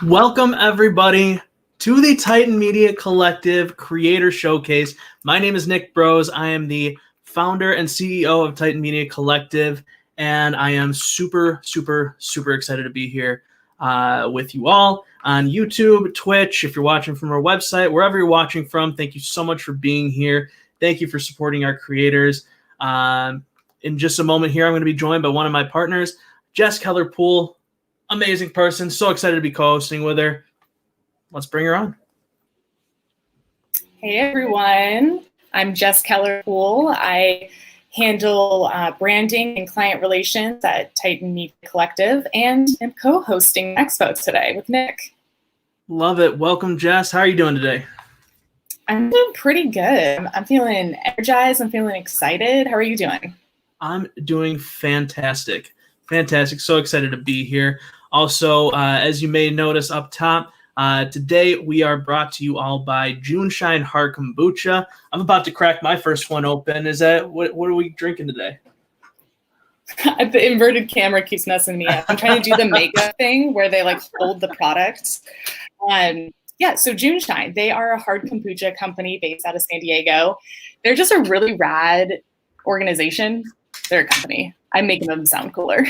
Welcome, everybody, to the Titan Media Collective Creator Showcase. My name is Nick Bros. I am the founder and CEO of Titan Media Collective, and I am super excited to be here with you all on YouTube, Twitch, if you're watching from our website, wherever you're watching from. Thank you so much for being here. Thank you for supporting our creators. In just a moment here, I'm going to be joined by one of my partners, Jess Keller-Poole. Amazing person. So excited to be co-hosting with her. Let's bring her on. Hey, everyone. I'm Jess Keller-Poole. I handle branding and client relations at Titan Media Collective and am co-hosting Expo today with Nick. Love it. Welcome, Jess. How are you doing today? I'm doing pretty good. I'm feeling energized. I'm feeling excited. How are you doing? I'm doing fantastic. Fantastic. So excited to be here. Also, as you may notice up top, today we are brought to you all by JuneShine Hard Kombucha. I'm about to crack my first one open. Is that what are we drinking today? The inverted camera keeps messing me up. I'm trying to do the makeup thing where they like hold the product. So JuneShine, they are a hard kombucha company based out of San Diego. They're just a really rad organization. They're a company. I'm making them sound cooler.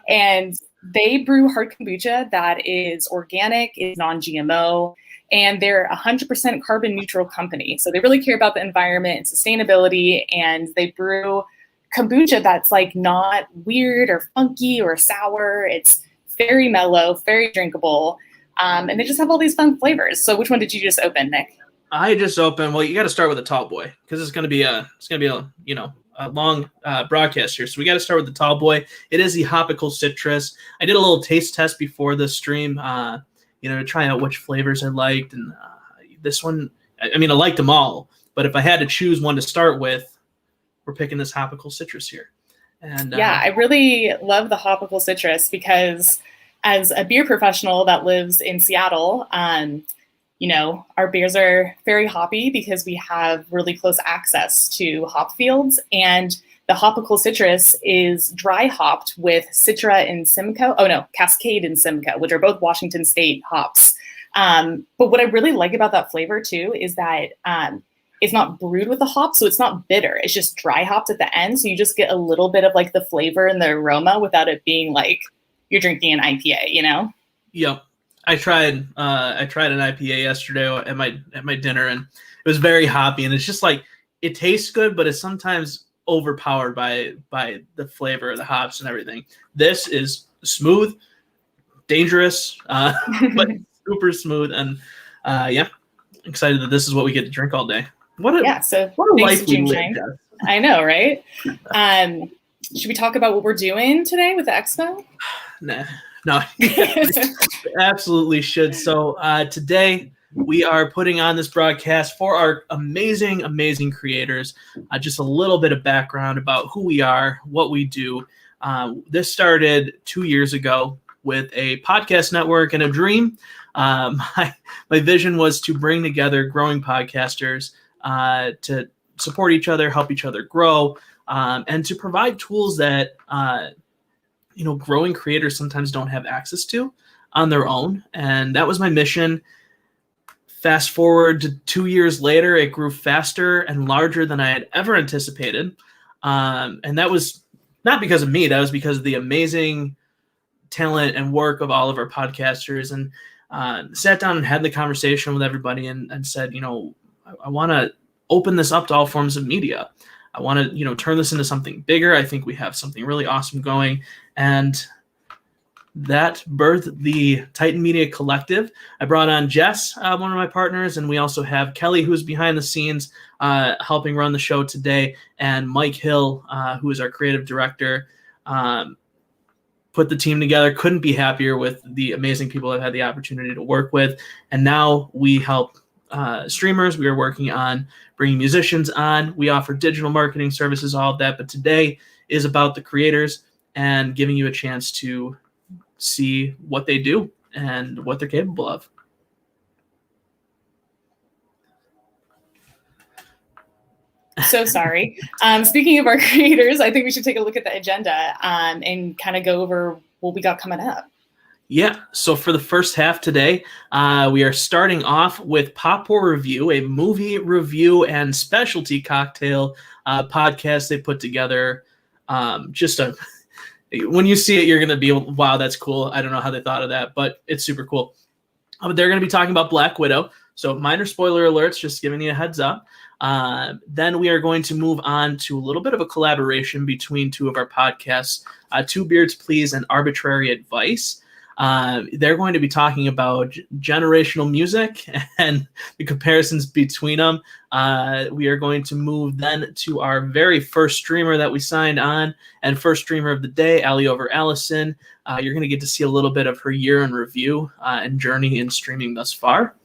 And they brew hard kombucha that is organic, is non-GMO, and they're a 100% carbon neutral company. So they really care about the environment and sustainability, and they brew kombucha that's like not weird or funky or sour. It's very mellow, very drinkable, and they just have all these fun flavors. So which one did you just open, Nick? I just opened. Well, you got to start with the tall boy because it's gonna be a long broadcast here. So we got to start with the tall boy. It is the Hopical Citrus. I did a little taste test before the stream, to try out which flavors I liked. And this one, I liked them all. But if I had to choose one to start with, we're picking this Hopical Citrus here. And I really love the Hopical Citrus because as a beer professional that lives in Seattle, our beers are very hoppy because we have really close access to hop fields, and the Hopical Citrus is dry hopped with Citra and Cascade and Simcoe, which are both Washington State hops. But what I really like about that flavor too is that it's not brewed with the hop, so it's not bitter. It's just dry hopped at the end, so you just get a little bit of like the flavor and the aroma without it being like you're drinking an IPA, Yep. I tried an IPA yesterday at my dinner, and it was very hoppy, and it's just like it tastes good, but it's sometimes overpowered by the flavor of the hops and everything. This is smooth, dangerous, but super smooth, and excited that this is what we get to drink all day. What a life we live. I know, right? Should we talk about what we're doing today with the expo? Nah. No, absolutely should. So today we are putting on this broadcast for our amazing creators. Just a little bit of background about who we are, what we do. This started 2 years ago with a podcast network and a dream. My vision was to bring together growing podcasters to support each other, help each other grow, and to provide tools that growing creators sometimes don't have access to on their own. And that was my mission. Fast forward to 2 years later, it grew faster and larger than I had ever anticipated. And that was not because of me. That was because of the amazing talent and work of all of our podcasters. And sat down and had the conversation with everybody and said, I want to open this up to all forms of media. I want to, turn this into something bigger. I think we have something really awesome going. And that birthed the Titan Media Collective. I brought on Jess, one of my partners, and we also have Kelly, who's behind the scenes helping run the show today, and Mike Hill, who is our creative director, put the team together. Couldn't be happier with the amazing people I've had the opportunity to work with. And now we help streamers. We are working on bringing musicians on. We offer digital marketing services, all of that. But today is about the creators and giving you a chance to see what they do and what they're capable of. So sorry. Speaking of our creators, I think we should take a look at the agenda and kind of go over what we got coming up. Yeah, so for the first half today, we are starting off with Pop Pour Review, a movie review and specialty cocktail podcast they put together. When you see it, you're going to be, wow, that's cool. I don't know how they thought of that, but it's super cool. They're going to be talking about Black Widow. So minor spoiler alerts, just giving you a heads up. Then we are going to move on to a little bit of a collaboration between two of our podcasts, Two Beards Please and Arbitrary Advice. They're going to be talking about generational music and the comparisons between them. We are going to move then to our very first streamer that we signed on and first streamer of the day, Allie over Allison. You're going to get to see a little bit of her year in review and journey in streaming thus far.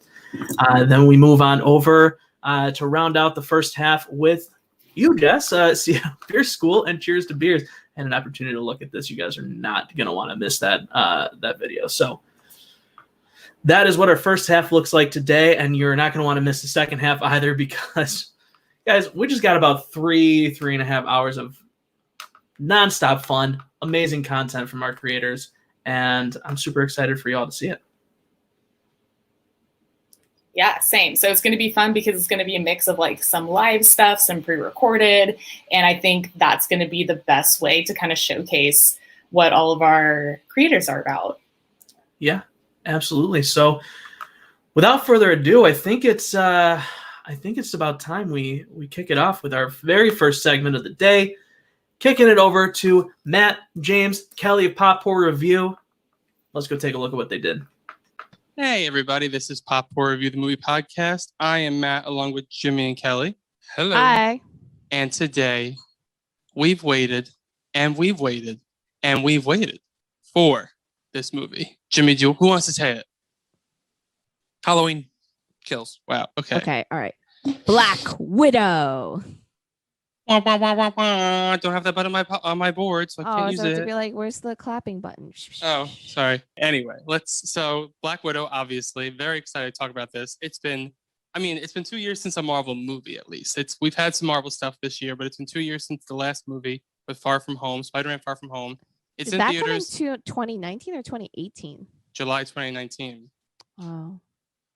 Then we move on over to round out the first half with you, Jess. See Beer School and Cheers to Beers. And an opportunity to look at this. You guys are not going to want to miss that video. So that is what our first half looks like today, and you're not going to want to miss the second half either because, guys, we just got about 3.5 hours of nonstop fun, amazing content from our creators, and I'm super excited for you all to see it. Yeah, same. So it's going to be fun because it's going to be a mix of like some live stuff, some pre-recorded. And I think that's going to be the best way to kind of showcase what all of our creators are about. Yeah, absolutely. So without further ado, I think it's about time we kick it off with our very first segment of the day, kicking it over to Matt, James, Kelly of Pop Pour Review. Let's go take a look at what they did. Hey, everybody. This is Pop Pour Review, the movie podcast. I am Matt, along with Jimmy and Kelly. Hello. Hi. And today, we've waited, and we've waited, and we've waited for this movie. Jimmy, who wants to say it? Halloween Kills. Wow. Okay. Okay. All right. Black Widow. Wah, wah, wah, wah, wah. I don't have that button on my board, so I can't use so it. to be like, where's the clapping button? Oh, sorry. Anyway, so Black Widow, obviously, very excited to talk about this. It's been 2 years since a Marvel movie, at least. We've had some Marvel stuff this year, but it's been 2 years since the last movie with Spider-Man Far From Home. It's in theaters. Did that come in 2019 or 2018? July 2019. Oh.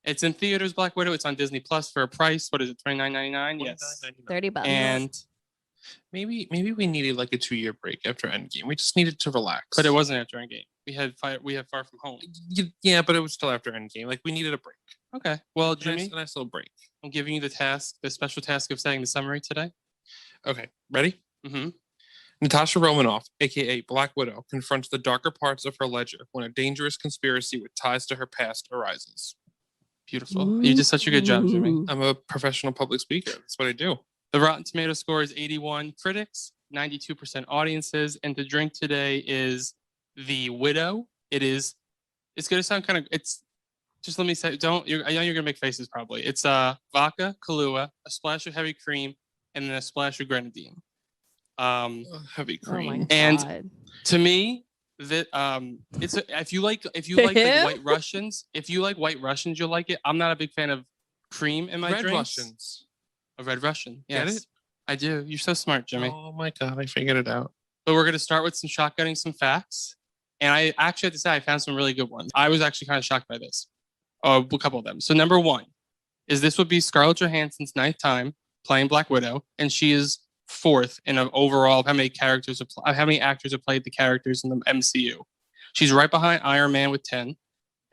It's in theaters, Black Widow. It's on Disney Plus for a price. What is it, $29.99? Yes. $30. And maybe we needed like a 2-year break after Endgame. We just needed to relax. but it wasn't after Endgame. We had Far From Home. Yeah, but it was still after Endgame. Like we needed a break. Okay. Well, A Jimmy, nice little break. I'm giving you the special task of saying the summary today. Okay, ready? Mm-hmm. Natasha Romanoff, aka Black Widow, confronts the darker parts of her ledger when a dangerous conspiracy with ties to her past arises. Beautiful. You did such a good job, Jimmy. Ooh. I'm a professional public speaker. That's what I do. The Rotten Tomato score is 81 critics, 92% audiences, and the drink today is the Widow. It's going to sound kind of, just let me say, I know you're going to make faces probably. It's vodka, Kahlua, a splash of heavy cream, and then a splash of grenadine. Heavy Oh my cream. God. And to me, that if you like White Russians, you'll like it. I'm not a big fan of cream in my Red drinks. Russians. A Red Russian. Get Yes. it? I do. You're so smart, Jimmy. Oh my God, I figured it out. But we're going to start with some shotgunning some facts. And I actually have to say, I found some really good ones. I was actually kind of shocked by this. A couple of them. So number one is this would be Scarlett Johansson's 9th time playing Black Widow. And she is 4th in an overall of how many actors have played the characters in the MCU. She's right behind Iron Man with 10.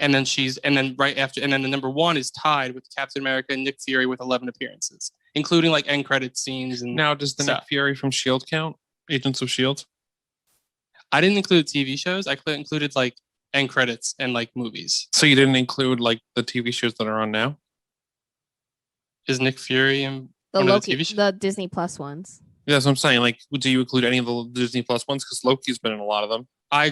And then the number 1 is tied with Captain America and Nick Fury with 11 appearances, including like end credit scenes. And Now, does the stuff. Nick Fury from S.H.I.E.L.D. count? Agents of S.H.I.E.L.D.? I didn't include TV shows. I included like end credits and like movies. So you didn't include like the TV shows that are on now? Is Nick Fury in The one of Loki, the TV shows? the Disney Plus ones. Yeah, that's what I'm saying. Like, do you include any of the Disney Plus ones? Because Loki's been in a lot of them. I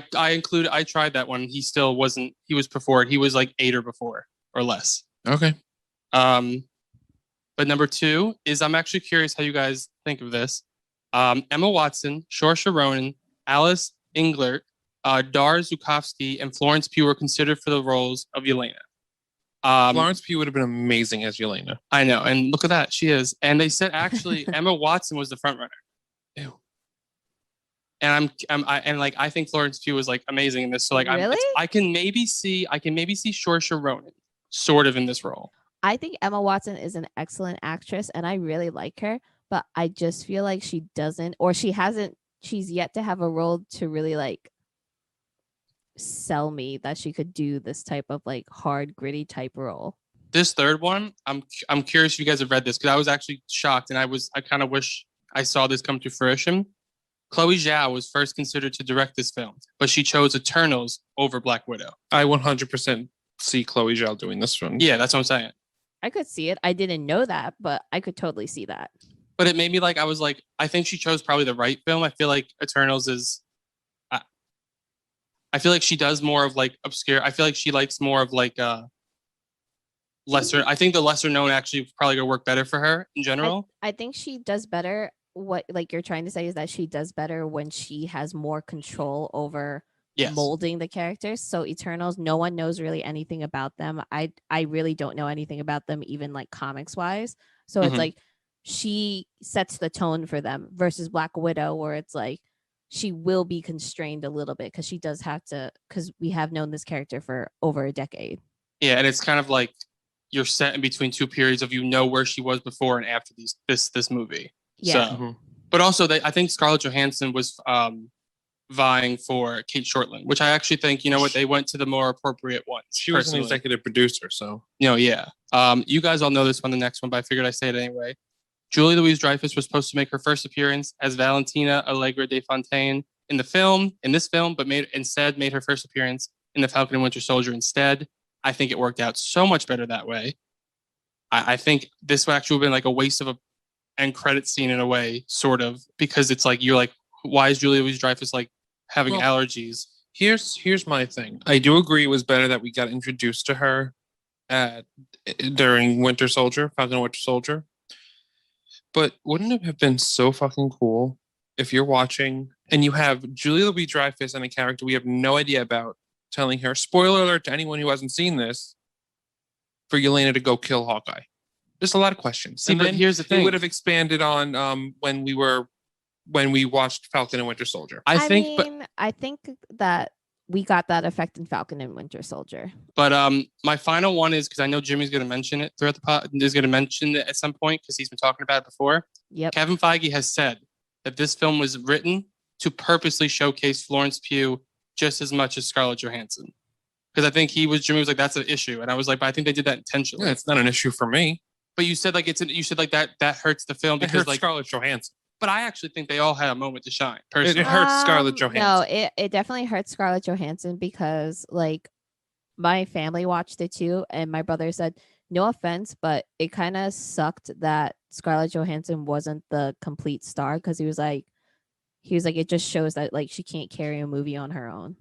tried that one. He still wasn't. He was before. He was like 8 or before or less. Okay. But number 2 is I'm actually curious how you guys think of this. Emma Watson, Saoirse Ronan, Alice Englert, Dar Zukovsky, and Florence Pugh were considered for the roles of Yelena. Florence Pugh would have been amazing as Yelena. I know, and look at that, she is. And they said actually Emma Watson was the front runner. Ew. I think Florence Pugh was like amazing in this. So like Really? I can maybe see Saoirse Ronan sort of in this role. I think Emma Watson is an excellent actress and I really like her, but I just feel like she doesn't, or she's yet to have a role to really like sell me that she could do this type of like hard, gritty type role. This third one, I'm curious if you guys have read this because I was actually shocked and I kind of wish I saw this come to fruition. Chloe Zhao was first considered to direct this film, but she chose Eternals over Black Widow. I 100% see Chloe Zhao doing this one. Yeah, that's what I'm saying. I could see it. I didn't know that, but I could totally see that. But it made me like, I was like, I think she chose probably the right film. I feel like Eternals is, I feel like she does more of like obscure. I feel like she likes more of like lesser. I think the lesser known actually probably gonna work better for her in general. I think she does better. What like you're trying to say is that she does better when she has more control over Yes. molding the characters. So Eternals, no one knows really anything about them. I really don't know anything about them, even like comics wise. So it's Mhm. like she sets the tone for them versus Black Widow, where it's like she will be constrained a little bit because she does have to, because we have known this character for over a decade. Yeah, and it's kind of like you're set in between two periods of where she was before and after this movie. Yeah. So, but also I think Scarlett Johansson was vying for Kate Shortland, which I actually think they went to the more appropriate ones. She was an personally. executive producer, so Yeah. You guys all know this one, the next one, but I figured I'd say it anyway. Julie Louis-Dreyfus was supposed to make her first appearance as Valentina Allegra de Fontaine in this film, but instead made her first appearance in The Falcon and Winter Soldier instead. I think it worked out so much better that way. I think this would actually have been like a waste of a end credit scene in a way, sort of, because it's like, you're like, why is Julie Louis-Dreyfus like having allergies? Here's my thing. I do agree it was better that we got introduced to her during Winter Soldier, Falcon and Winter Soldier. But wouldn't it have been so fucking cool if you're watching and you have Julie Louis-Dreyfus and a character we have no idea about telling her, spoiler alert to anyone who hasn't seen this, for Yelena to go kill Hawkeye? Just a lot of questions. See, and but then here's the thing. It would have expanded on when we watched Falcon and Winter Soldier. I think that we got that effect in Falcon and Winter Soldier. But my final one is, because I know Jimmy's going to mention it throughout the pod, is going to mention it at some point because he's been talking about it before. Yep. Kevin Feige has said that this film was written to purposely showcase Florence Pugh just as much as Scarlett Johansson. Because I think Jimmy was like, that's an issue. And I was like, but I think they did that intentionally. Yeah, it's not an issue for me. But you said like that hurts the film It because hurts like Scarlett Johansson. But I actually think they all had a moment to shine. Personally. It hurts Scarlett Johansson. No, it definitely hurts Scarlett Johansson because like my family watched it too, and my brother said, no offense, but it kind of sucked that Scarlett Johansson wasn't the complete star, because he was like it just shows that like she can't carry a movie on her own.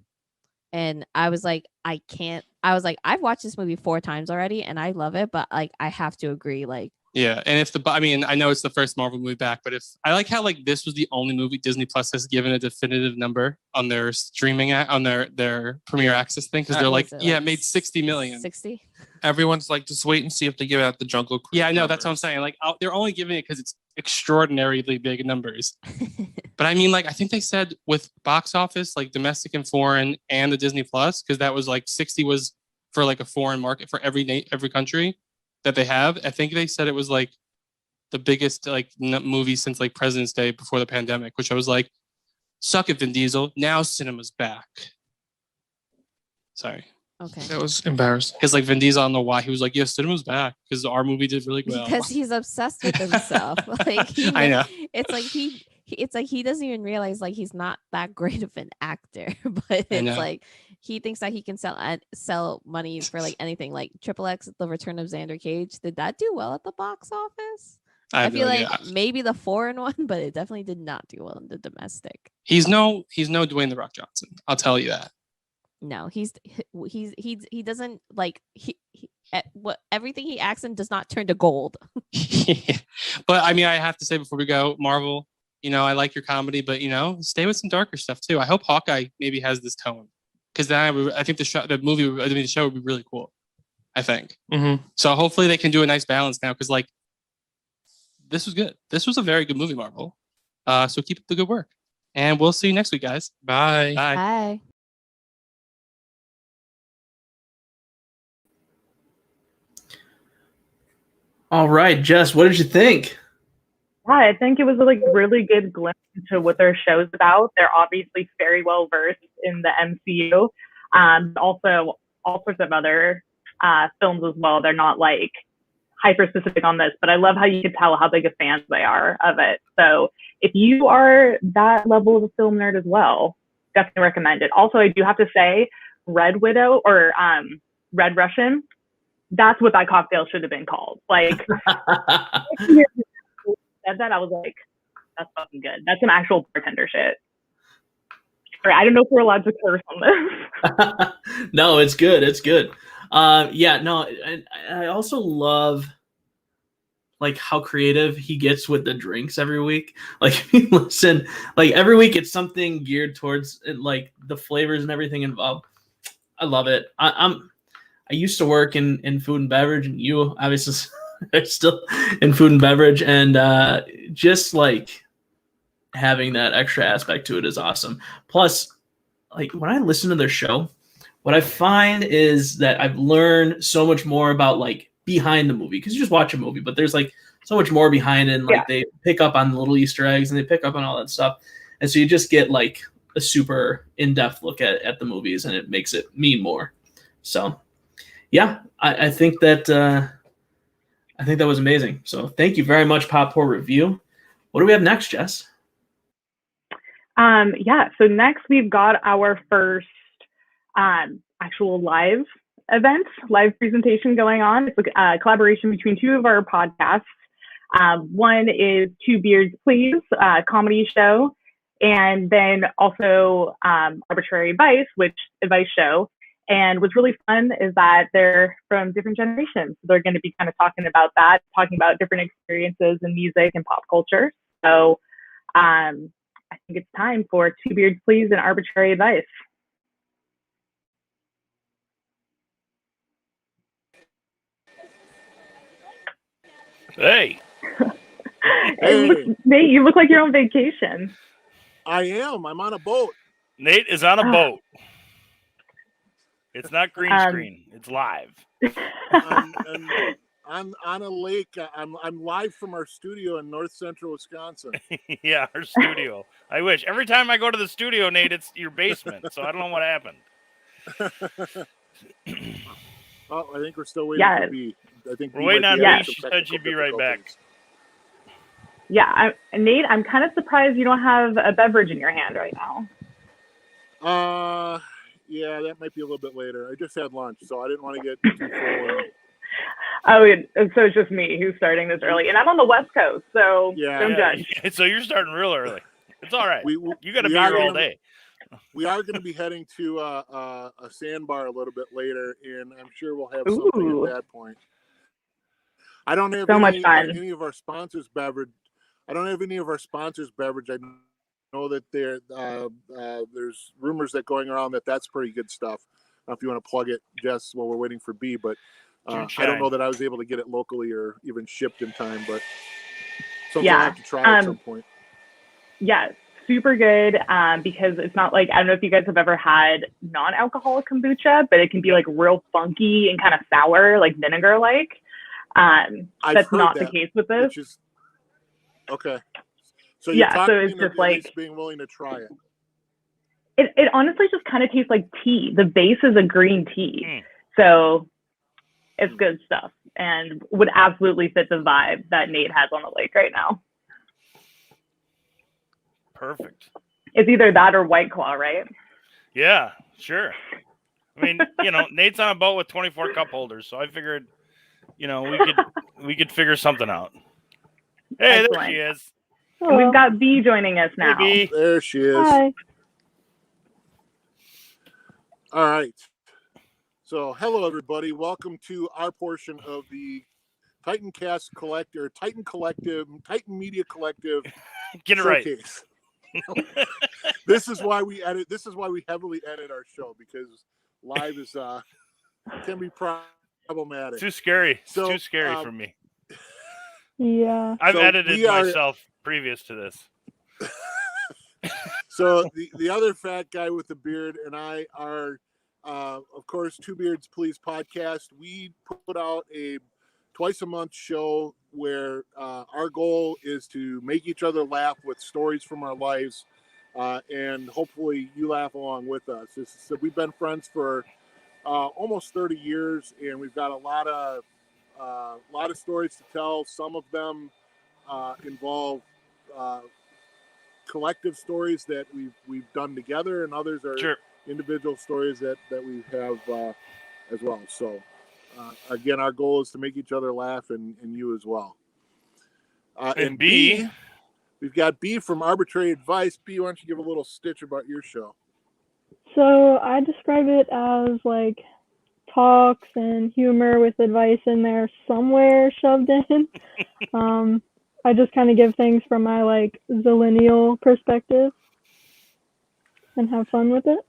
And I was like, I've watched this movie 4 times already and I love it, but like I have to agree, like, yeah. And I know it's the first Marvel movie back, but I like how like this was the only movie Disney Plus has given a definitive number on their streaming on their premiere access thing, because they're like, it made 60 million. 60. Everyone's like, just wait and see if they give out the Jungle Cruise. Yeah, I know. That's what I'm saying. Like, they're only giving it because it's extraordinarily big numbers. But I mean, like, I think they said with box office, like domestic and foreign, and the Disney Plus, because that was like 60 was for like a foreign market for every country that they have. I think they said it was like the biggest like movie since like President's Day before the pandemic, which I was like, suck it, Vin Diesel. Now cinema's back. Sorry. Okay. That was embarrassing. Because like Vin Diesel, I don't know why he was like, yeah, cinema's back because our movie did really well. Because he's obsessed with himself. Like I know. It's like he doesn't even realize like he's not that great of an actor, but it's like he thinks that he can sell money for like anything. Like XXX, The Return of Xander Cage, did that do well at the box office? I feel like maybe the foreign one, but it definitely did not do well in the domestic. He's no Dwayne the Rock Johnson. I'll tell you that. No, he doesn't like what everything he acts in does not turn to gold. But I mean, I have to say before we go, Marvel, I like your comedy, but stay with some darker stuff too. I hope Hawkeye maybe has this tone, because then I think the show would be really cool. I think. Mm-hmm. So hopefully they can do a nice balance now, because like this was good. This was a very good movie, Marvel. So keep up the good work. And we'll see you next week, guys. Bye. Bye. Bye. All right, Jess, what did you think? Yeah, I think it was a really good glimpse into what their show's about. They're obviously very well versed in the MCU. Also all sorts of other films as well. They're not hyper specific on this, but I love how you can tell how big of fans they are of it. So if you are that level of a film nerd as well, definitely recommend it. Also, I do have to say, Red Widow or Red Russian, that's what that cocktail should have been called. Said that, I was like, that's fucking good. That's some actual bartender shit. All right, I don't know if we're allowed to curse on this. No, it's good. It's good. Yeah, no, I also love how creative he gets with the drinks every week. If you listen, every week it's something geared towards the flavors and everything involved. I love it. I used to work in food and beverage, and you obviously are still in food and beverage, and just having that extra aspect to it is awesome. Plus, when I listen to their show, what I find is that I've learned so much more about behind the movie, because you just watch a movie, but there's so much more behind it, and they pick up on the little Easter eggs and they pick up on all that stuff, and so you just get a super in-depth look at the movies, and it makes it mean more. So yeah, I think that was amazing. So thank you very much, Pop Pour Review. What do we have next, Jess? Yeah, so next we've got our first actual live presentation going on. It's a collaboration between two of our podcasts. One is Two Beards Please, comedy show, and then also Arbitrary Advice show. And what's really fun is that they're from different generations. So they're going to be kind of talking about different experiences in music and pop culture. So I think it's time for Two Beards Please and Arbitrary Advice. Hey. Nate, you look like you're on vacation. I am. I'm on a boat. Nate is on a boat. It's not green screen. It's live. I'm on a lake. I'm live from our studio in north central Wisconsin. Yeah, our studio. I wish. Every time I go to the studio, Nate, it's your basement. So I don't know what happened. Oh, I think we're still waiting for B. I think we're waiting on B. She said she'd be right back. Yeah, Nate, I'm kind of surprised you don't have a beverage in your hand right now. Yeah, that might be a little bit later. I just had lunch, so I didn't want to get too full. Oh, so it's just me who's starting this early, and I'm on the West Coast, so don't judge. So you're starting real early. It's all right. You got to be here all day. We are going to be heading to a sandbar a little bit later, and I'm sure we'll have something at that point. I don't have any of our sponsors' beverage. I don't have any of our sponsors' beverage. I know that there's rumors that going around that's pretty good stuff. I don't know if you want to plug it, Jess, while we're waiting for B, but I don't know that I was able to get it locally or even shipped in time, but something I have to try at some point. Yeah, super good because it's not I don't know if you guys have ever had non-alcoholic kombucha, but it can be real funky and kind of sour, vinegar-like. That's not the case with this. Okay. So you're talking so it's just being willing to try it. It honestly just kind of tastes like tea. The base is a green tea. So it's good stuff and would absolutely fit the vibe that Nate has on the lake right now. Perfect. It's either that or White Claw, right? Yeah, sure. I mean, Nate's on a boat with 24 cup holders, so I figured, we could figure something out. Hey, excellent. There she is. And we've got B joining us now. Hey, B. There she is. Hi. All right. So, hello, everybody. Welcome to our portion of the Titan Collective, Titan Media Collective. Get it showcase. Right. This is why we heavily edit our show, because live is can be problematic. Too scary. So, too scary for me. Yeah. I've edited myself previous to this. So the other fat guy with the beard and I are, of course, Two Beards Please podcast. We put out a twice a month show where our goal is to make each other laugh with stories from our lives, and hopefully you laugh along with us. So we've been friends for almost 30 years, and we've got a lot of stories to tell. Some of them involve collective stories that we've done together, and others are individual stories that we have as well. So again, our goal is to make each other laugh, and you as well. And B, we've got B from Arbitrary Advice. B, why don't you give a little stitch about your show? So I describe it as like talks and humor with advice in there somewhere shoved in. I just kind of give things from my like zillennial perspective and have fun with it.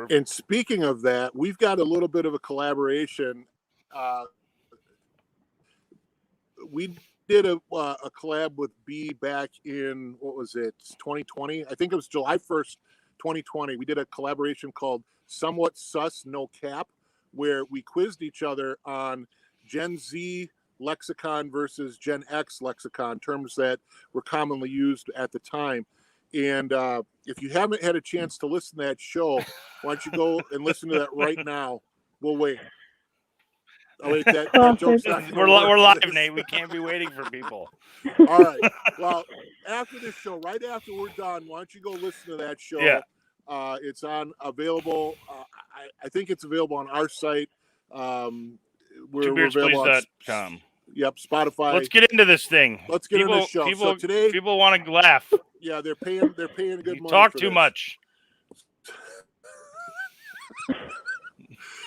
And speaking of that, we've got a little bit of a collaboration. We did a collab with B back in, what was it, 2020? I think it was July 1st, 2020. We did a collaboration called Somewhat Sus No Cap, where we quizzed each other on Gen Z lexicon versus Gen X lexicon, terms that were commonly used at the time. And if you haven't had a chance to listen to that show, why don't you go and listen to that right now? We'll wait. Oh, wait, that joke's not gonna we're work. live, Nate. We can't be waiting for people. All right. Well, after this show, right after we're done, why don't you go listen to that show? Yeah. It's available. I think it's available on our site. We're available on TwoBeardsPlease.com. Yep, Spotify. Let's get into this thing. Let's get into the show. So today, people want to laugh. Yeah, they're paying good money. Talk for too this. much.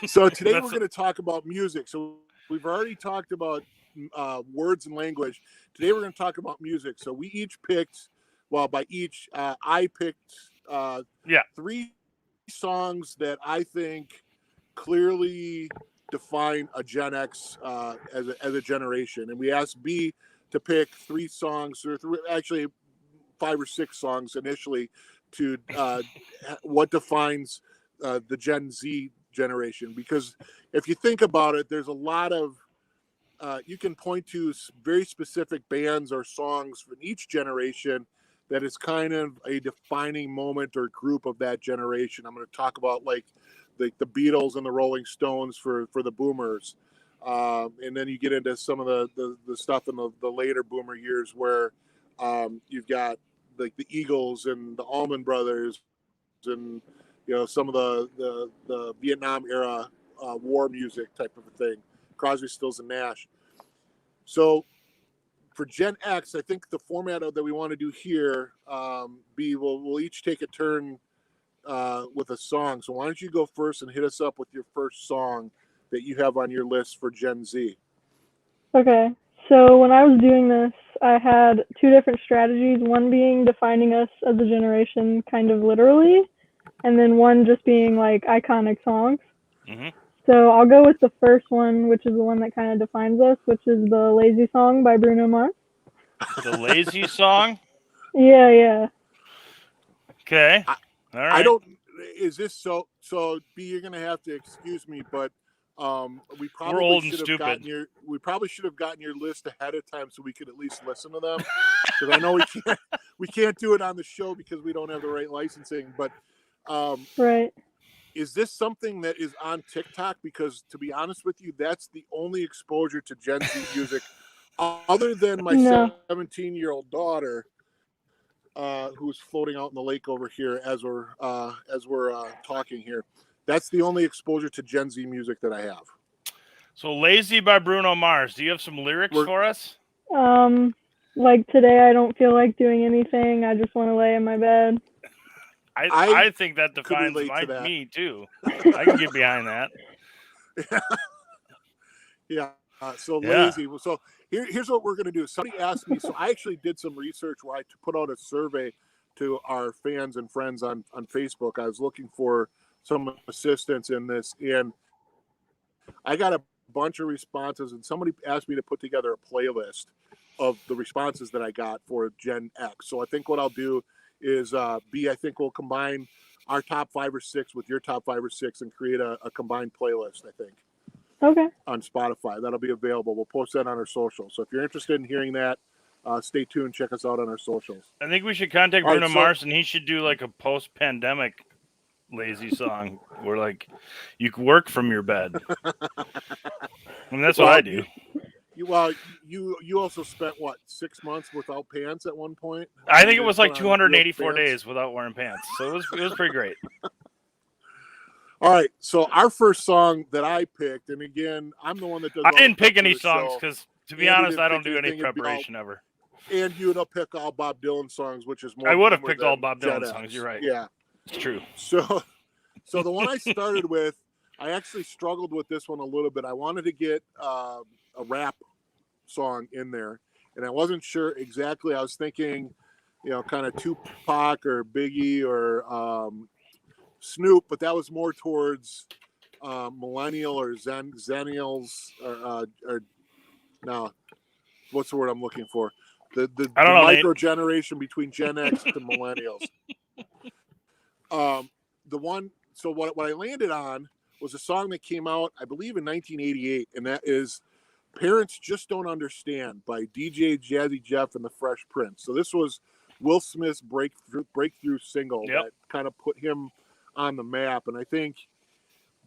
So today we're going to talk about music. So we've already talked about words and language. Today we're going to talk about music. So we each picked, I picked 3 songs that I think clearly define a Gen X as a generation. And we asked B to pick 3 songs, or actually 5 or 6 songs initially, to what defines the Gen Z generation. Because if you think about it, there's a lot of you can point to very specific bands or songs from each generation that is kind of a defining moment or group of that generation. I'm going to talk about like the Beatles and the Rolling Stones for the boomers, and then you get into some of the stuff in the later boomer years where you've got like the Eagles and the Allman Brothers, and some of the Vietnam era war music type of a thing, Crosby, Stills and Nash. So for Gen X, I think the format that we want to do here, we'll each take a turn with a song. So why don't you go first and hit us up with your first song that you have on your list for Gen Z? Okay. So when I was doing this, I had 2 different strategies. One being defining us as a generation kind of literally, and then one just being like iconic songs. Mm-hmm. So I'll go with the first one, which is the one that kind of defines us, which is the Lazy Song by Bruno Mars. The Lazy Song? Yeah. Okay. All right. I don't. Is this so? B, you're gonna have to excuse me, but we probably should have gotten your list ahead of time so we could at least listen to them. Because I know we can't do it on the show because we don't have the right licensing. But right. Is this something that is on TikTok? Because to be honest with you, that's the only exposure to Gen Z music, other than my 17-year-old daughter, who's floating out in the lake over here as we're talking here. That's the only exposure to Gen Z music that I have. So Lazy by Bruno Mars. Do you have some lyrics for us? Like today, I don't feel like doing anything. I just want to lay in my bed. I think that defines me too. I can get behind that. Yeah. Lazy. So here's what we're going to do. Somebody asked me. So I actually did some research where I put out a survey to our fans and friends on Facebook. I was looking for some assistance in this, and I got a bunch of responses, and somebody asked me to put together a playlist of the responses that I got for Gen X. So I think what I'll do is B, I think we'll combine our top 5 or 6 with your top 5 or 6 and create a combined playlist, I think. Okay. On Spotify. That'll be available. We'll post that on our socials. So if you're interested in hearing that, stay tuned. Check us out on our socials. I think we should contact Bruno Mars, and he should do like a post-pandemic lazy song where like you can work from your bed. And that's what I do. You also spent what, 6 months without pants at one point? I think it was like 284 days without wearing pants. So it was pretty great. All right, so our first song that I picked, and again, I'm the one that does. I didn't pick any songs because, to be honest, I don't do any preparation ever. And you would pick all Bob Dylan songs, which is more. I would have picked all Bob Dylan songs. You're right. Yeah, it's true. So the one I started with, I actually struggled with this one a little bit. I wanted to get a rap song in there, and I wasn't sure exactly. I was thinking, kind of Tupac or Biggie or Snoop, but that was more towards millennial or zennials or no, what's the word I'm looking for? The micro generation between Gen X to millennials. So what I landed on was a song that came out, I believe, in 1988, and that is "Parents Just Don't Understand" by DJ Jazzy Jeff and the Fresh Prince. So this was Will Smith's breakthrough single that kind of put him on the map. And I think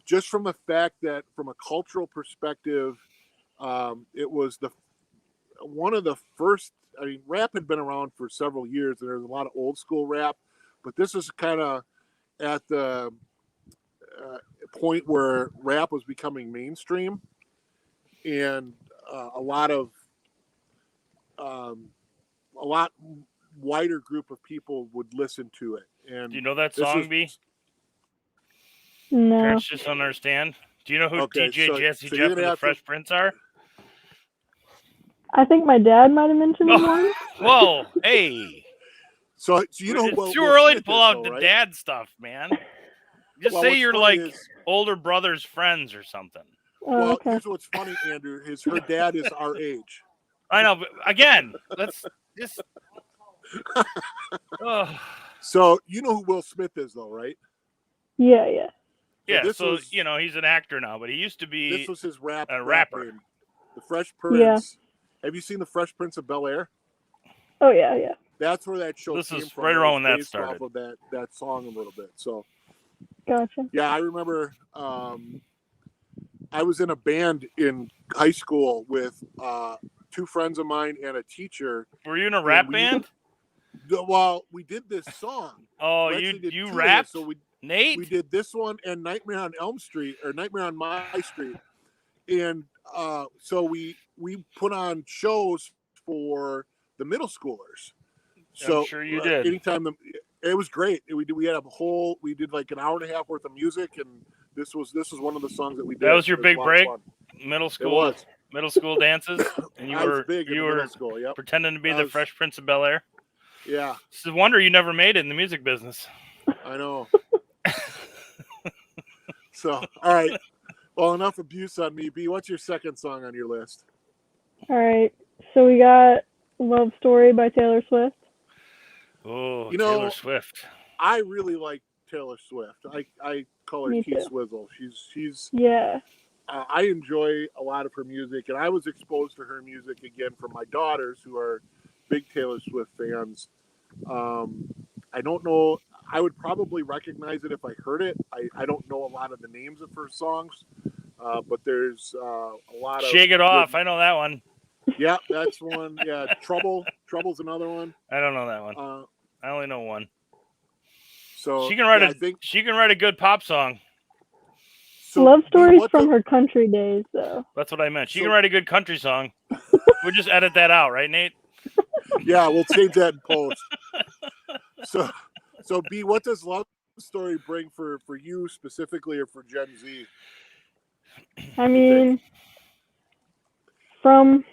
just from the fact that from a cultural perspective, it was one of the first. I mean, rap had been around for several years, and there's a lot of old school rap, but this is kind of at the point where rap was becoming mainstream, and a lot wider group of people would listen to it. And do you know that song, B? No. Parents Just Don't Understand. Do you know who DJ Jesse Jeff and the Fresh Prince are? I think my dad might have mentioned one. Whoa, hey. So you know, it's too early to pull out the dad stuff, man. Just say you're like older brother's friends or something. Oh, okay. Here's what's funny, Andrew, is her dad is our age. I know, but again, let's just. So you know who Will Smith is, though, right? Yeah. Yeah, so he's an actor now, but he used to be. This was his rapper. Name. The Fresh Prince. Yeah. Have you seen The Fresh Prince of Bel-Air? Oh yeah. That's where that show came from. Right around when that started. Off of that song a little bit. So. Gotcha. Yeah, I remember. I was in a band in high school with 2 friends of mine and a teacher. Were you in a rap band? Well, we did this song. Oh, you rapped? So Nate? We did this one and Nightmare on Elm Street or Nightmare on My Street. And so we put on shows for the middle schoolers. So I'm sure you did. Anytime it was great. We did like an hour and a half worth of music, and this was one of the songs that we did. That was your big break? Middle school dances? And you were middle school, yep. Pretending to be the Fresh Prince of Bel-Air? Yeah. It's a wonder you never made it in the music business. I know. So, all right. Well, enough abuse on me. B, what's your second song on your list? All right. So we got Love Story by Taylor Swift. Oh, Taylor Swift. I really like Taylor Swift. I call her T-Swizzle. She's yeah. I enjoy a lot of her music, and I was exposed to her music again from my daughters, who are big Taylor Swift fans. I don't know. I would probably recognize it if I heard it. I don't know a lot of the names of her songs, but there's a lot of. Shake It Off. I know that one. Yeah, that's one. Yeah, Trouble's another one. I don't know that one. I only know one. So she can write she can write a good pop song. So Love Story's from her country days, though. That's what I meant. She can write a good country song. We'll just edit that out, right, Nate? Yeah, we'll change that in post. So B, what does Love Story bring for you specifically, or for Gen Z? I mean, from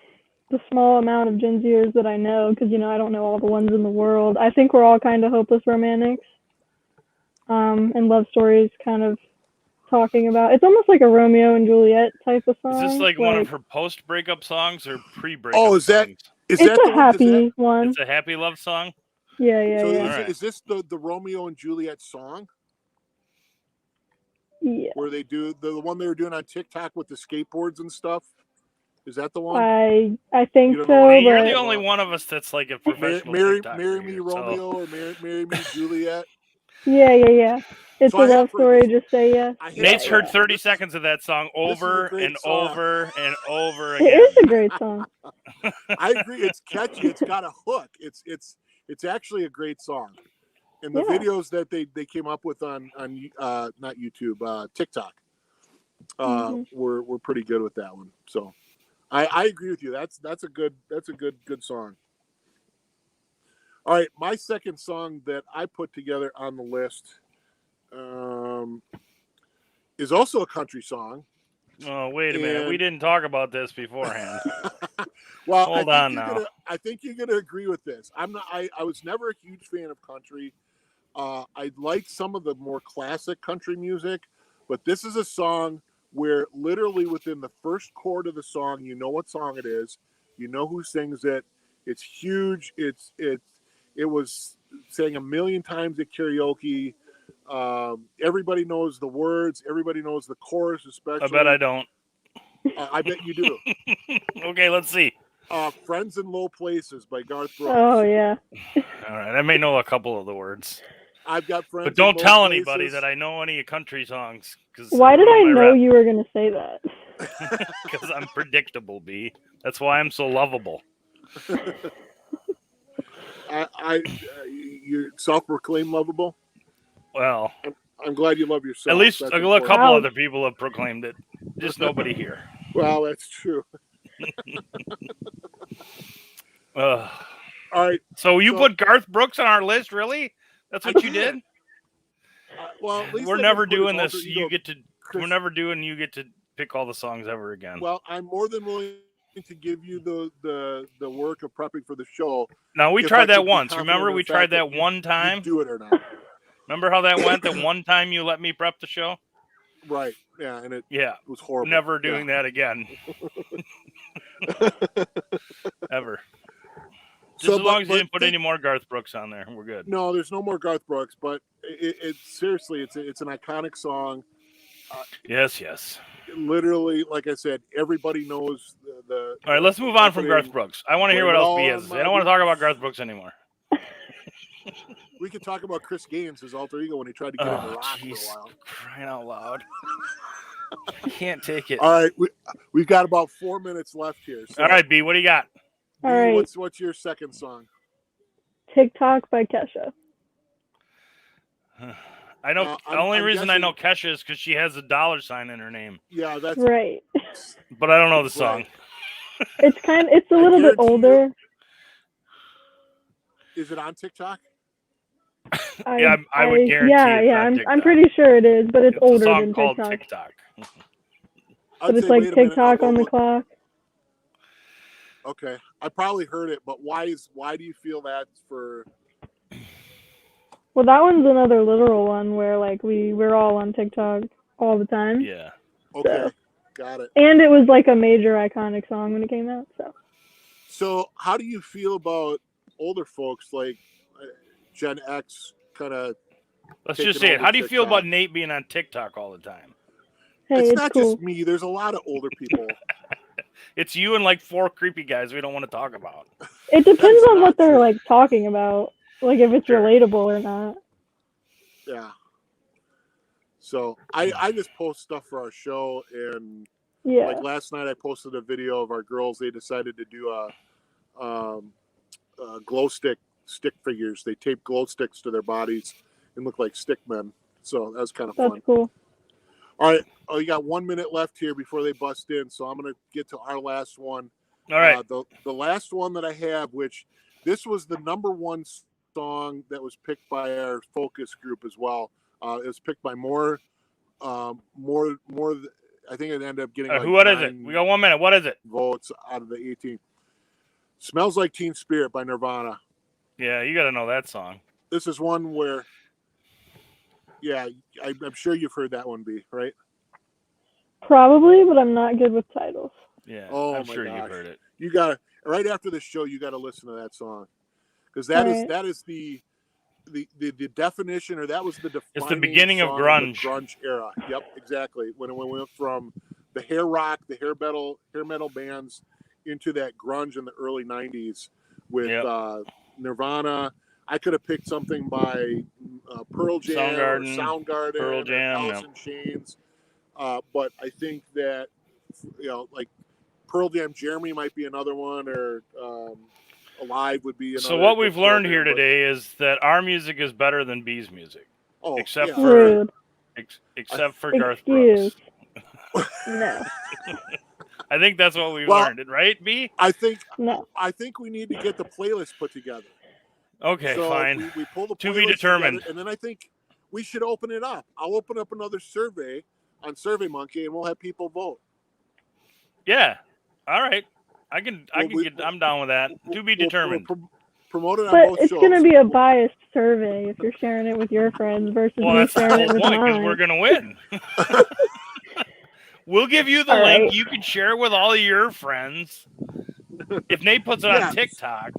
the small amount of Gen Zers that I know, because I don't know all the ones in the world, I think we're all kind of hopeless romantics. And Love Story is kind of talking about, it's almost like a Romeo and Juliet type of song. Is this like one of her post-breakup songs or pre-breakup? Oh, is that? Songs? Is it's that a happy one. It's a happy love song. Yeah. So Yeah. is this the Romeo and Juliet song? Yeah. Where they do the one they were doing on TikTok with the skateboards and stuff? Is that the one? I think You don't so. know what Hey, you're but the only one of us that's like a professional marry TikTok me creator, Romeo or marry me Juliet. Yeah. It's So a I have love heard story. this. Just say yes. Nate's heard Yeah. 30 seconds of that song This is a over great and song. over and over It again. is a great song. I agree. It's catchy. It's got a hook. It's actually a great song. And the Yeah. videos that they came up with on not YouTube, TikTok, were pretty good with that one. So I agree with you. That's a good song. All right, my second song that I put together on the list is also a country song. Oh, wait a minute. We didn't talk about this beforehand. Well, Hold on now. I think you're gonna agree with this. I was never a huge fan of country. I like some of the more classic country music, but this is a song where literally within the first chord of the song, you know what song it is, you know who sings it. It's huge. It was sang a million times at karaoke. Everybody knows the words. Everybody knows the chorus, especially. I bet I don't. I bet you do. Okay, let's see. Friends in Low Places by Garth Brooks. Oh yeah. All right, I may know a couple of the words. I've got friends. But don't in low tell places. anybody that I know any country songs. Why did I know you were gonna say that? Because I'm predictable, B. That's why I'm so lovable. You're self-proclaimed lovable. Well, I'm glad you love yourself. At least That's a important. couple other people have proclaimed it. Just nobody here. Well, that's true. All right. So you put Garth Brooks on our list, really? That's what you did? Well, at least we're I never didn't put doing his this. alter ego, We're never doing. You get to pick all the songs ever again. Well, I'm more than willing to give you the work of prepping for the show. Now we if tried I that could be once. confident Remember, in the we fact tried that you- one time. you do it or not? Remember how that went? The one time you let me prep the show. Right. Yeah, and it was horrible. Never doing that again. Ever. Just as long as you didn't put any more Garth Brooks on there, we're good. No, there's no more Garth Brooks, but it seriously, it's an iconic song. Yes. Literally, like I said, everybody knows the All right, let's move on from opening. Garth Brooks. I want to hear Blame what it else all B on has to say. my I don't want to talk boots. about Garth Brooks anymore. We could talk about Chris Gaines, his alter ego, when he tried to get into rock for a jeez. while. Crying out loud. I can't take it. All right, we've got about 4 minutes left here. So All right, B, what do you got? B, All right. what's your second song? TikTok by Kesha. I know the only reason I know Kesha is because she has a $sign in her name. Yeah, that's right. But I don't know the song. It's a little bit older. Is it on TikTok? I would guarantee. Yeah. I'm pretty sure it is, but it's older a song than called TikTok. TikTok. But it's like TikTok on the clock. Okay, I probably heard it, but why do you feel that's for? Well, that one's another literal one where like we're all on TikTok all the time. Yeah. Okay, got it. And it was like a major iconic song when it came out. So how do you feel about older folks like Gen X kind of? Let's just say it. How do you feel about Nate being on TikTok all the time? Hey, it's not cool. just me. There's a lot of older people. It's you and like 4 creepy guys we don't want to talk about. It depends on what they're like talking about, like if it's relatable or not. Yeah. So I just post stuff for our show, and like last night I posted a video of our girls. They decided to do a glow stick figures. They tape glow sticks to their bodies and look like stick men. So that was kind of fun. That's cool. All right. Oh, you got 1 minute left here before they bust in. So I'm going to get to our last one. All right. The last one that I have, which this was the number one song that was picked by our focus group as well. It was picked by more. I think it ended up getting. Like what is it? We got 1 minute. What is it? Votes out of the 18. Smells Like Teen Spirit by Nirvana. Yeah, you got to know that song. This is one where. Yeah, I'm sure you've heard that one, B, right? Probably, but I'm not good with titles. Yeah, oh I'm my sure gosh. you've heard it. You got to, right after the show, you got to listen to that song. because that is the definition, or that was the defining. It's the beginning of grunge. Grunge era. Yep, exactly. When it went from the hair rock, the hair metal bands into that grunge in the early but with Nirvana. I could have picked something by Pearl Jam, Soundgarden, Pearl Jam, Alice in Chains. But I think that, like Pearl Jam, Jeremy might be another one, or Alive would be another. So what we've learned here today is that our music is better than B's music. Oh, except yeah. for Garth Brooks. No. I think that's what we've learned, right, B? I think we need to get the playlist put together. Okay, so fine. We pull the to be determined. Together, and then I think we should open it up. I'll open up another survey on SurveyMonkey, and we'll have people vote. Yeah. All right. I'm down with that. To be determined. We'll promote it on but both it's shows. going to be a biased survey if you're sharing it with your friends versus me sharing it with mine. Because we're going to win. We'll give you the link. Right. You can share it with all of your friends. If Nate puts it on TikTok.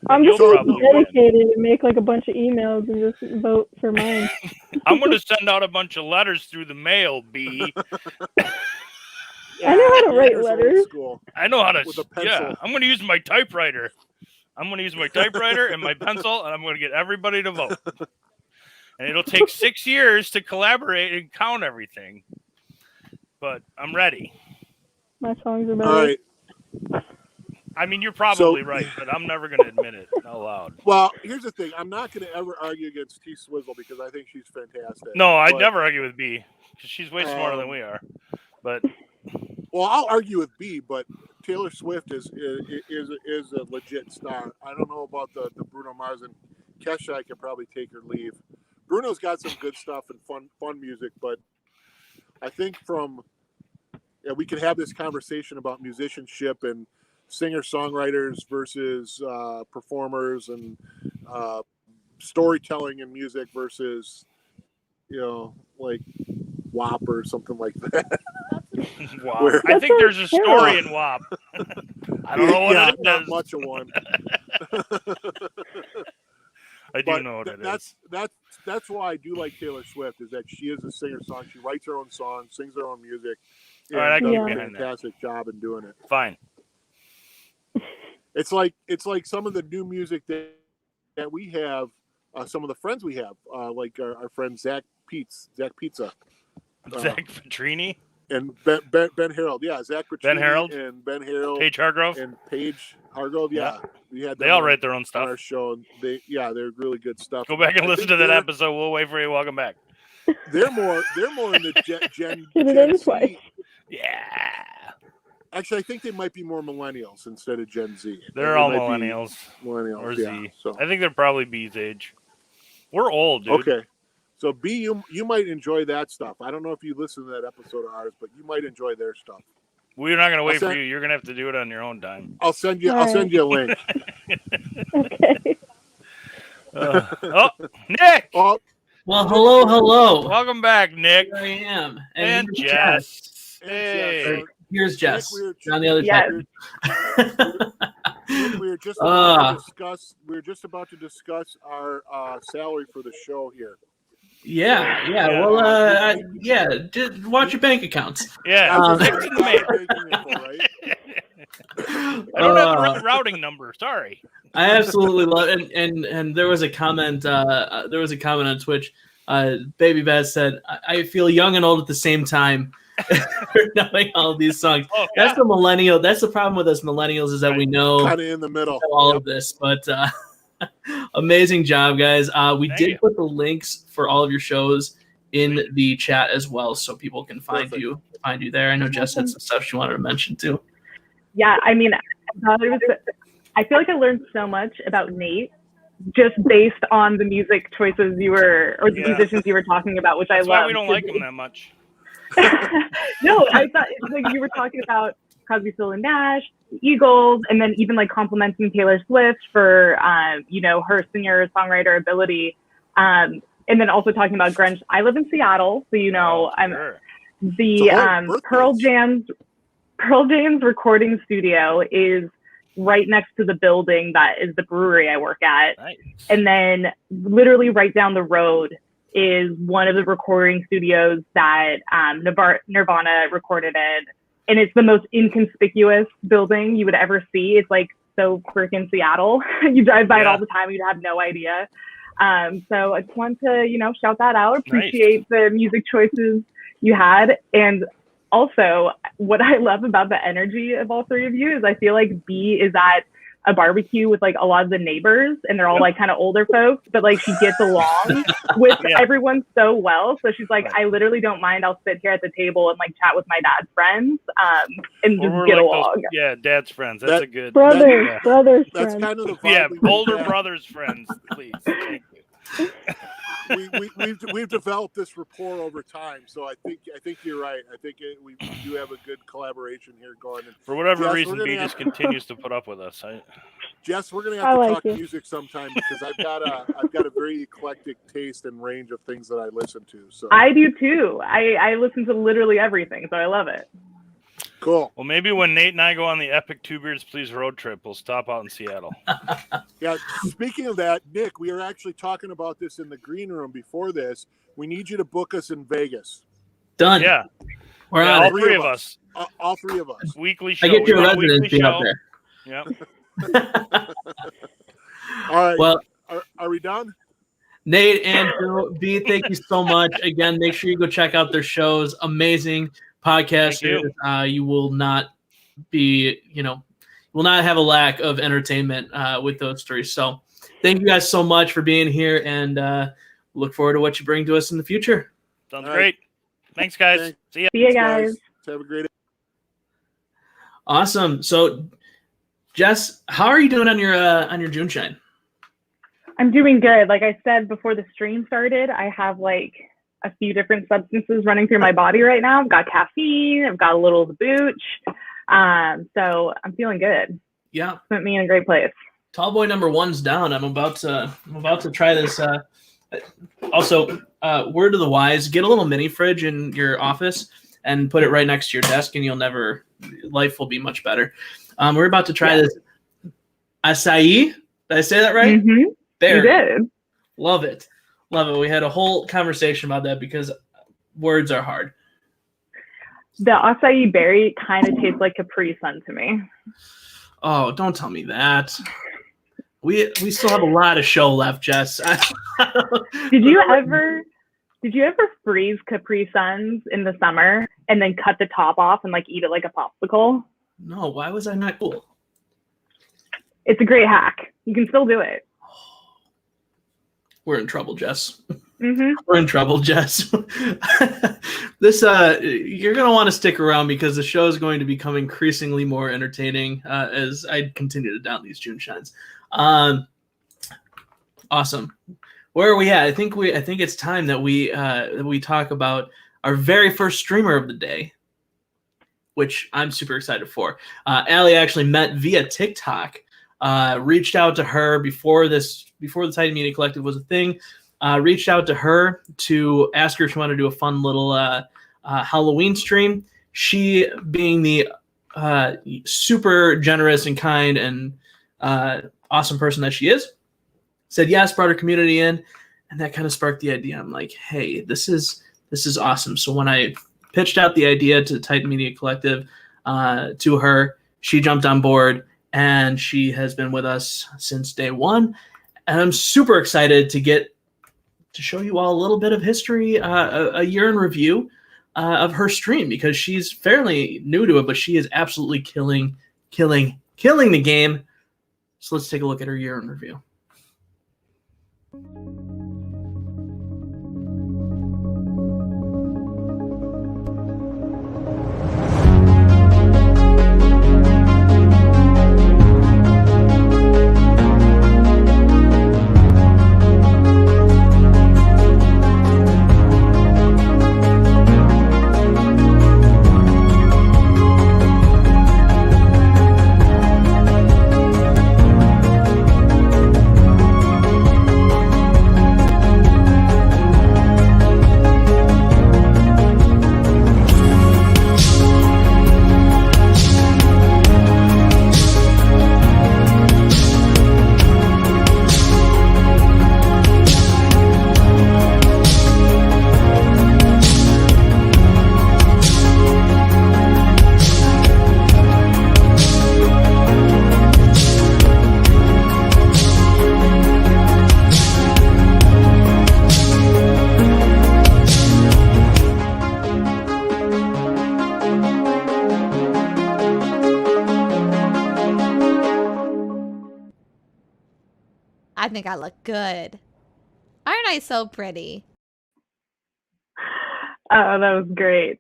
I'm just dedicated to make like a bunch of emails and just vote for mine. I'm going to send out a bunch of letters through the mail, B. I know how to write letters. I know how to. Yeah, I'm going to use my typewriter. I'm going to use my typewriter and my pencil, and I'm going to get everybody to vote. And it'll take 6 years to collaborate and count everything. But I'm ready. My songs are better. All right. I mean, you're probably right, but I'm never going to admit it out loud. Well, here's the thing. I'm not going to ever argue against T Swizzle because I think she's fantastic. No, I'd never argue with B because she's way smarter than we are. But well, I'll argue with B, but Taylor Swift is a legit star. I don't know about the Bruno Mars and Kesha. I could probably take or leave. Bruno's got some good stuff and fun music, but I think we could have this conversation about musicianship and singer-songwriters versus performers and storytelling in music versus, like WAP or something like that. WAP. I think there's a story in WAP. I don't know what it is. Not much of one. I do know what it is. That's why I do like Taylor Swift, is that she is a singer-songwriter. She writes her own songs, sings her own music. All right, I can does get a behind fantastic job in doing it. Fine. It's like some of the new music that we have, some of the friends we have, like our friend Zach Pizza. Zach Petrini? And Ben Harold. Yeah, Zach Petrini. Ben Harold? And Ben Harold. Paige Hargrove? And Paige Hargrove, yeah. We had they all write their own stuff. On our show, and they're really good stuff. Go back and listen to that episode. We'll wait for you. Welcome back. They're more in the Gen Z. Yeah. Actually, I think they might be more millennials instead of Gen Z. They're all millennials. Or Z. So. I think they're probably B's age. We're old, dude. Okay. So B, you might enjoy that stuff. I don't know if you listen to that episode of ours, but you might enjoy their stuff. We're not going to wait for you. You're going to have to do it on your own time. I'll send you a link. Okay. Nick. Well, hello. Welcome back, Nick. Here I am. And Jess. Hey. Here's Jess on the other side. We were just about to discuss our salary for the show here. Yeah. Well, just watch your bank accounts. Yeah, I don't have the routing number. Sorry. I absolutely love it. And there was a comment. On Twitch. Baby Baz said, "I feel young and old at the same time." Knowing all of these songs. That's the millennial. That's the problem with us millennials, is that we know kind of in the middle all of this. But amazing job, guys. We did put the links for all of your shows in the chat as well, so people can find you there. I know Jess had some stuff she wanted to mention too. Yeah, I mean, I feel like I learned so much about Nate just based on the music choices the musicians you were talking about, which That's I love. Why we don't like them that much. No, I thought like you were talking about Crosby, Still and Nash, the Eagles, and then even like complimenting Taylor Swift for her singer-songwriter ability, and then also talking about grunge. I live in Seattle, so I'm the Pearl Jam's recording studio is right next to the building that is the brewery I work at. Nice. And then literally right down the road is one of the recording studios that Nirvana recorded in. And it's the most inconspicuous building you would ever see. It's like so freaking Seattle. You drive by it all the time, you'd have no idea. So I just want to, shout that out, appreciate the music choices you had. And also, what I love about the energy of all three of you is I feel like B is at a barbecue with like a lot of the neighbors, and they're all like kind of older folks, but like she gets along with everyone so well. So she's like, I literally don't mind. I'll sit here at the table and like chat with my dad's friends and just get along. Dad's friends. That's a good brothers. That's Friends. kind of the vibe older brothers' friends, please. Thank you. We've developed this rapport over time, so I think you're right. I think we do have a good collaboration here going. And for whatever reason, B just continues to put up with us. Jess, we're gonna have to talk music sometime because I've got a very eclectic taste and range of things that I listen to. So I do too. I listen to literally everything, so I love it. Cool. Well, maybe when Nate and I go on the epic Two Beards Please road trip, we'll stop out in Seattle. Yeah. Speaking of that, Nick, we were actually talking about this in the green room before this. We need you to book us in Vegas. Done. Yeah. We're on all three of us. All three of us. Weekly show. I get your residency out there. Yep. All right. Well, are we done? Nate and B, thank you so much. Again, make sure you go check out their shows. Amazing podcasters. You will not be, will not have a lack of entertainment with those three. So thank you guys so much for being here, and look forward to what you bring to us in the future. Sounds great. Thanks, guys. Okay. See ya. See you guys. Have a great day. Awesome. So, Jess, how are you doing on your JuneShine? I'm doing good. Like I said before the stream started, I have like a few different substances running through my body right now. I've got caffeine. I've got a little of the booch. So I'm feeling good. Yeah, put me in a great place. Tall boy number 1's down. I'm about to try this. Also, word to the wise: get a little mini fridge in your office and put it right next to your desk, and life will be much better. We're about to try this acai. Did I say that right? Mm-hmm. There. You did. Love it. Love it. We had a whole conversation about that because words are hard. The acai berry kind of tastes like Capri Sun to me. Oh, don't tell me that. We still have a lot of show left, Jess. Did you ever freeze Capri Suns in the summer and then cut the top off and like eat it like a popsicle? No, why was I not cool? It's a great hack. You can still do it. We're in trouble, Jess. Mm-hmm. We're in trouble, Jess. This you're gonna want to stick around because the show is going to become increasingly more entertaining as I continue to down these JuneShines. Awesome. Where are we at? I think it's time that we talk about our very first streamer of the day, which I'm super excited for. Allie actually met via TikTok. Reached out to her before the Titan Media Collective was a thing. Reached out to her to ask her if she wanted to do a fun little Halloween stream. She, being the super generous and kind and awesome person that she is, said yes, brought her community in, and that kind of sparked the idea. I'm like, hey, this is awesome. So when I pitched out the idea to Titan Media Collective to her, she jumped on board, and she has been with us since day one. And I'm super excited to show you all a little bit of history, a year in review of her stream, because she's fairly new to it, but she is absolutely killing the game. So let's take a look at her year in review. think I look good. Aren't I so pretty? Oh, that was great.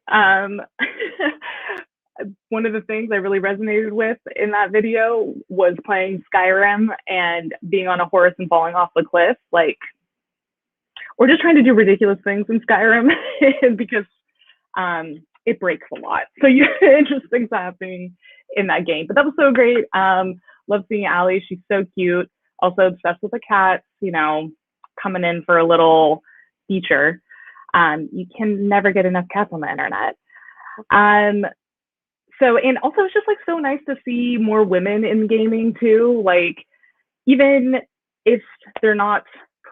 One of the things I really resonated with in that video was playing Skyrim and being on a horse and falling off the cliff. Like, we're just trying to do ridiculous things in Skyrim because it breaks a lot. So interesting things happening in that game. But that was so great. Love seeing Allie. She's so cute. Also obsessed with the cats, you know, coming in for a little feature. You can never get enough cats on the internet. So, and also it's just like so nice to see more women in gaming too. Like, even if they're not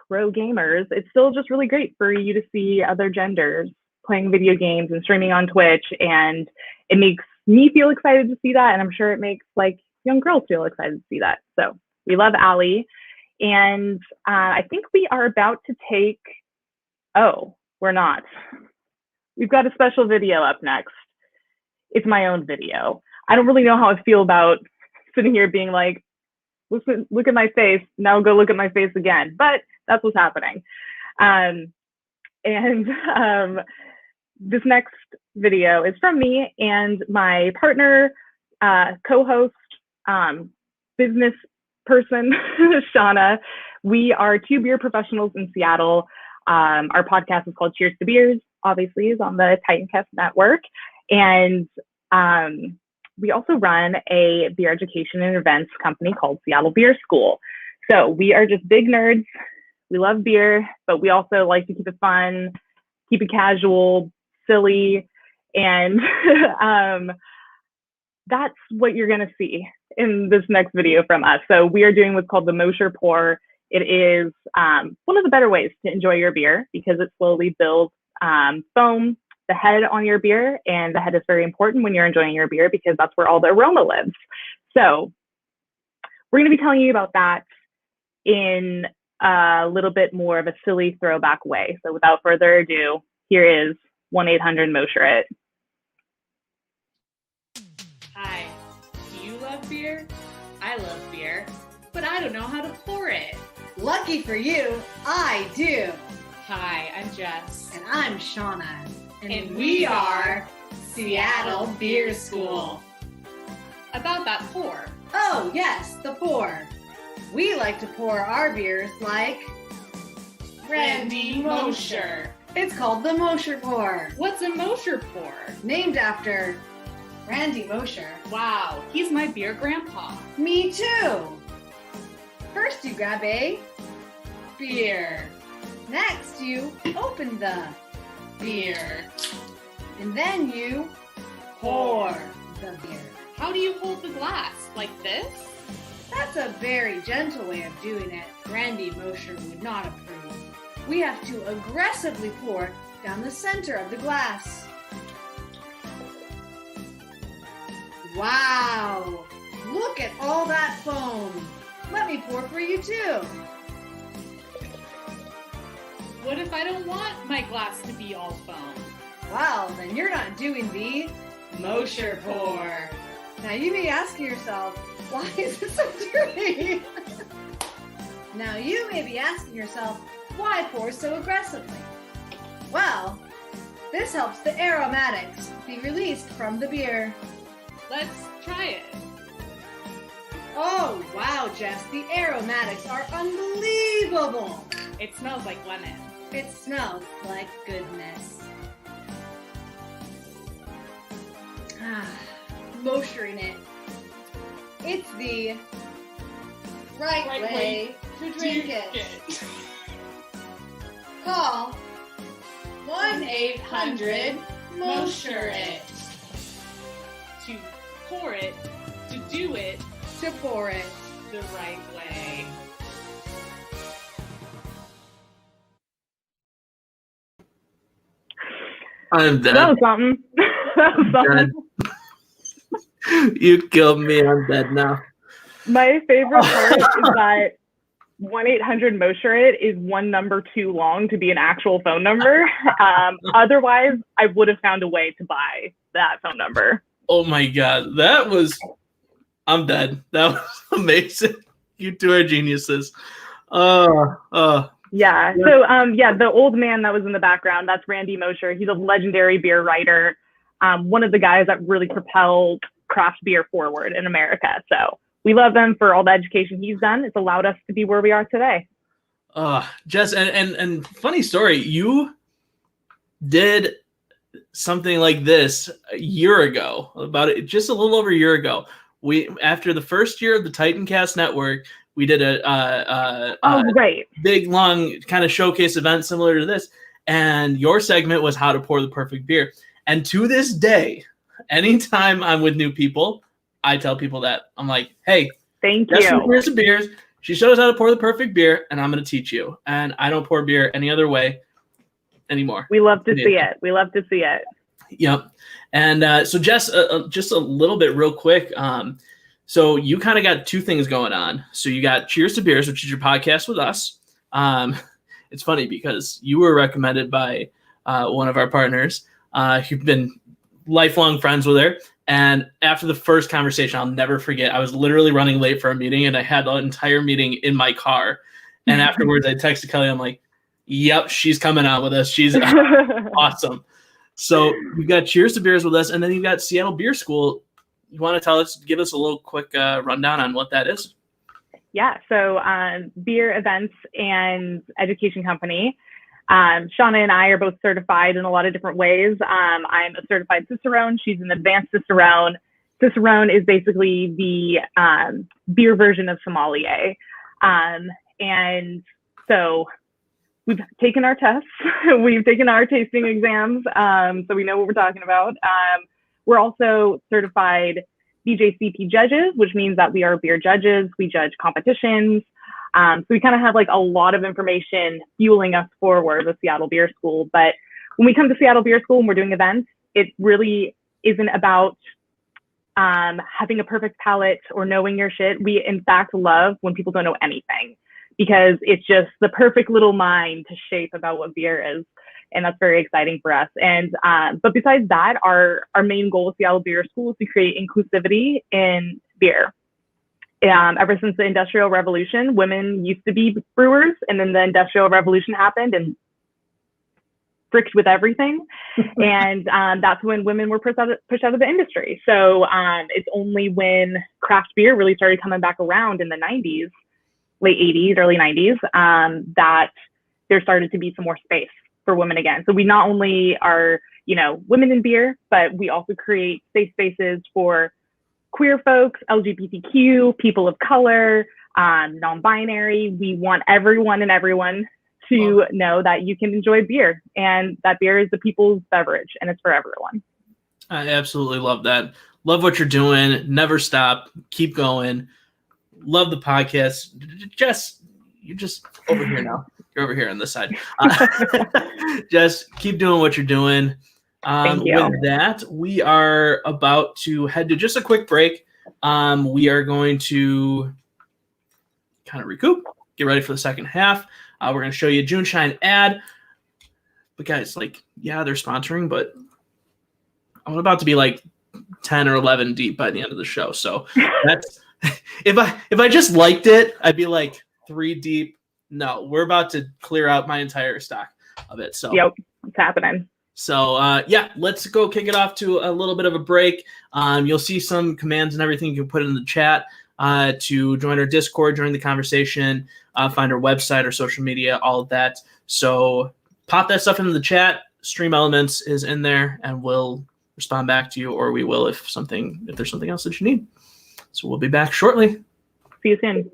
pro gamers, it's still just really great for you to see other genders playing video games and streaming on Twitch. And it makes me feel excited to see that. And I'm sure it makes like young girls feel excited to see that. So we love Allie. And I think we are about to take, oh, we're not. We've got a special video up next. It's my own video. I don't really know how I feel about sitting here being like, look at my face, now go look at my face again. But that's what's happening. This next video is from me and my partner, co-host, business person, Shauna. We are two beer professionals in Seattle. Our podcast is called Cheers to Beers, obviously is on the Titancast network. And we also run a beer education and events company called Seattle Beer School. So we are just big nerds. We love beer, but we also like to keep it fun, keep it casual, silly. And that's what you're going to see in this next video from us. So we are doing what's called the Mosher Pour. It is one of the better ways to enjoy your beer because it slowly builds foam, the head on your beer, and the head is very important when you're enjoying your beer because that's where all the aroma lives. So we're going to be telling you about that in a little bit more of a silly throwback way. So without further ado, here is 1-800-MOSHER IT. Hi, do you love beer? I love beer, but I don't know how to pour it. Lucky for you, I do. Hi, I'm Jess. And I'm Shauna. And we are Seattle Beer School. About that pour. Oh, yes, the pour. We like to pour our beers like Randy Mosher. It's called the Mosher Pour. What's a Mosher pour? Named after Randy Mosher. Wow, he's my beer grandpa. Me too. First you grab a beer. Next you open the beer. And then you pour the beer. How do you hold the glass? Like this? That's a very gentle way of doing it. Randy Mosher would not approve. We have to aggressively pour down the center of the glass. Wow! Look at all that foam. Let me pour for you too. What if I don't want my glass to be all foam? Well, then you're not doing the Mosher pour. Now you may be asking yourself, why is it so dirty? Now you may be asking yourself, why pour so aggressively? Well, this helps the aromatics be released from the beer. Let's try it. Oh, wow, Jess, the aromatics are unbelievable. It smells like lemon. It smells like goodness. Moshering it. It's the right way to drink it. Call 1-800-MOSHER IT. To pour it, to do it, to pour it the right way. I'm dead. That was something. That was something. You killed me. I'm dead now. My favorite part is that 1-800-MOSHER IT is one number too long to be an actual phone number. Otherwise, I would have found a way to buy that phone number. Oh my God. I'm dead. That was amazing. You two are geniuses. Yeah. So the old man that was in the background, that's Randy Mosher. He's a legendary beer writer. One of the guys that really propelled craft beer forward in America. So we love him for all the education he's done. It's allowed us to be where we are today. Jess, and funny story, you did something like this a year ago, just a little over a year ago. We, after the first year of the Titancast Network, we did a big, long kind of showcase event similar to this. And your segment was how to pour the perfect beer. And to this day, anytime I'm with new people, I tell people that. I'm like, hey, thank you. Here's some beers. She showed us how to pour the perfect beer, and I'm going to teach you. And I don't pour beer any other way anymore. We love to see it. We love to see it. Yep. And so, Jess, just a little bit real quick. So you kind of got two things going on. So you got Cheers to Beers, which is your podcast with us. It's funny because you were recommended by one of our partners. You've been lifelong friends with her. And after the first conversation, I'll never forget, I was literally running late for a meeting, and I had the entire meeting in my car. And afterwards, I texted Kelly. I'm like, yep, she's coming out with us. She's awesome. So you've got Cheers to Beers with us, and then you've got Seattle Beer School. You want to give us a little quick rundown on what that is? Yeah, so beer events and education company. Shauna and I are both certified in a lot of different ways. I'm a certified Cicerone. She's an advanced Cicerone. Cicerone is basically the beer version of sommelier. And so we've taken our tests. We've taken our tasting exams, so we know what we're talking about. We're also certified BJCP judges, which means that we are beer judges. We judge competitions. So we kind of have like a lot of information fueling us forward with Seattle Beer School. But when we come to Seattle Beer School and we're doing events, it really isn't about having a perfect palate or knowing your shit. We, in fact, love when people don't know anything, because it's just the perfect little mind to shape about what beer is. And that's very exciting for us. And but besides that, our main goal with Seattle Beer School is to create inclusivity in beer. Ever since the Industrial Revolution, women used to be brewers, and then the Industrial Revolution happened and fricked with everything. And that's when women were pushed out of the industry. So it's only when craft beer really started coming back around in the 90s, late 80s, early 90s, that there started to be some more space for women again. So we not only are, women in beer, but we also create safe spaces for queer folks, LGBTQ, people of color, non-binary. We want everyone to know that you can enjoy beer, and that beer is the people's beverage, and it's for everyone. I absolutely love that. Love what you're doing. Never stop. Keep going. Love the podcast. Jess, you're just over here now. You're over here on this side. Just keep doing what you're doing. Thank you. With that, we are about to head to just a quick break. We are going to kind of recoup, get ready for the second half. We're going to show you a JuneShine ad. But guys, they're sponsoring, but I'm about to be like 10 or 11 deep by the end of the show. So that's if I just liked it, I'd be like 3 deep. No, we're about to clear out my entire stock of it. So yep, it's happening. So let's go kick it off to a little bit of a break. You'll see some commands and everything you can put in the chat to join our Discord, join the conversation, find our website, our social media, all of that. So pop that stuff into the chat. Stream Elements is in there, and we'll respond back to you, or we will if there's something else that you need. So we'll be back shortly. See you soon.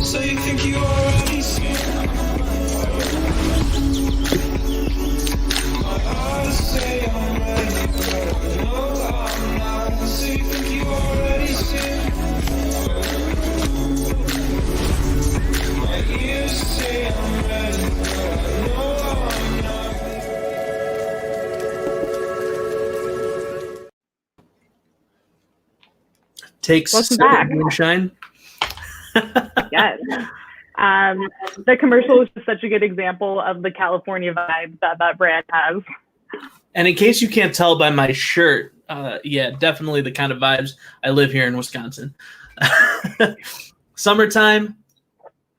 So you think you already see? My eyes say I'm ready, but I know I'm not. So you think you already see? My ears say I'm ready, but I know I'm not. Takes Welcome back. Moonshine. Yes. The commercial is just such a good example of the California vibe that that brand has. And in case you can't tell by my shirt, yeah, definitely the kind of vibes. I live here in Wisconsin. Summertime,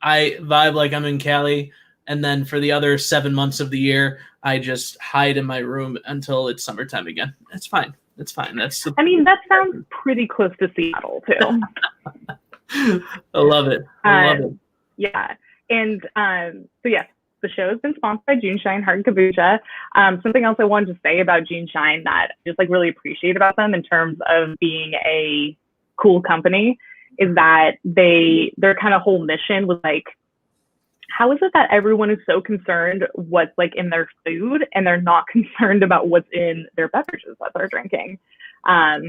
I vibe like I'm in Cali. And then for the other 7 months of the year, I just hide in my room until it's summertime again. It's fine. It's fine. I mean, that sounds pretty close to Seattle, too. I love it. I love it. Yeah. And so, yes, the show has been sponsored by JuneShine Hard Kombucha. Something else I wanted to say about JuneShine that I just really appreciate about them in terms of being a cool company is that their kind of whole mission was how is it that everyone is so concerned what's in their food and they're not concerned about what's in their beverages that they're drinking? I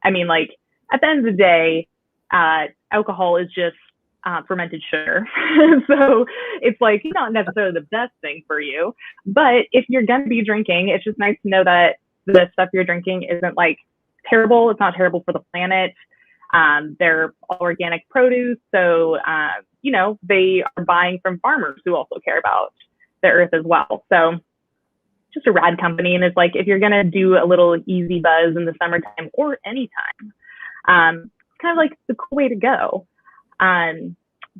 mean, at the end of the day, alcohol is just fermented sugar. So it's like not necessarily the best thing for you. But if you're going to be drinking, it's just nice to know that the stuff you're drinking isn't like terrible. It's not terrible for the planet. They're all organic produce. So, you know, they are buying from farmers who also care about the earth as well. So just a rad company. And it's like, if you're going to do a little easy buzz in the summertime or anytime, it's kind of like the cool way to go. But,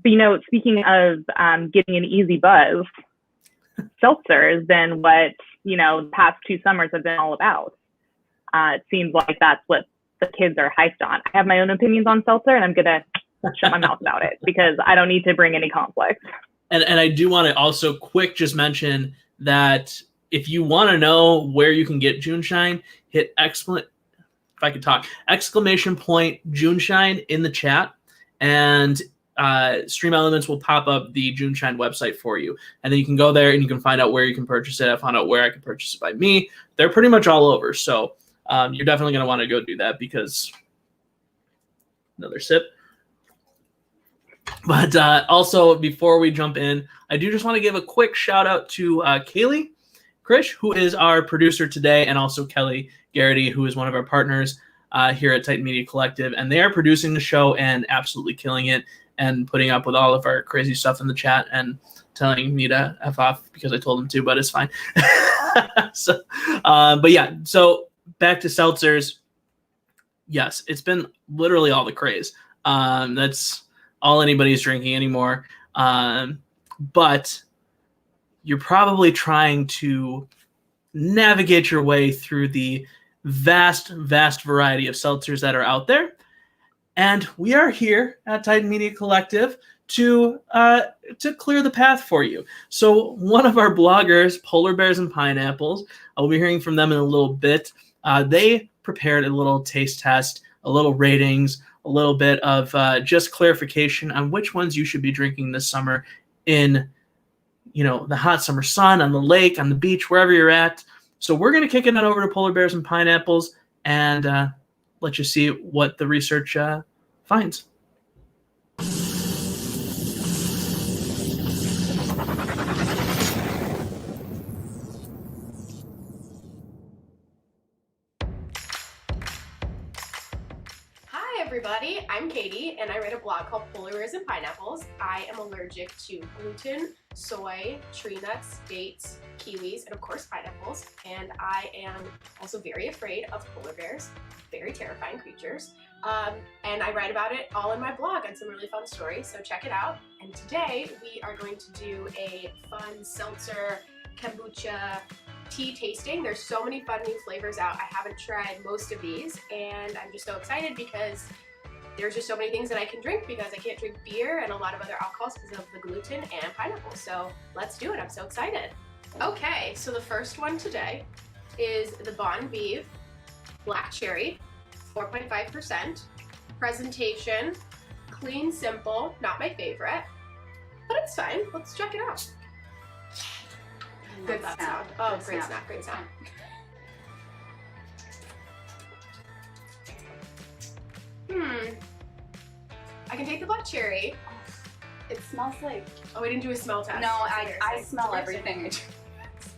you know, speaking of getting an easy buzz, seltzer has been what, you know, the past 2 summers have been all about. It seems like that's what the kids are hyped on. I have my own opinions on seltzer, and I'm going to shut my mouth about it because I don't need to bring any conflict. And I do want to also just mention that if you want to know where you can get JuneShine, hit exclamation point JuneShine in the chat, and Stream Elements will pop up the JuneShine website for you. And then you can go there and you can find out where you can purchase it. I found out where I can purchase it by me. They're pretty much all over. So you're definitely going to want to go do that because another sip. But also, before we jump in, I do just want to give a quick shout out to Kaylee Krish, who is our producer today, and also Kelly Garrity, who is one of our partners here at Titan Media Collective. And they are producing the show and absolutely killing it and putting up with all of our crazy stuff in the chat and telling me to F off because I told them to, but it's fine. So, but yeah, so back to seltzers. Yes, it's been literally all the craze. That's all anybody's drinking anymore. But you're probably trying to navigate your way through the vast variety of seltzers that are out there. And we are here at Titan Media Collective to clear the path for you. So one of our bloggers, Polar Bears and Pineapples, I'll be hearing from them in a little bit. They prepared a little taste test, a little ratings, a little bit of just clarification on which ones you should be drinking this summer in, you know, the hot summer sun, on the lake, on the beach, wherever you're at. So we're going to kick it on over to Polar Bears and Pineapples and let you see what the research finds. Hi everybody, I'm Katie and I write a blog called Polar Bears and Pineapples. I am allergic to gluten, soy, tree nuts, dates, kiwis, and of course pineapples. And I am also very afraid of polar bears, very terrifying creatures. And I write about it all in my blog and some really fun stories, so check it out. And today we are going to do a fun seltzer kombucha tea tasting. There's so many fun new flavors out. I haven't tried most of these and I'm just so excited because there's just so many things that I can drink because I can't drink beer and a lot of other alcohols because of the gluten and pineapple. So let's do it. I'm so excited. Okay, so the first one today is the Bon Vive Black Cherry, 4.5%. Presentation, clean, simple, not my favorite, but it's fine. Let's check it out. Good sound. Oh, good great snap, great sound. I can take the black cherry. It smells like... Oh, we didn't do a smell test. No, I smell everything. It's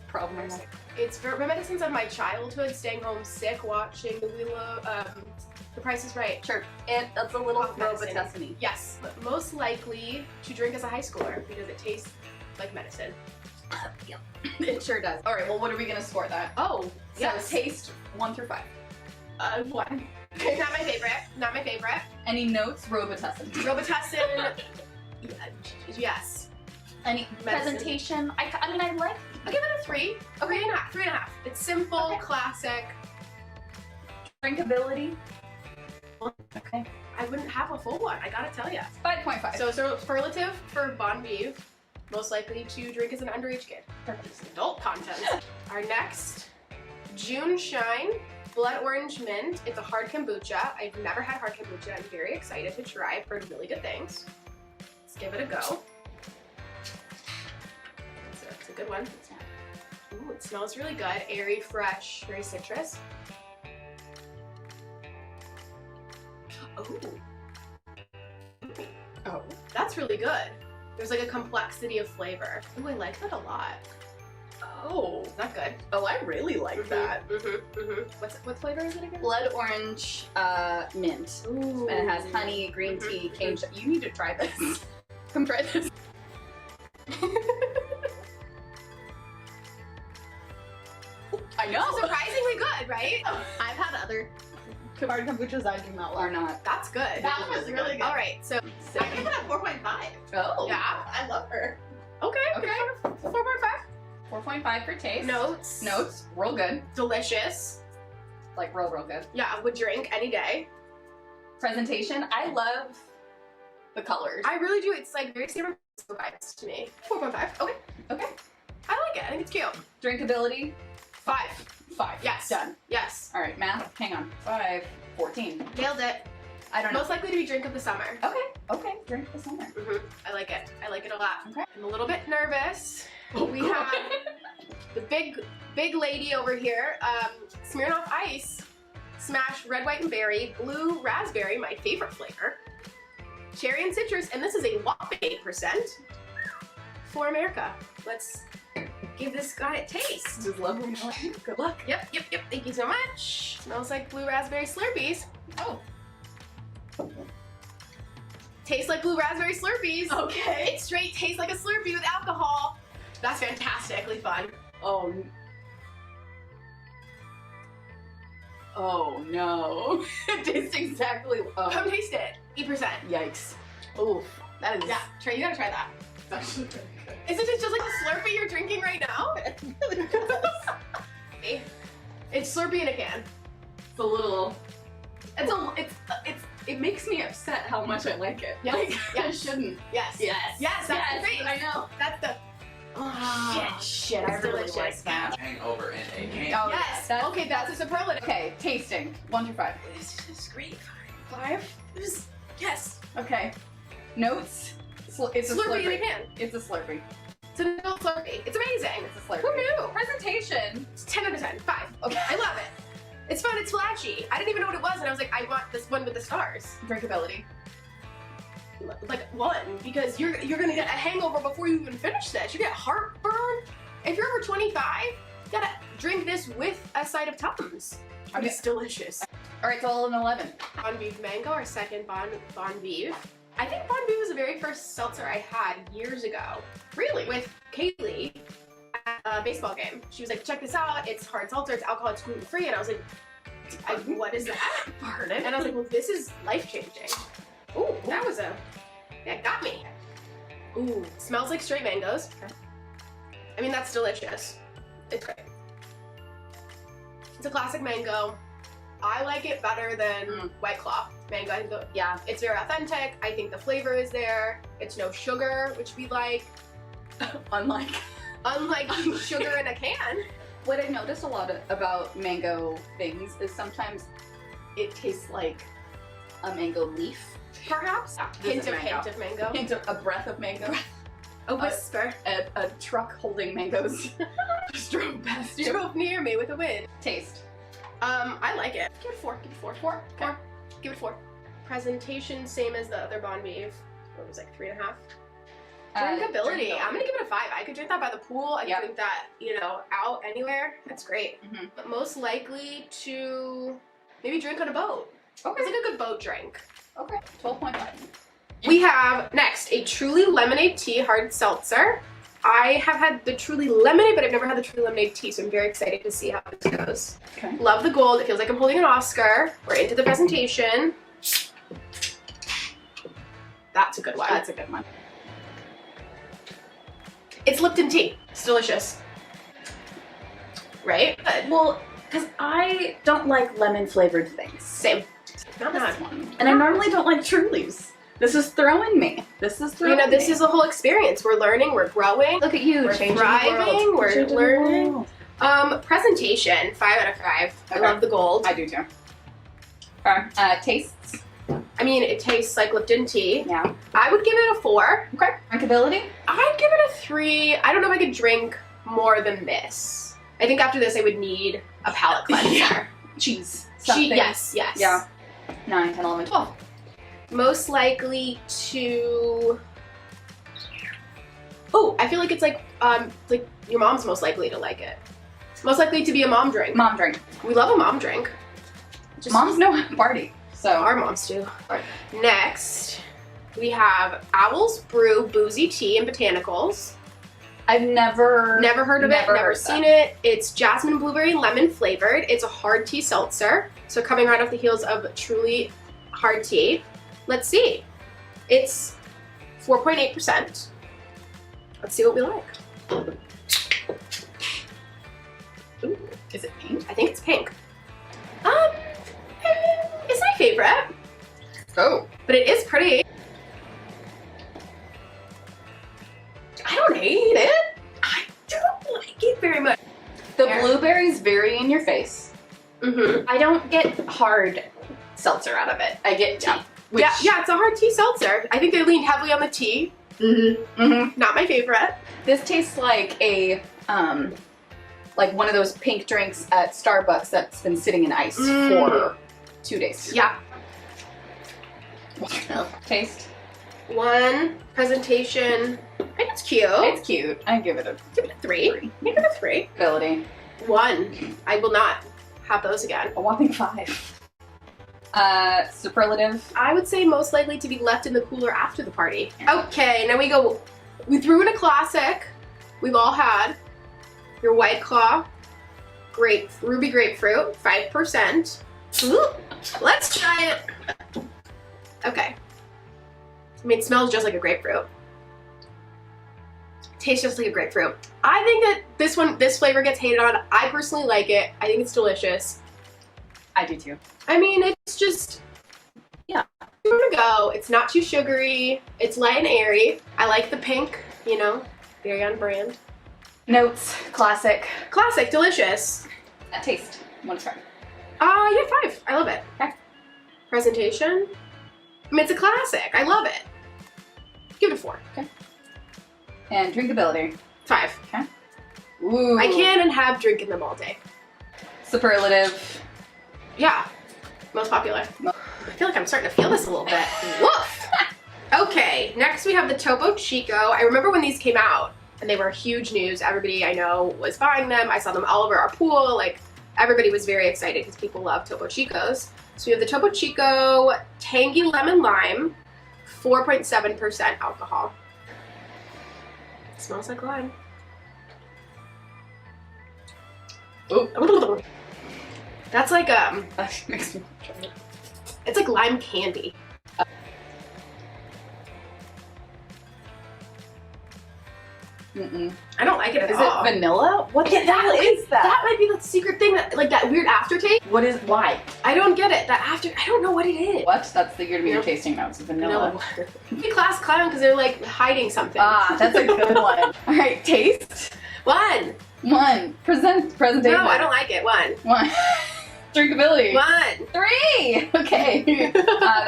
problematic. It's reminiscence of my childhood, staying home sick, watching The Price is Right. Sure, that's a little Robitussin-y. Yes, but most likely to drink as a high schooler because it tastes like medicine. Yeah, it sure does. All right, well, what are we gonna score that? Oh, so yes. Taste 1 through 5. 1. Not my favorite. Not my favorite. Any notes? Robitussin. Robitussin. Yes. Any presentation? I mean, I like. I'll give it a 3. Okay, 3.5. It's simple, okay. Classic. Drinkability. Okay. I wouldn't have a full one. I gotta tell you. 5.5. So superlative for Bon Vive. Most likely to drink as an underage kid. Adult content. Our next, JuneShine Blood Orange Mint. It's a hard kombucha. I've never had hard kombucha. I'm very excited to try. I've heard really good things. Let's give it a go. It's a good one. Ooh, it smells really good. Airy, fresh, very citrus. Ooh. that's really good. There's like a complexity of flavor. Ooh, I like that a lot. Oh, Is that good? oh, I really like that. What flavor is it again? Blood orange mint. Ooh. And it has honey, green tea, cane sugar. You need to try this. Come try this. I know. Surprisingly good, right? I've had other hard kombuchas I do not like. Are not. That's good. That was really good. All right, so I give it a 4.5. Oh. Yeah, I love her. Okay. Okay. 4.5. 4.5 for taste. Notes. Notes. Real good. Delicious. Like real good. Yeah, would drink any day. Presentation. I love the colors. I really do. It's like very San Francisco vibes to me. 4.5. Okay. Okay. I like it. I think it's cute. Drinkability. 5. 5. Yes. Done. Yes. All right, math. Hang on. 5. 14. Nailed it. I don't know. Most likely to be drink of the summer. Okay. Okay. Drink of the summer. I like it. I like it a lot. Okay. I'm a little bit nervous. We have the big lady over here. Smirnoff Ice, smash red, white, and berry, blue raspberry, my favorite flavor, cherry and citrus, and this is a whopping 8% for America. Let's give this guy a taste. Just love when good luck. Yep. Thank you so much. Smells like blue raspberry Slurpees. Oh. Tastes like blue raspberry Slurpees. Okay. It straight tastes like a Slurpee with alcohol. That's fantastically fun. Oh. Oh no. It tastes exactly. Come taste it. 8%. Yikes. Oof. That is. Yeah, Trey, you gotta try that. Actually very good. Isn't it just like the Slurpee you're drinking right now? It's Slurpee in a can. It's a little. It makes me upset how much I like it. Yes. Like, Yes. I shouldn't. Yes. Yes. Yes, that's the thing. I know. That's the. Oh, Shit. I it's really delicious. like that. Hangover in a can. Oh, Yes. That's, Okay, that's a superlative. Okay, tasting. 1 through 5. This is great. 5. Yes. Okay. Notes. It's a Slurpee Slurpee. in a can. It's a Slurpee. It's an adult Slurpee. It's amazing. It's a Slurpee. Who knew? Presentation. It's 10 out of 10. 5. Okay. I love it. It's fun. It's flashy. I didn't even know what it was, and I was like, I want this one with the stars. Drinkability. Like 1, because you're gonna get a hangover before you even finish this. You get heartburn. If you're over 25, you gotta drink this with a side of Tums. Okay. It's delicious. All right, so 11. Bon Vive Mango, our second Bon Vive. I think Bon Vive was the very first seltzer I had years ago. Really? With Kaylee at a baseball game. She was like, check this out. It's hard seltzer. It's alcohol. It's gluten-free. And I was like, what is that? Pardon? And I was like, well, this is life-changing. Ooh, that was that got me. Ooh, smells like straight mangoes. I mean, that's delicious. It's great. It's a classic mango. I like it better than White Claw mango. I think yeah, it's very authentic. I think the flavor is there. It's no sugar, which we like. Unlike sugar in a can. What I noticed a lot about mango things is sometimes it tastes like a mango leaf. Perhaps. Hint of mango. Hint of a breath of mango. A whisper. A truck holding mangoes just drove past you. Drove near me with a wind. Taste. I like it. Give it 4. Give it 4. 4. Okay. 4. Give it 4. Presentation, same as the other Bon Vive. What was it, like 3.5? Drinkability. I'm gonna give it a 5. I could drink that by the pool. I could drink that, out anywhere. That's great. But most likely to maybe drink on a boat. Okay. It's like a good boat drink. Okay. 12.5. We have next a Truly Lemonade Tea Hard Seltzer. I have had the Truly Lemonade, but I've never had the Truly Lemonade Tea, so I'm very excited to see how this goes. Okay. Love the gold. It feels like I'm holding an Oscar. We're into the presentation. That's a good one. That's a good one. It's Lipton tea. It's delicious. Right? Well, because I don't like lemon flavored things. Same. Not this one. And I normally don't like Trulies. This is throwing me. This is throwing me. This is a whole experience. We're learning, we're growing. Look at you, we're changing thriving, the world. we're learning. Presentation, 5 out of 5. Okay. I love the gold. I do too. Tastes. I mean, it tastes like Lipton tea. Yeah. I would give it a 4. Okay. Drinkability? I'd give it a 3. I don't know if I could drink more than this. I think after this I would need a palate cleanser. Yeah. Cheese. Something. Yes. Yeah. 9, 10, 11, 12. Most likely to Oh, I feel like it's like your mom's most likely to like it. Most likely to be a mom drink. Mom drink. We love a mom drink. Moms know how to party. So our moms do. Next, we have Owl's Brew Boozy Tea and Botanicals. I've never heard of it, never seen it. It's jasmine, blueberry, lemon flavored. It's a hard tea seltzer. So coming right off the heels of Truly Hard Tea. Let's see. It's 4.8%. Let's see what we like. Ooh, is it pink? I think it's pink. It's my favorite. Oh. But it is pretty. I don't hate it. I don't like it very much. The blueberry's very in your face. Mm-hmm. I don't get hard seltzer out of it. I get tea. Yeah, it's a hard tea seltzer. I think they leaned heavily on the tea. Mm-hmm. Mm-hmm. Not my favorite. This tastes like a like one of those pink drinks at Starbucks that's been sitting in ice for 2 days. Yeah. Taste. 1. Presentation. I think it's cute. It's cute. I give it a 3. I give it a 3. Ability. 1. I will not have those again. A whopping 5. Superlative. I would say most likely to be left in the cooler after the party. Okay, now we threw in a classic we've all had. Your White Claw, Ruby Grapefruit, 5%. Ooh, let's try it. Okay. I mean, it smells just like a grapefruit. Tastes just like a grapefruit. I think that this flavor gets hated on. I personally like it. I think it's delicious. I do too. I mean, it's just, yeah, give it a go. It's not too sugary. It's light and airy. I like the pink, you know, very on brand. Notes, classic. Classic, delicious. Taste. One try. Yeah, 5. I love it. Okay. Presentation. I mean, it's a classic. I love it. Give it a 4. Okay. And drinkability. 5. Okay. Ooh. I can and have drinking them all day. Superlative. Yeah. Most popular. I feel like I'm starting to feel this a little bit. Woof! Okay, next we have the Topo Chico. I remember when these came out and they were huge news. Everybody I know was buying them. I saw them all over our pool. Like, everybody was very excited because people love Topo Chicos. So we have the Topo Chico Tangy Lemon Lime, 4.7% alcohol. It smells like lime. Ooh. That's like that makes me try it. It's like lime candy. Mm-mm. I don't like it at all. Is it vanilla? What the hell is that? That might be the secret thing, that like that weird aftertaste. Why? I don't get it. I don't know what it is. What? That's the you're your tasting notes. Vanilla. Be class clown because they're like hiding something. Ah, that's a good one. All right, taste. 1. Presentation. No, I don't like it. 1. Drinkability. 1. 3. Okay.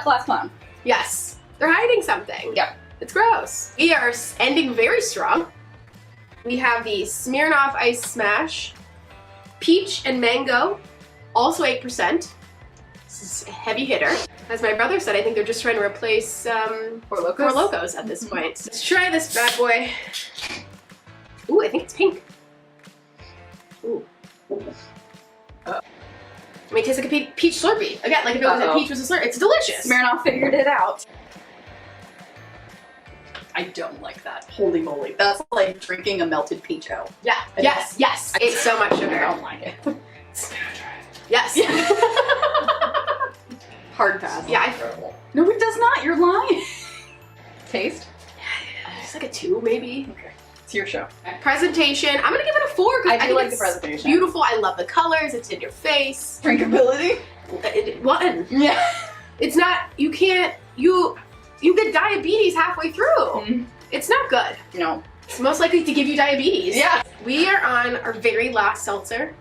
Class clown. Yes. They're hiding something. Yep. It's gross. We are ending very strong. We have the Smirnoff Ice Smash, Peach and Mango, also 8%. This is a heavy hitter. As my brother said, I think they're just trying to replace Four Locos at this point. Let's try this bad boy. Ooh, I think it's pink. Ooh. I mean, it tastes like a peach Slurpee. Again, like if it was a peach was a Slurpee. It's delicious. Smirnoff figured it out. I don't like that. Holy moly. That's like drinking a melted peach. Yeah. Yes. It's so much sugar. I don't like it. Yes. Hard pass. Yeah. No, it does not. You're lying. Taste? It's like a 2, maybe. Okay. It's your show. Presentation. I'm gonna give it a 4 because I think like it's the presentation. Beautiful. I love the colors. It's in your face. Drinkability? 1. Yeah. It's not. You can't. You get diabetes halfway through. Mm-hmm. It's not good. No. It's most likely to give you diabetes. Yeah. We are on our very last seltzer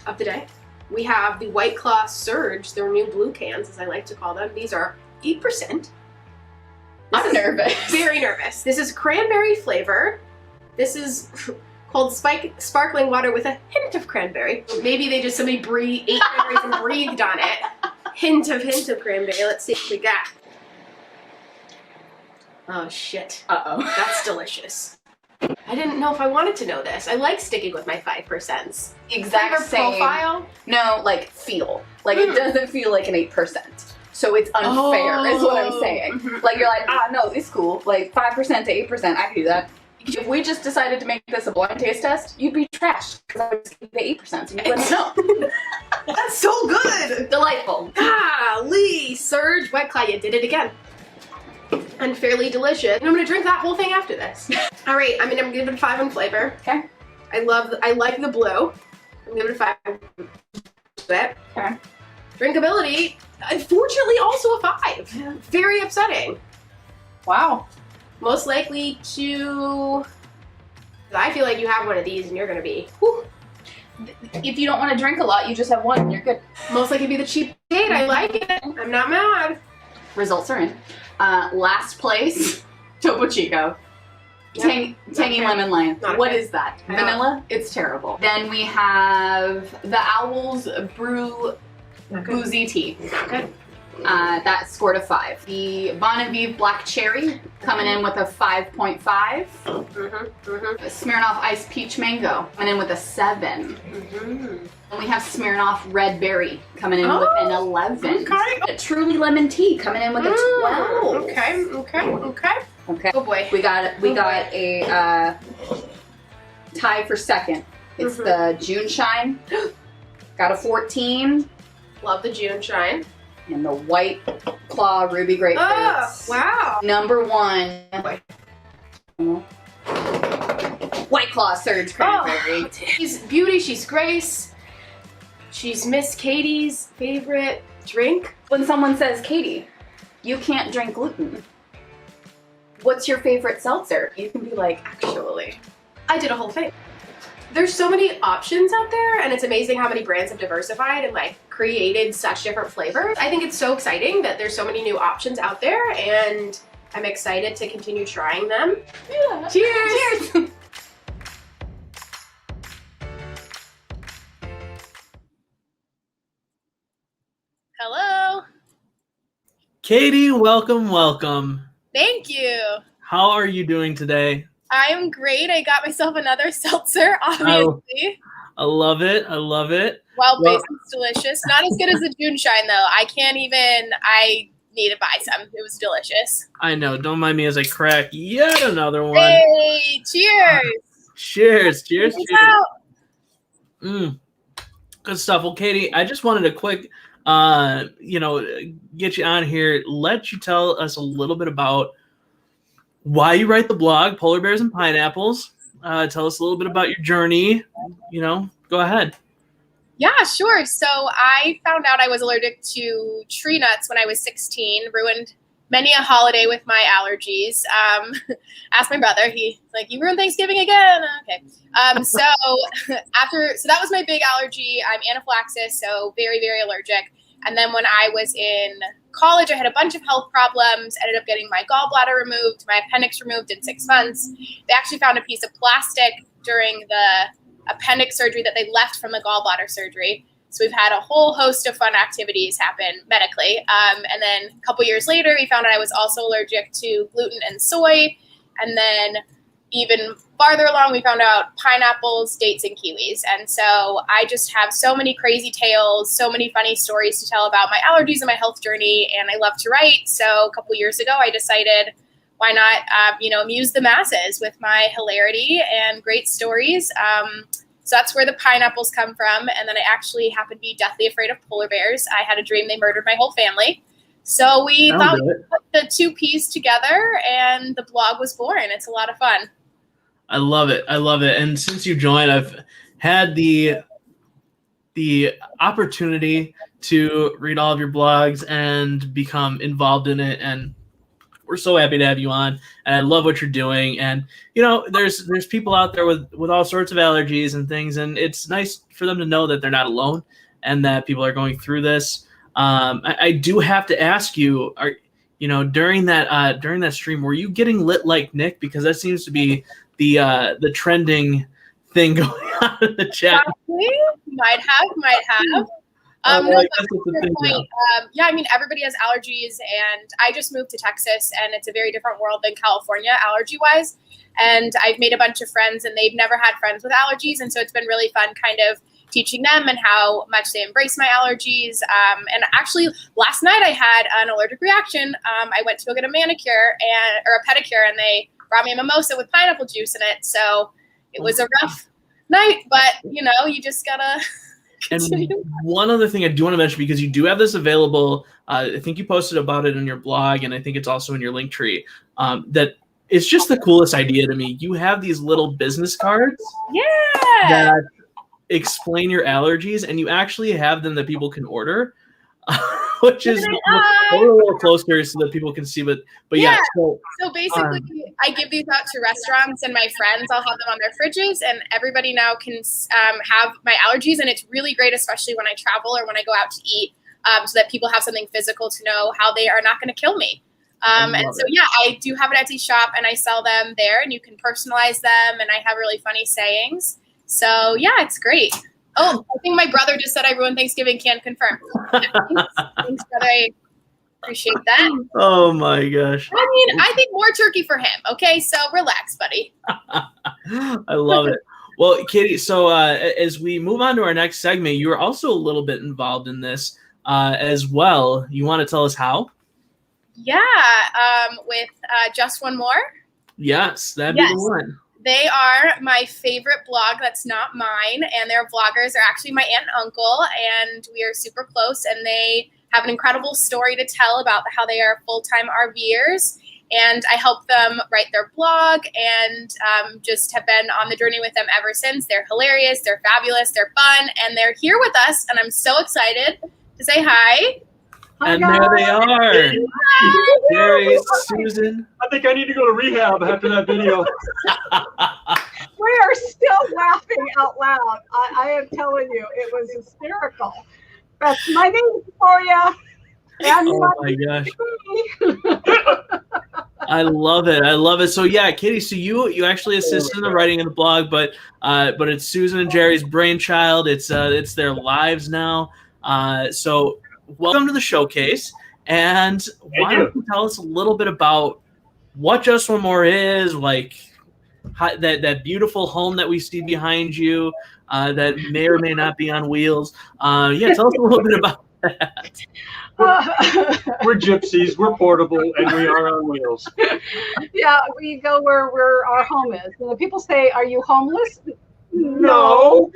of the day. We have the White Claw Surge, their new blue cans, as I like to call them. These are 8%. I'm nervous. Very nervous. This is cranberry flavor. This is called sparkling water with a hint of cranberry. Maybe they just ate cranberries and breathed on it. Hint of cranberry. Let's see what we got. Oh shit. Uh-oh. That's delicious. I didn't know if I wanted to know this. I like sticking with my 5%. Exact Flavor same profile? No, like feel. Like it doesn't feel like an 8%. So it's unfair is what I'm saying. Like you're like, no, it's cool. Like 5% to 8%, I can do that. If we just decided to make this a blind taste test, you'd be trashed because I would just give you the 8% and you wouldn't know. That's so good! Delightful. Golly, Surge Wet Claw, you did it again. Unfairly delicious. And I'm gonna drink that whole thing after this. All right, I'm gonna give it a 5 on flavor. Okay. I like the blue. I'm gonna give it a 5. Okay. Drinkability, unfortunately, also a 5. Very upsetting. Wow. Most likely to. I feel like you have one of these and you're gonna be. Whew. If you don't want to drink a lot, you just have one and you're good. Most likely be the cheap date. I like it. I'm not mad. Results are in. Last place, Topo Chico. Tangy lemon lime. What is that? Vanilla? It's terrible. Then we have the Owl's Brew Boozy Tea. Okay. That scored a 5. The Bon Appetit Black Cherry coming in with a 5.5. Smirnoff Ice Peach Mango coming in with a 7. And we have Smirnoff Red Berry coming in with an 11. Okay. Truly Lemon Tea coming in with a 12. Okay. Oh boy. We got a tie for second. It's the JuneShine. Got a 14. Love the JuneShine. And the White Claw Ruby Grapefruits. Oh, wow. Number 1. White Claw Surge Cranberry. She's beauty, she's grace. She's Miss Katie's favorite drink. When someone says, Katie, you can't drink gluten. What's your favorite seltzer? You can be like, actually. I did a whole thing. There's so many options out there, and it's amazing how many brands have diversified and like created such different flavors. I think it's so exciting that there's so many new options out there, and I'm excited to continue trying them. Yeah. Cheers! Cheers! Hello. Katie, welcome. Thank you. How are you doing today? I'm great. I got myself another seltzer, obviously. I love it. Wild-based, it's delicious. Not as good as the JuneShine, though. I need to buy some. It was delicious. I know. Don't mind me as I crack yet another one. Hey, cheers. Cheers. Good stuff. Well, Katie, I just wanted a quick, get you on here, let you tell us a little bit about why you write the blog, Polar Bears and Pineapples. Tell us a little bit about your journey. Go ahead. Yeah, sure. So I found out I was allergic to tree nuts when I was 16, ruined many a holiday with my allergies. Asked my brother, he's like, you ruined Thanksgiving again? Okay. So that was my big allergy. I'm anaphylaxis, so very, very allergic. And then when I was in college, I had a bunch of health problems, ended up getting my gallbladder removed, my appendix removed in 6 months. They actually found a piece of plastic during the appendix surgery that they left from the gallbladder surgery. So we've had a whole host of fun activities happen medically. And then a couple years later, we found out I was also allergic to gluten and soy. And then even farther along, we found out pineapples, dates, and kiwis. And so I just have so many crazy tales, so many funny stories to tell about my allergies and my health journey, and I love to write. So a couple years ago, I decided, why not, amuse the masses with my hilarity and great stories. So that's where the pineapples come from. And then I actually happened to be deathly afraid of polar bears. I had a dream they murdered my whole family. So we thought we'd put the 2 P's together, and the blog was born. It's a lot of fun. I love it. And since you joined, I've had the opportunity to read all of your blogs and become involved in it. And we're so happy to have you on. And I love what you're doing. And, there's people out there with all sorts of allergies and things. And it's nice for them to know that they're not alone and that people are going through this. I do have to ask you, during that stream, were you getting lit like Nick? Because that seems to be the trending thing going on in the chat. Might have. No, I guess but it's to a your thing now. point, yeah, I mean, everybody has allergies, and I just moved to Texas, and it's a very different world than California, allergy-wise. And I've made a bunch of friends, and they've never had friends with allergies, and so it's been really fun kind of teaching them and how much they embrace my allergies. And actually, last night I had an allergic reaction. I went to go get a manicure or a pedicure, and they brought me a mimosa with pineapple juice in it. So it was a rough night, but you just gotta continue. And one other thing I do want to mention, because you do have this available, I think you posted about it in your blog, and I think it's also in your link tree, that it's just the coolest idea to me. You have these little business cards that explain your allergies, and you actually have them that people can order, which is a little closer so that people can see. But yeah. So basically, I give these out to restaurants and my friends. I'll have them on their fridges, and everybody now can have my allergies, and it's really great, especially when I travel or when I go out to eat, so that people have something physical to know how they are not going to kill me. And so, yeah, I do have an Etsy shop, and I sell them there, and you can personalize them, and I have really funny sayings. So, yeah, it's great. Oh, I think my brother just said I ruined Thanksgiving. Can't confirm. Thanks, brother. I appreciate that. Oh, my gosh. I mean, I think more turkey for him. Okay, so relax, buddy. I love it. Well, Katie, so as we move on to our next segment, you were also a little bit involved in this as well. You want to tell us how? Yeah, with Just One More. Yes, that'd be the one. They are my favorite blog that's not mine, and their vloggers are actually my aunt and uncle, and we are super close, and they have an incredible story to tell about how they are full-time RVers, and I help them write their blog and just have been on the journey with them ever since. They're hilarious, they're fabulous, they're fun, and they're here with us, and I'm so excited to say hi. And there they are. Jerry, Susan. I think I need to go to rehab after that video. We are still laughing out loud. I am telling you, it was hysterical. But my name is Victoria. Oh my gosh. I love it. I love it. So yeah, Katie, so you actually assist in the writing of the blog, but it's Susan and Jerry's brainchild. It's their lives now. So welcome to the showcase, and why don't you tell us a little bit about what Just One More is, like that beautiful home that we see behind you, that may or may not be on wheels. Yeah, tell us a little bit about that. We're gypsies, we're portable, and we are on wheels. Yeah, we go where our home is. And people say, "Are you homeless?" No.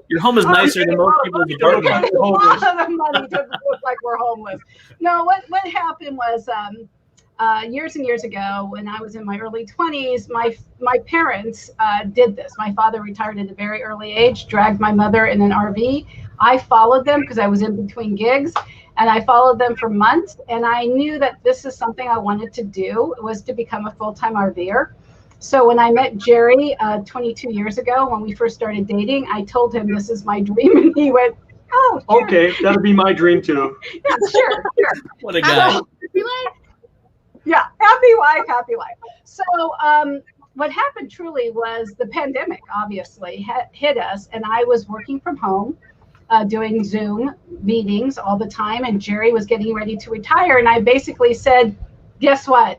Your home is nicer than most people's apartments. A lot of the money doesn't look like we're homeless. No, what happened was years and years ago, when I was in my early 20s, my parents did this. My father retired at a very early age, dragged my mother in an RV. I followed them because I was in between gigs, and I followed them for months. And I knew that this is something I wanted to do, was to become a full-time RVer. So when I met Jerry 22 years ago, when we first started dating, I told him this is my dream, and he went, "Oh, sure." Okay, that'll be my dream too. Yeah, sure. What a guy. Yeah, happy life. So what happened truly was the pandemic obviously hit us, and I was working from home, doing Zoom meetings all the time, and Jerry was getting ready to retire, and I basically said, "Guess what?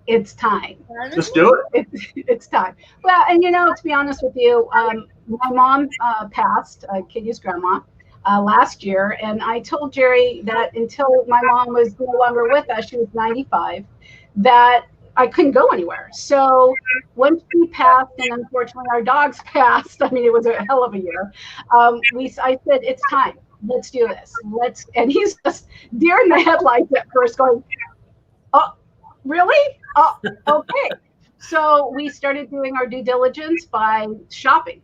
It's time. Just do it. It's time." Well, and to be honest with you, my mom passed, Kitty's grandma, last year, and I told Jerry that until my mom was no longer with us, she was 95, that I couldn't go anywhere. So once she passed, and unfortunately our dogs passed, I mean, it was a hell of a year. I said, "It's time. Let's do this. And he's just deer in the headlights at first, going, "Oh, really? Oh, okay." So we started doing our due diligence by shopping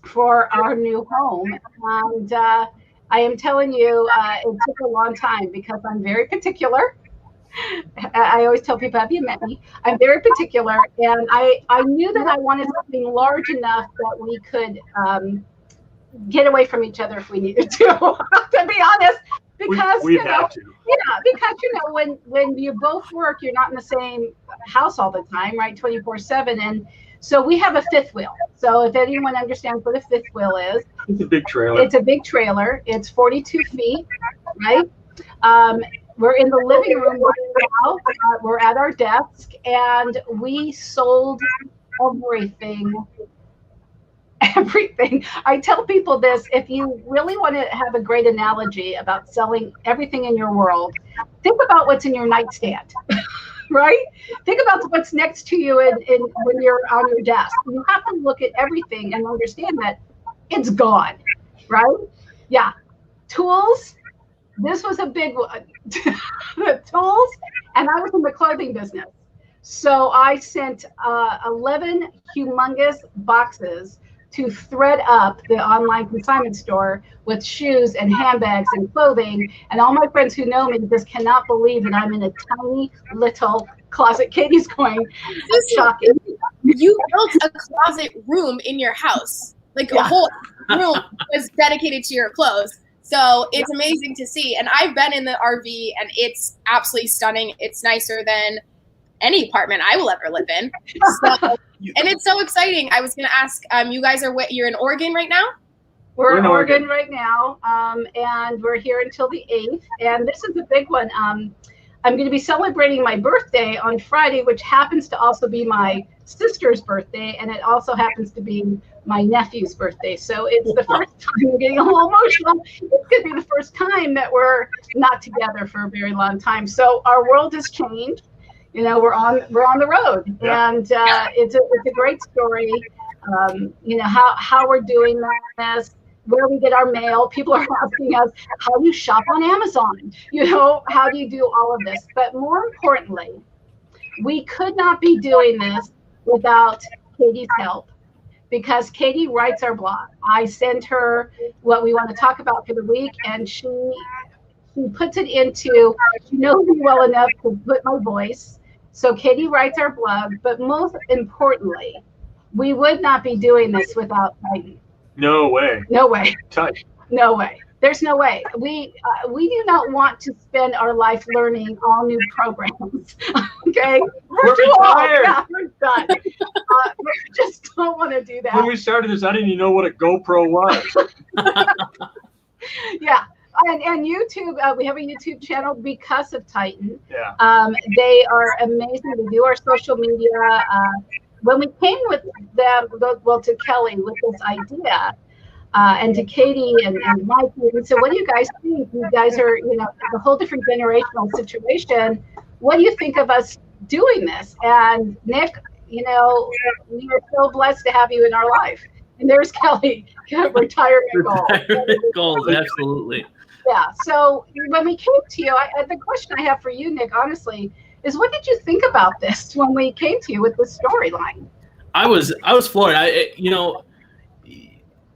for our new home. And I am telling you, it took a long time because I'm very particular. I always tell people, "Have you met me?" I'm very particular. And I knew that I wanted something large enough that we could get away from each other if we needed to, to be honest. Because we have to. Yeah, because when you both work, you're not in the same house all the time, right? 24/7. And So we have a fifth wheel. So if anyone understands what a fifth wheel is, it's a big trailer. It's a big trailer. It's 42 feet, right? We're in the living room right now. We're at our desk, and we sold everything. Everything. I tell people this: if you really want to have a great analogy about selling everything in your world, think about what's in your nightstand. Right? Think about what's next to you when you're on your desk. You have to look at everything and understand that it's gone, right? Yeah. Tools. This was a big one. The tools, and I was in the clothing business. So I sent 11 humongous boxes to thread up the online consignment store with shoes and handbags and clothing. And all my friends who know me just cannot believe that I'm in a tiny little closet. Katie's going, shocking. You built a closet room in your house. Like a whole room was dedicated to your clothes. So it's amazing to see. And I've been in the RV and it's absolutely stunning. It's nicer than any apartment I will ever live in. So, and it's so exciting. I was going to ask, you guys you're in Oregon right now? We're in Oregon right now, and we're here until the 8th. And this is a big one. I'm going to be celebrating my birthday on Friday, which happens to also be my sister's birthday, and it also happens to be my nephew's birthday. So it's the first time, I'm getting a little emotional. It's going to be the first time that we're not together for a very long time. So our world has changed. You know, we're on the road, and it's a great story. You know, how we're doing this, where we get our mail. People are asking us, how do you shop on Amazon? You know, how do you do all of this? But more importantly, we could not be doing this without Katie's help, because Katie writes our blog. I send her what we want to talk about for the week, and she puts it into, she knows me well enough to put my voice. So Katie writes our blog, but most importantly, we would not be doing this without Titan. No way. No way. Touch. No way. There's no way. We do not want to spend our life learning all new programs. Okay, we're too retired. Old. Yeah, we're done. We just don't want to do that. When we started this, I didn't even know what a GoPro was. Yeah. And YouTube, we have a YouTube channel because of Titan. Yeah. They are amazing. They do our social media. When we came with them, well, to Kelly with this idea, and to Katie and Mike, we said, what do you guys think? You guys are, you know, a whole different generational situation. What do you think of us doing this? And Nick, you know, we are so blessed to have you in our life. And there's Kelly, retirement goals. Goals, absolutely. Yeah. So when we came to you, the question I have for you, Nick, honestly, is what did you think about this when we came to you with this storyline? I was floored.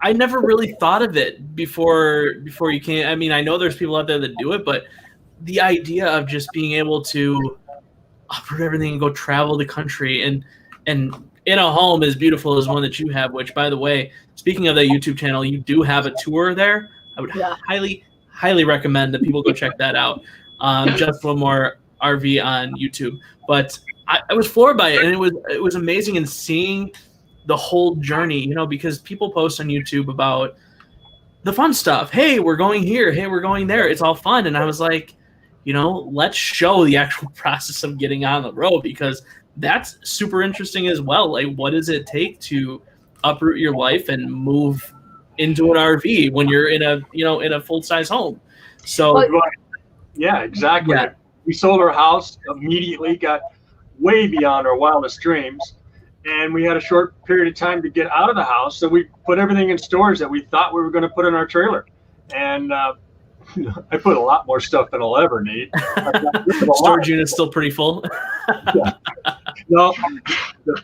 I never really thought of it before you came. I mean, I know there's people out there that do it, but the idea of just being able to uproot everything and go travel the country and in a home as beautiful as one that you have, which, by the way, speaking of the YouTube channel, you do have a tour there. I would highly recommend that people go check that out. Just one more RV on YouTube. But I was floored by it, and it was amazing in seeing the whole journey, you know, because people post on YouTube about the fun stuff. Hey, we're going here. Hey, we're going there. It's all fun. And I was like, you know, let's show the actual process of getting on the road, because that's super interesting as well. Like, what does it take to uproot your life and move into an RV when you're in a full-size home? So yeah, exactly. Yeah. We sold our house immediately, got way beyond our wildest dreams, and we had a short period of time to get out of the house. So we put everything in storage that we thought we were going to put in our trailer. And I put a lot more stuff than I'll ever need. Storage unit's still pretty full. Yeah. No,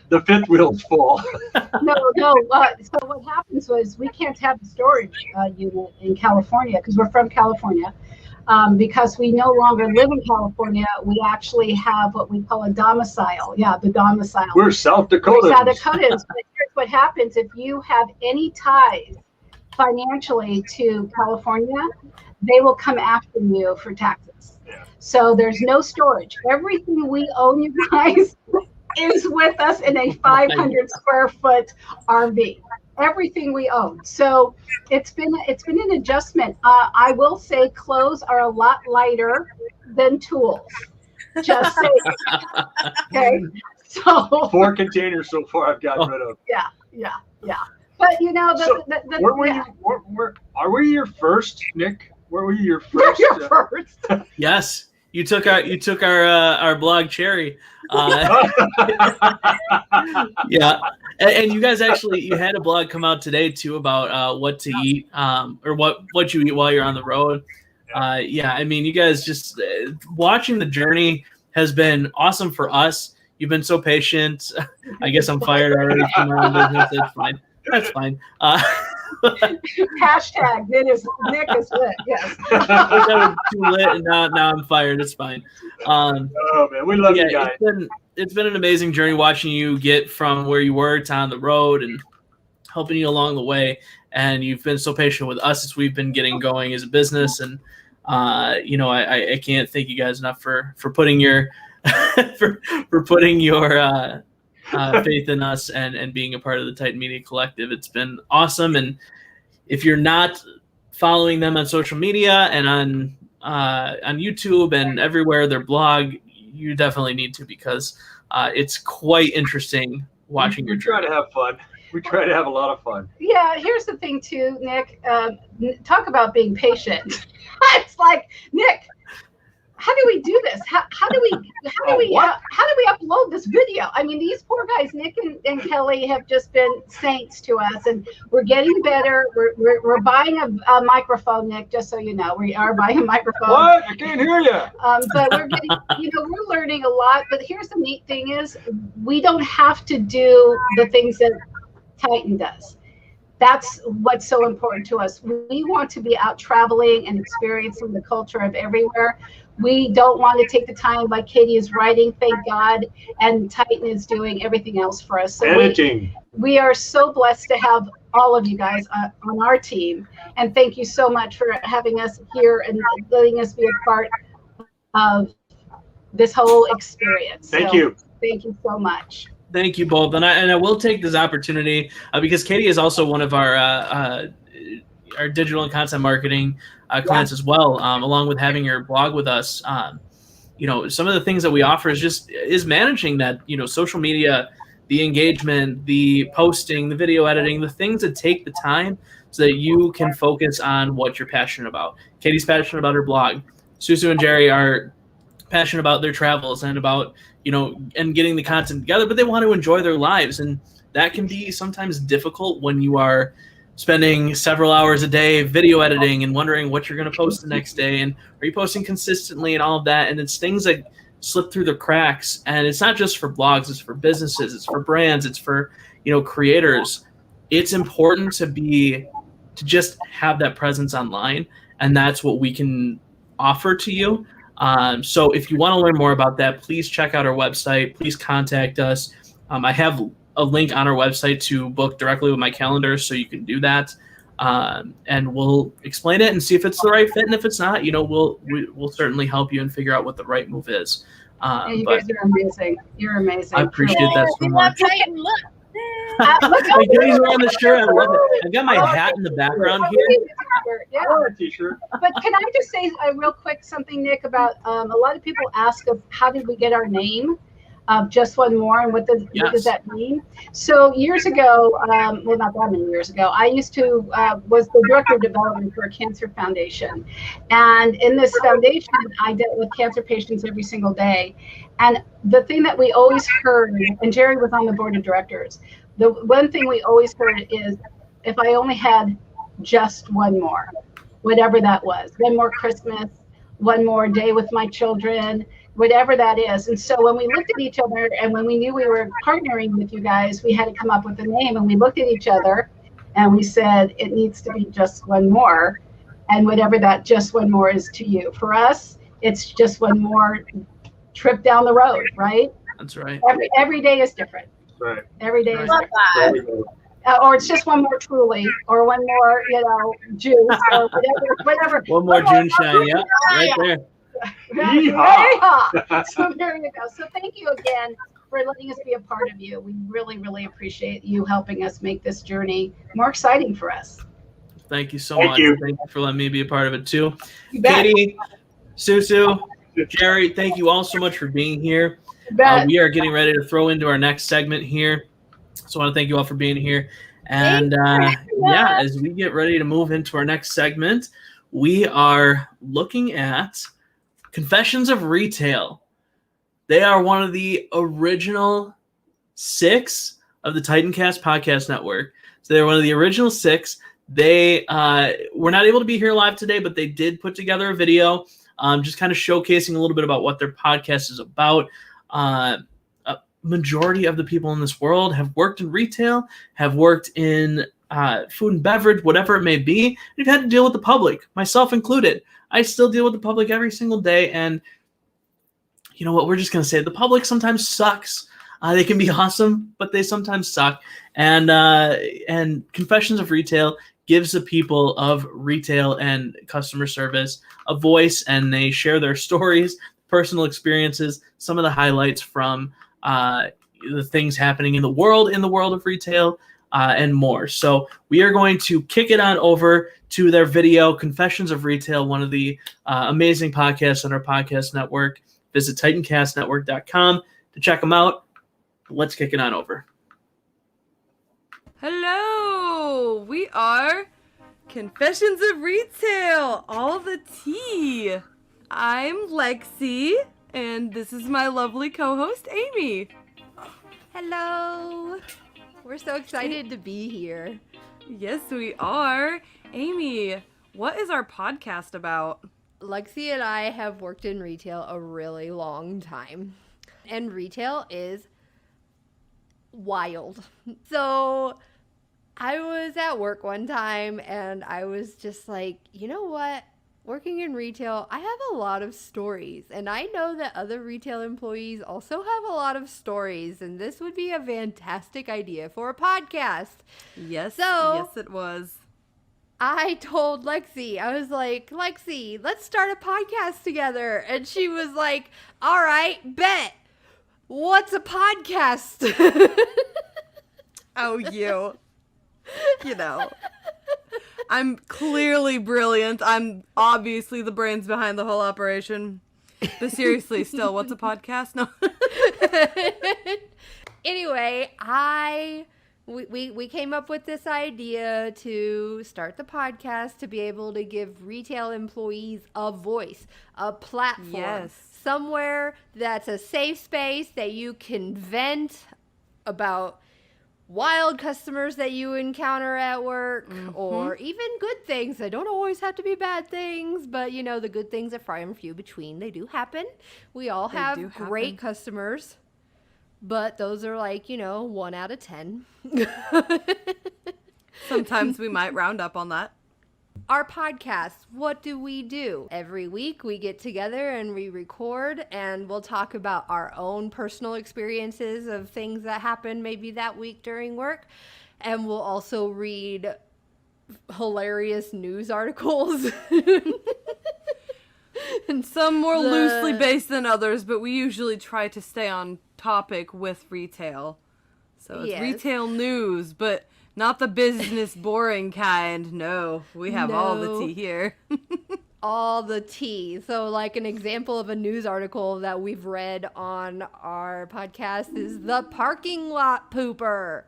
the fifth wheel's full. No. So what happens was we can't have the storage unit in California because we're from California. Because we no longer live in California, we actually have what we call a domicile. Yeah, the domicile. We're South Dakotans. We're South Dakotans. But here's what happens if you have any ties financially to California, they will come after you for taxes. Yeah. So there's no storage. Everything we own, you guys, is with us in a 500 square foot RV. Everything we own. So it's been an adjustment. I will say clothes are a lot lighter than tools. Just saying. Okay. So 4 containers so far I've gotten rid of. Yeah. But you know, are we your first, Nick? Were we your first? Your first. Yes. You took our blog cherry. Yeah. And you guys you had a blog come out today too about what to eat, or what you eat while you're on the road. Yeah, I mean, you guys just watching the journey has been awesome for us. You've been so patient. I guess I'm fired already from my own business. It's fine. That's fine. Hashtag Nick is lit. Yes. I was too lit, and now I'm fired. It's fine. Oh man, we love you guys. It's been an amazing journey watching you get from where you were to on the road and helping you along the way. And you've been so patient with us as we've been getting going as a business. And I can't thank you guys enough for putting your for putting your faith in us and being a part of the Titan Media Collective. It's been awesome. And if you're not following them on social media and on YouTube and everywhere, their blog, you definitely need to, because it's quite interesting watching your journey. We try to have fun. We try to have a lot of fun. Yeah, here's the thing too, Nick. Talk about being patient. It's like, Nick, how do we do this? How do we upload this video? I mean, these poor guys, Nick and Kelly, have just been saints to us, and we're getting better. We're buying a microphone, Nick. Just so you know, we are buying a microphone. What? I can't hear you. But we're getting, we're learning a lot. But here's the neat thing: is we don't have to do the things that Titan does. That's what's so important to us. We want to be out traveling and experiencing the culture of everywhere. We don't want to take the time, like Katie is writing, thank God, and Titan is doing everything else for us. So editing. We are so blessed to have all of you guys on our team. And thank you so much for having us here and letting us be a part of this whole experience. Thank you. Thank you so much. Thank you both. And I will take this opportunity because Katie is also one of our digital and content marketing clients as well, along with having your blog with us. Some of the things that we offer is managing that, social media, the engagement, the posting, the video editing, the things that take the time so that you can focus on what you're passionate about. Katie's passionate about her blog. Susu and Jerry are passionate about their travels and about, and getting the content together, but they want to enjoy their lives. And that can be sometimes difficult when you are spending several hours a day video editing and wondering what you're going to post the next day. And are you posting consistently and all of that? And it's things that slip through the cracks. And it's not just for blogs, it's for businesses, it's for brands, it's for, creators. It's important to just have that presence online. And that's what we can offer to you. So if you want to learn more about that, please check out our website. Please contact us. I have a link on our website to book directly with my calendar, so you can do that. And we'll explain it and see if it's the right fit. And if it's not, we'll certainly help you and figure out what the right move is. You guys are amazing. You're amazing. I appreciate that so much. Look, My goodies are on the shirt. I love it. I've got my hat in the background here. Yeah, t-shirt. But can I just say real quick something, Nick, about a lot of people ask of how did we get our name? Just One More, and what does that mean? So years ago, well, not that many years ago, I used to was the director of development for a cancer foundation, and in this foundation, I dealt with cancer patients every single day. And the thing that we always heard, and Jerry was on the board of directors, the one thing we always heard is, if I only had just one more, whatever that was, one more Christmas, one more day with my children, whatever that is. And so when we looked at each other and when we knew we were partnering with you guys, we had to come up with a name, and we looked at each other and we said, it needs to be Just One More. And whatever that just one more is to you. For us, it's just one more trip down the road, right? That's right. Every day is different. Right. Every day is different. Or it's just one more Truly, or one more, juice, or whatever. One more JuneShine, yeah, right there. Yeehaw. So there you go. So thank you again for letting us be a part of you. We really, really appreciate you helping us make this journey more exciting for us. Thank you so Thank much. you. Thank you for letting me be a part of it too. You bet. Katie, Susu, Jerry, thank you all so much for being here. You bet. We are getting ready to throw into our next segment here. So I want to thank you all for being here. And yeah, as we get ready to move into our next segment, we are looking at Confessions of Retail. They are one of the original 6 of the Titancast Podcast Network. So they're one of the original 6. They were not able to be here live today, but they did put together a video just kind of showcasing a little bit about what their podcast is about. A majority of the people in this world have worked in retail, have worked in food and beverage, whatever it may be. You've had to deal with the public, myself included. I still deal with the public every single day, and you know what? We're just going to say the public sometimes sucks. They can be awesome, but they sometimes suck. And Confessions of Retail gives the people of retail and customer service a voice, and they share their stories, personal experiences, some of the highlights from the things happening in the world of retail, and more. So we are going to kick it on over to their video, Confessions of Retail, one of the amazing podcasts on our podcast network. Visit TitancastNetwork.com to check them out. Let's kick it on over. Hello, we are Confessions of Retail, all the tea. I'm Lexi, and this is my lovely co-host, Amy. Hello. We're so excited to be here. Yes, we are. Amy, what is our podcast about? Lexi and I have worked in retail a really long time, and retail is wild. So I was at work one time and I was just like, you know what? Working in retail, I have a lot of stories, and I know that other retail employees also have a lot of stories, and this would be a fantastic idea for a podcast. Yes, So yes it was. I told Lexi, I was like, Lexi, let's start a podcast together. And she was like, all right, bet. What's a podcast? Oh, you know. I'm clearly brilliant. I'm obviously the brains behind the whole operation. But seriously, still, what's a podcast? No. Anyway, we came up with this idea to start the podcast to be able to give retail employees a voice, a platform. Yes. Somewhere that's a safe space that you can vent about wild customers that you encounter at work, or even good things. They don't always have to be bad things, but you know, the good things are far and few between. They do happen. We all have great customers, but those are like, 1 out of 10. Sometimes we might round up on that. Our podcast, what do we do? Every week we get together and we record, and we'll talk about our own personal experiences of things that happened maybe that week during work. And we'll also read hilarious news articles. And some more loosely based than others, but we usually try to stay on topic with retail. So it's retail news, but not the business boring kind. No, we have all the tea here. All the tea. So like an example of a news article that we've read on our podcast is the parking lot pooper.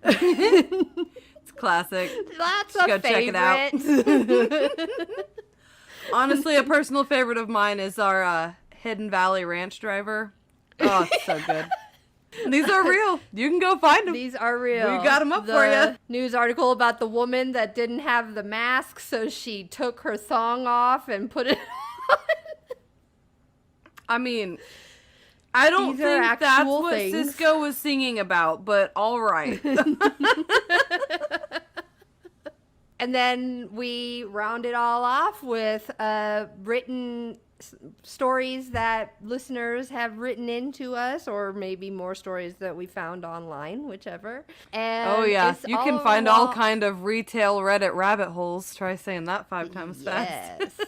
It's classic. That's Just a go favorite. check it out. Honestly, a personal favorite of mine is our Hidden Valley Ranch driver. Oh, it's so good. These are real. You can go find them. These are real. We got them up for you. News article about the woman that didn't have the mask, so she took her thong off and put it on. I mean, I don't These are think that's actual what things. Cisco was singing about, but all right. And then we round it all off with written stories that listeners have written into us, or maybe more stories that we found online, whichever. And Oh yeah, it's you can all find all along- kind of retail Reddit rabbit holes. Try saying that 5 times fast. Yes.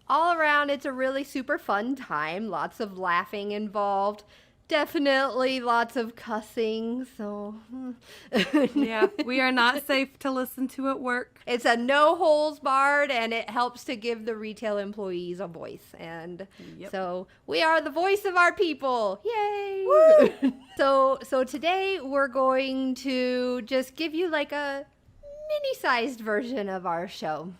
All around, it's a really super fun time. Lots of laughing involved. definitely lots of cussing, so Yeah, we are not safe to listen to at work. it's a no holes barred, and it helps to give the retail employees a voice. And so we are the voice of our people. Yay! So today we're going to just give you like a mini-sized version of our show.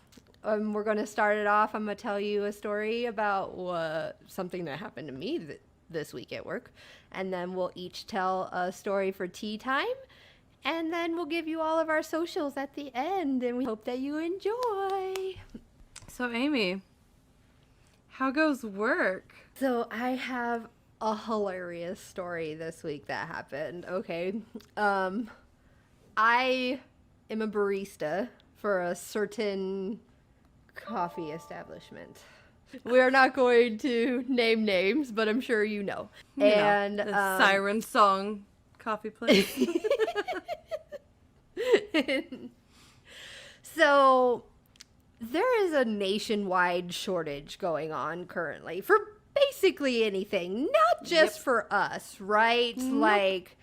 We're going to start it off. I'm going to tell you a story about something that happened to me this week at work. And then we'll each tell a story for tea time. And then we'll give you all of our socials at the end. And we hope that you enjoy. So, Amy, how goes work? So I have a hilarious story this week that happened. Okay. I am a barista for a certain coffee establishment. We're not going to name names, but I'm sure you know. And the Siren Song coffee place. So there is a nationwide shortage going on currently for basically anything, not just for us, right? Like,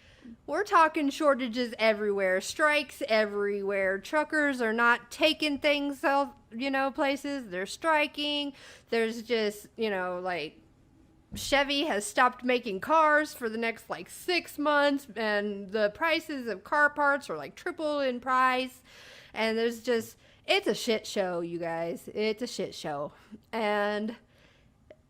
we're talking shortages everywhere, strikes everywhere. Truckers are not taking things off, places. They're striking. There's just, like, Chevy has stopped making cars for the next, 6 months, and the prices of car parts are, triple in price. And there's just, it's a shit show, you guys. It's a shit show. And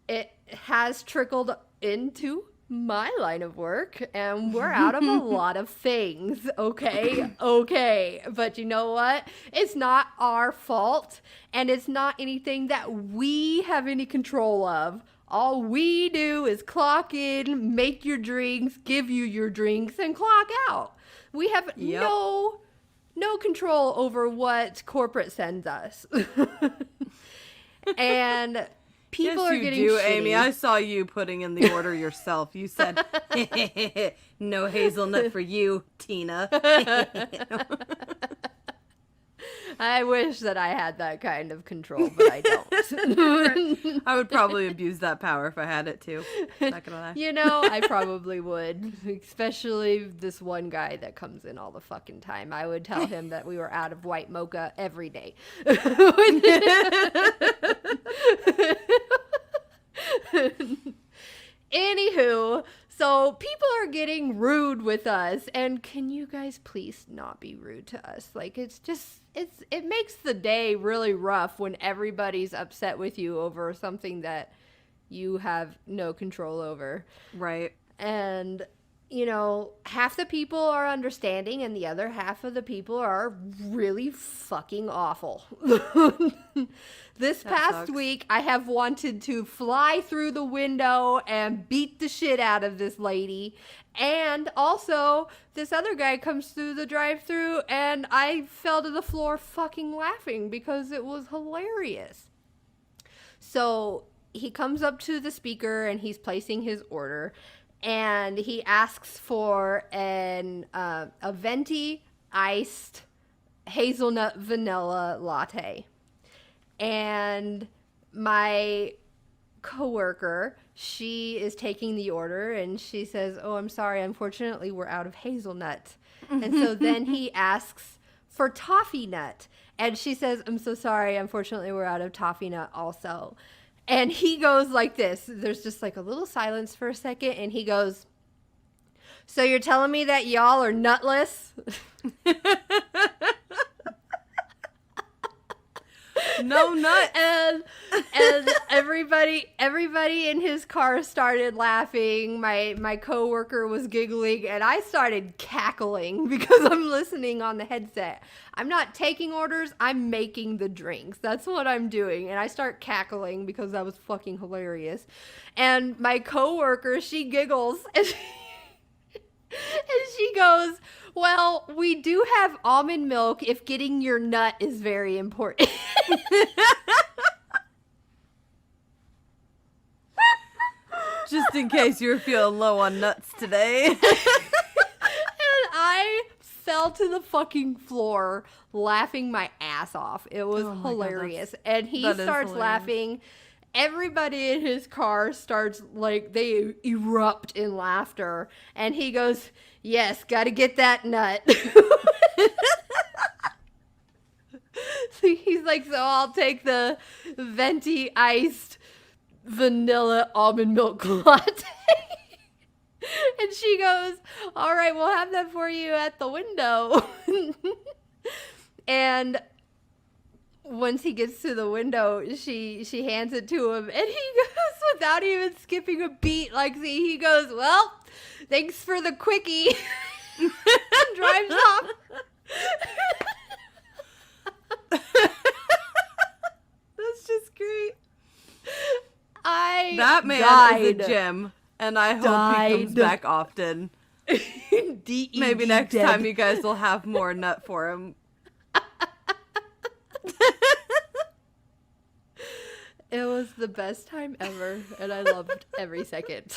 it has trickled into my line of work, and we're out of a lot of things. Okay, but you know what, it's not our fault, and it's not anything that we have any control of. All we do is clock in, make your drinks, give you your drinks, and clock out. We have no control over what corporate sends us. And people are getting shitty. Amy. I saw you putting in the order yourself. You said, no hazelnut for you, Tina. I wish that I had that kind of control, but I don't. I would probably abuse that power if I had it too. Not gonna lie. I probably would. Especially this one guy that comes in all the fucking time. I would tell him that we were out of white mocha every day. Anywho, so people are getting rude with us, and can you guys please not be rude to us? Like, it makes the day really rough when everybody's upset with you over something that you have no control over. Right. And half the people are understanding, and the other half of the people are really fucking awful. This past week, I have wanted to fly through the window and beat the shit out of this lady. And also, this other guy comes through the drive-thru, and I fell to the floor fucking laughing because it was hilarious. So he comes up to the speaker, and he's placing his order. And he asks for a venti iced hazelnut vanilla latte. And my coworker, she is taking the order, and she says, "Oh, I'm sorry. Unfortunately, we're out of hazelnut." And so then he asks for toffee nut. And she says, "I'm so sorry. Unfortunately, we're out of toffee nut also." And he goes like this. There's just like a little silence for a second. And he goes, "So you're telling me that y'all are nutless?" No nut. And everybody in his car started laughing. My coworker was giggling, and I started cackling because I'm listening on the headset. I'm not taking orders, I'm making the drinks. That's what I'm doing. And I start cackling because that was fucking hilarious. And my coworker, she giggles and she goes, "Well, we do have almond milk if getting your nut is very important." Just in case you were feeling low on nuts today. And I fell to the fucking floor laughing my ass off. It was hilarious. And he starts laughing. everybody in his car starts, like, they erupt in laughter. And he goes, yes, gotta get that nut. So he's like, so I'll take the venti iced vanilla almond milk latte. And she goes, all right, we'll have that for you at the window. And once he gets to the window, she hands it to him, and he goes, without even skipping a beat, like, see, he goes, well, thanks for the quickie. And drives off. That's just great. That man is a gem, and I hope he comes back often. Maybe next time you guys will have more nut for him. It was the best time ever, and I loved every second.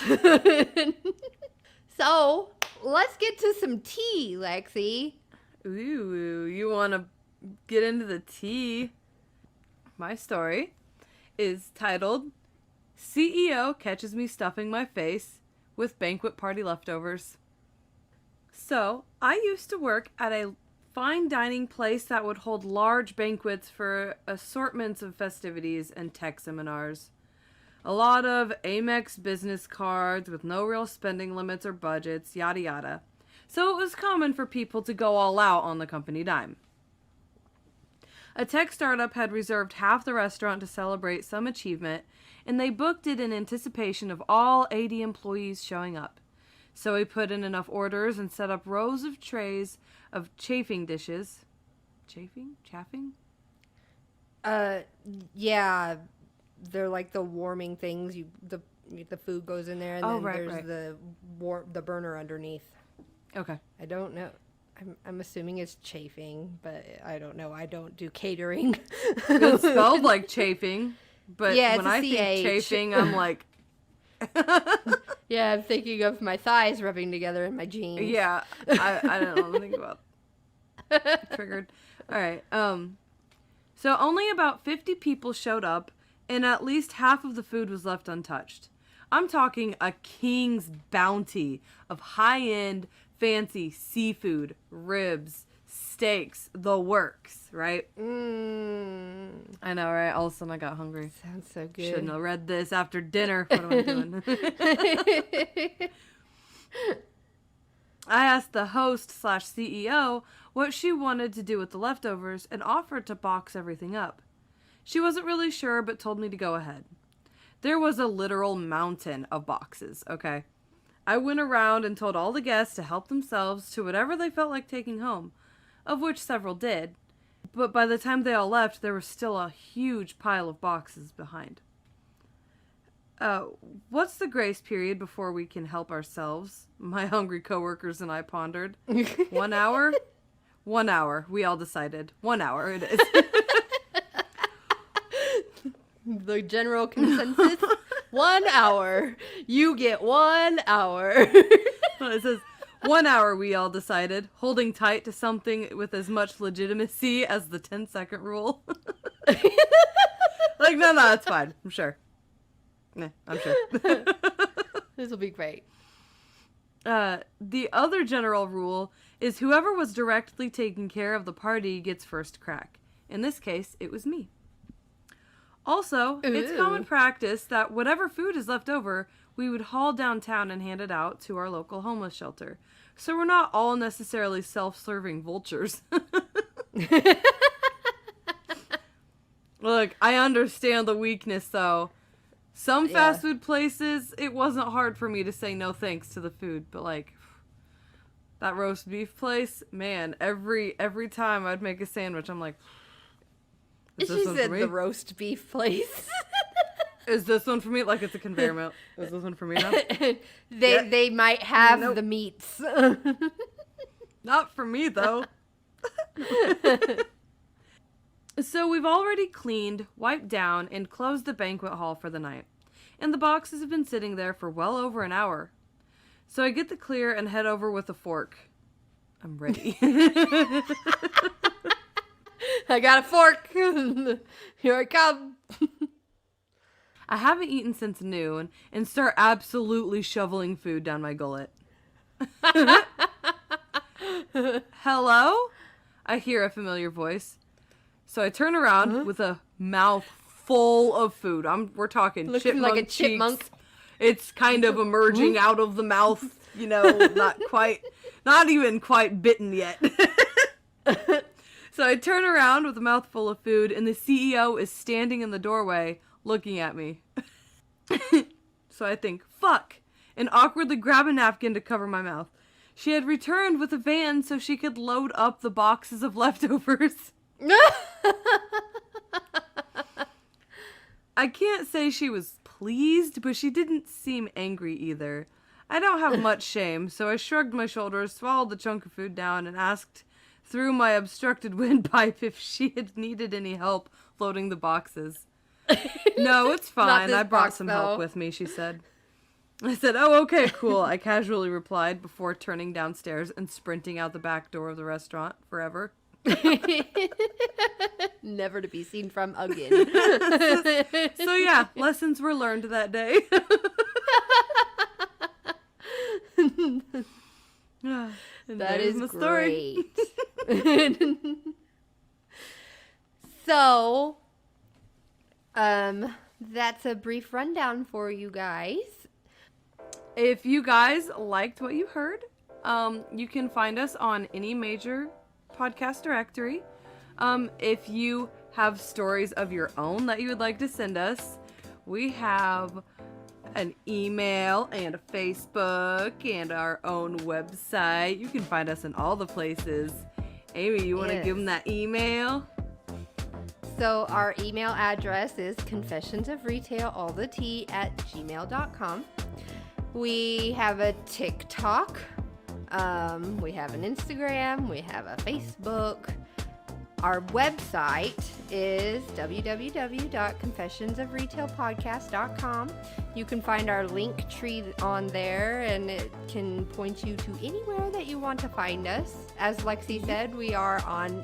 So, let's get to some tea, Lexi. Ooh, you want to get into the tea? My story is titled, CEO Catches Me Stuffing My Face with Banquet Party Leftovers. So, I used to work at a fine dining place that would hold large banquets for assortments of festivities and tech seminars. A lot of Amex business cards with no real spending limits or budgets, yada yada. So it was common for people to go all out on the company dime. A tech startup had reserved half the restaurant to celebrate some achievement, and they booked it in anticipation of all 80 employees showing up. So we put in enough orders and set up rows of trays of chafing dishes. Chaffing? Yeah, they're like the warming things. The food goes in there, and then there's the burner underneath. Okay. I don't know. I'm assuming it's chafing, but I don't know. I don't do catering. It's spelled like chafing, but yeah, when I think chafing, I'm like... Yeah, I'm thinking of my thighs rubbing together in my jeans. Yeah, I don't know. Think about triggered. All right. So only about 50 people showed up, and at least half of the food was left untouched. I'm talking a king's bounty of high-end, fancy seafood, ribs, steaks, the works, right? I know, right? All of a sudden I got hungry. Sounds so good. Shouldn't have read this after dinner. What am I doing? I asked the host/CEO what she wanted to do with the leftovers and offered to box everything up. She wasn't really sure, but told me to go ahead. There was a literal mountain of boxes, okay? I went around and told all the guests to help themselves to whatever they felt like taking home, of which several did. But by the time they all left, there was still a huge pile of boxes behind. What's the grace period before we can help ourselves? My hungry coworkers and I pondered. 1 hour? 1 hour. We all decided. 1 hour it is. The general consensus, 1 hour. You get 1 hour. It says 1 hour, we all decided, holding tight to something with as much legitimacy as the 10-second rule. Like, no, it's fine. I'm sure. Nah, I'm sure. This will be great. The other general rule is whoever was directly taking care of the party gets first crack. In this case, it was me. Also, it's common practice that whatever food is left over, we would haul downtown and hand it out to our local homeless shelter. So we're not all necessarily self-serving vultures. Look, I understand the weakness, though. Some fast food places, it wasn't hard for me to say no thanks to the food, but like that roast beef place, man, every time I'd make a sandwich, I'm like, She said the roast beef place. Is this one for me? Like it's a conveyor belt. Is this one for me now? They might have the meats. Not for me, though. So we've already cleaned, wiped down, and closed the banquet hall for the night. And the boxes have been sitting there for well over an hour. So I get the clear and head over with a fork. I'm ready. I got a fork. Here I come. I haven't eaten since noon and start absolutely shoveling food down my gullet. Hello? I hear a familiar voice. So I turn around with a mouth full of food. We're talking Looking chipmunk like a chipmunk. cheeks. It's kind of emerging out of the mouth, not even quite bitten yet. So I turn around with a mouth full of food, and the CEO is standing in the doorway looking at me. So I think, fuck, and awkwardly grab a napkin to cover my mouth. She had returned with a van so she could load up the boxes of leftovers. I can't say she was pleased, but she didn't seem angry either. I don't have much shame, so I shrugged my shoulders, swallowed the chunk of food down, and asked through my obstructed windpipe if she had needed any help loading the boxes. No, it's fine. I brought some help with me, she said. I said, oh, okay, cool, I casually replied before turning downstairs and sprinting out the back door of the restaurant forever. Never to be seen from again. So yeah, lessons were learned that day. That is great. So, that's a brief rundown for you guys. If you guys liked what you heard, you can find us on any major podcast directory. If you have stories of your own that you would like to send us, we have an email and a Facebook and our own website. You can find us in all the places. Amy, you want to give them that email? So our email address is confessionsofretail@gmail.com. We have a TikTok. We have an Instagram. We have a Facebook. Our website is www.confessionsofretailpodcast.com. You can find our link tree on there, and it can point you to anywhere that you want to find us. As Lexi said, we are on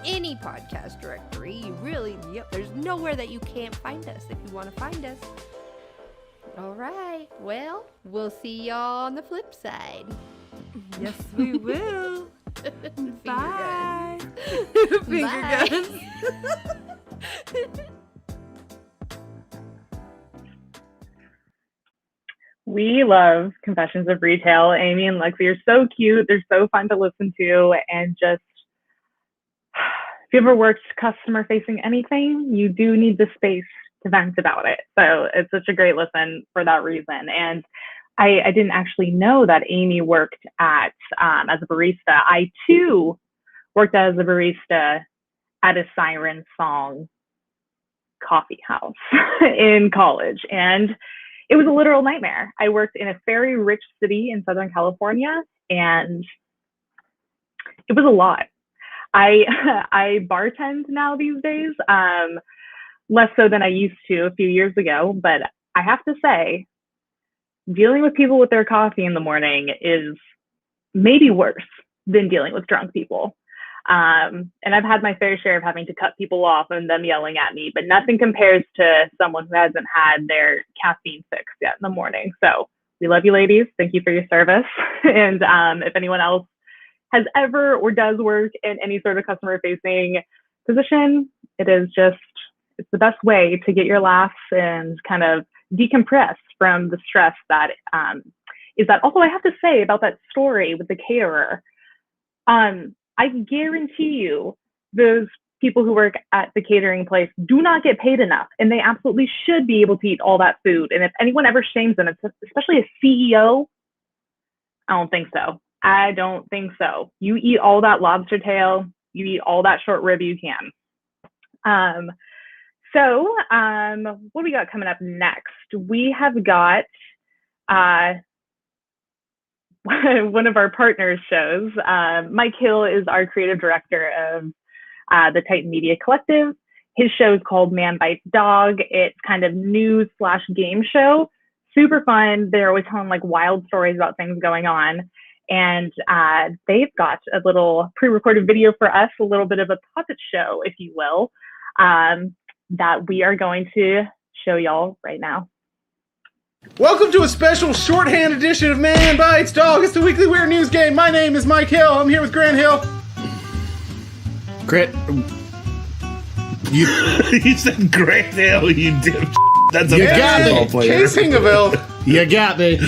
any podcast directory. You really, there's nowhere that you can't find us if you want to find us. All right. Well, we'll see y'all on the flip side. Yes, we will. Bye. Finger Bye. guns. We love Confessions of Retail. Amy and Lexi are so cute. They're so fun to listen to. And just, if you ever worked customer facing anything, you do need the space to vent about it. So it's such a great listen for that reason. And I didn't actually know that Amy worked at as a barista. I too worked as a barista at a Siren Song coffee house in college, and it was a literal nightmare. I worked in a very rich city in Southern California, and it was a lot. I bartend now these days, less so than I used to a few years ago, but I have to say, dealing with people with their coffee in the morning is maybe worse than dealing with drunk people. And I've had my fair share of having to cut people off and them yelling at me, but nothing compares to someone who hasn't had their caffeine fix yet in the morning. So we love you, ladies. Thank you for your service. And if anyone else has ever or does work in any sort of customer facing position, it's the best way to get your laughs and kind of decompress from the stress that is that. Also, I have to say about that story with the caterer, I guarantee you those people who work at the catering place do not get paid enough, and they absolutely should be able to eat all that food. And if anyone ever shames them, especially a CEO, I don't think so. I don't think so. You eat all that lobster tail, you eat all that short rib you can. So what do we got coming up next? We have got one of our partners shows. Mike Hill is our creative director of the Titan Media Collective. His show is called Man Bites Dog. It's kind of news/game show. Super fun. They're always telling like wild stories about things going on. And they've got a little pre-recorded video for us, a little bit of a puppet show, if you will, that we are going to show y'all right now. Welcome to a special shorthand edition of Man Bites Dog. It's the weekly weird news game. My name is Mike Hill. I'm here with Grant Hill. Grant, you said Grant Hill, you dip. That's a basketball player. Case Hingeville. You got me.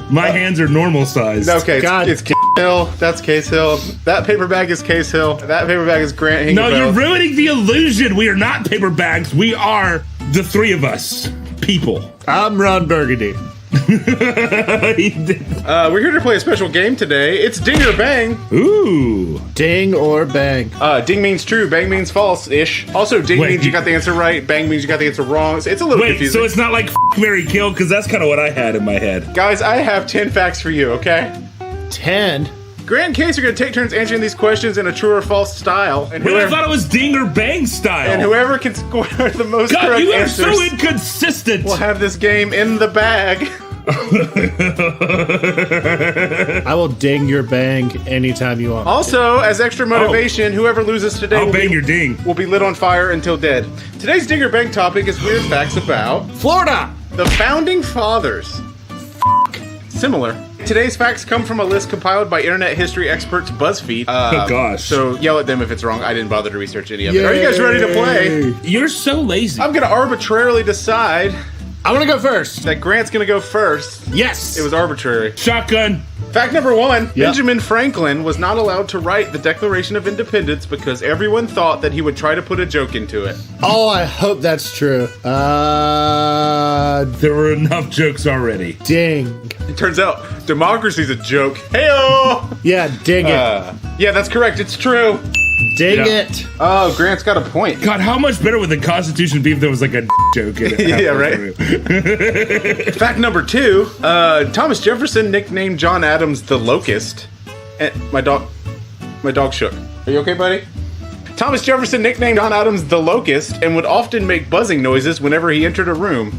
My hands are normal sized. Okay, it's Case Hill. That's Case Hill. That paper bag is Case Hill. That paper bag is Grant Hingeville. No, you're ruining the illusion. We are not paper bags. We are the three of us. People. I'm Ron Burgundy. We're here to play a special game today. It's Ding or Bang. Ooh. Ding or bang. Ding means true, bang means false-ish. Also, ding means you got the answer right, bang means you got the answer wrong. It's a little confusing. So it's not like Marry Kill, because that's kind of what I had in my head. Guys, I have 10 facts for you, okay? 10? Grant and Case are going to take turns answering these questions in a true or false style. And I thought it was ding or bang style. And whoever can score the most God, correct you are answers so inconsistent. will have this game in the bag. I will ding your bang anytime you want. Also, as extra motivation, whoever loses today I'll bang your ding. will be lit on fire until dead. Today's Ding or Bang topic is weird facts about Florida. The Founding Fathers. Similar. Today's facts come from a list compiled by internet history experts BuzzFeed. Oh gosh. So yell at them if it's wrong. I didn't bother to research any of it. Are you guys ready to play? You're so lazy. I'm going to arbitrarily decide. I want to go first. That Grant's going to go first. Yes. It was arbitrary. Shotgun. Fact number 1. Yep. Benjamin Franklin was not allowed to write the Declaration of Independence because everyone thought that he would try to put a joke into it. Oh, I hope that's true. There were enough jokes already. Ding. It turns out democracy's a joke. Hey-o! Yeah, ding it. Yeah, that's correct. It's true. Ding it. Oh, Grant's got a point. God, how much better would the Constitution be if there was like a joke in it? Yeah, right? Fact number 2. Thomas Jefferson nicknamed John Adams the Locust. And my dog shook. Are you okay, buddy? Thomas Jefferson nicknamed John Adams the Locust and would often make buzzing noises whenever he entered a room.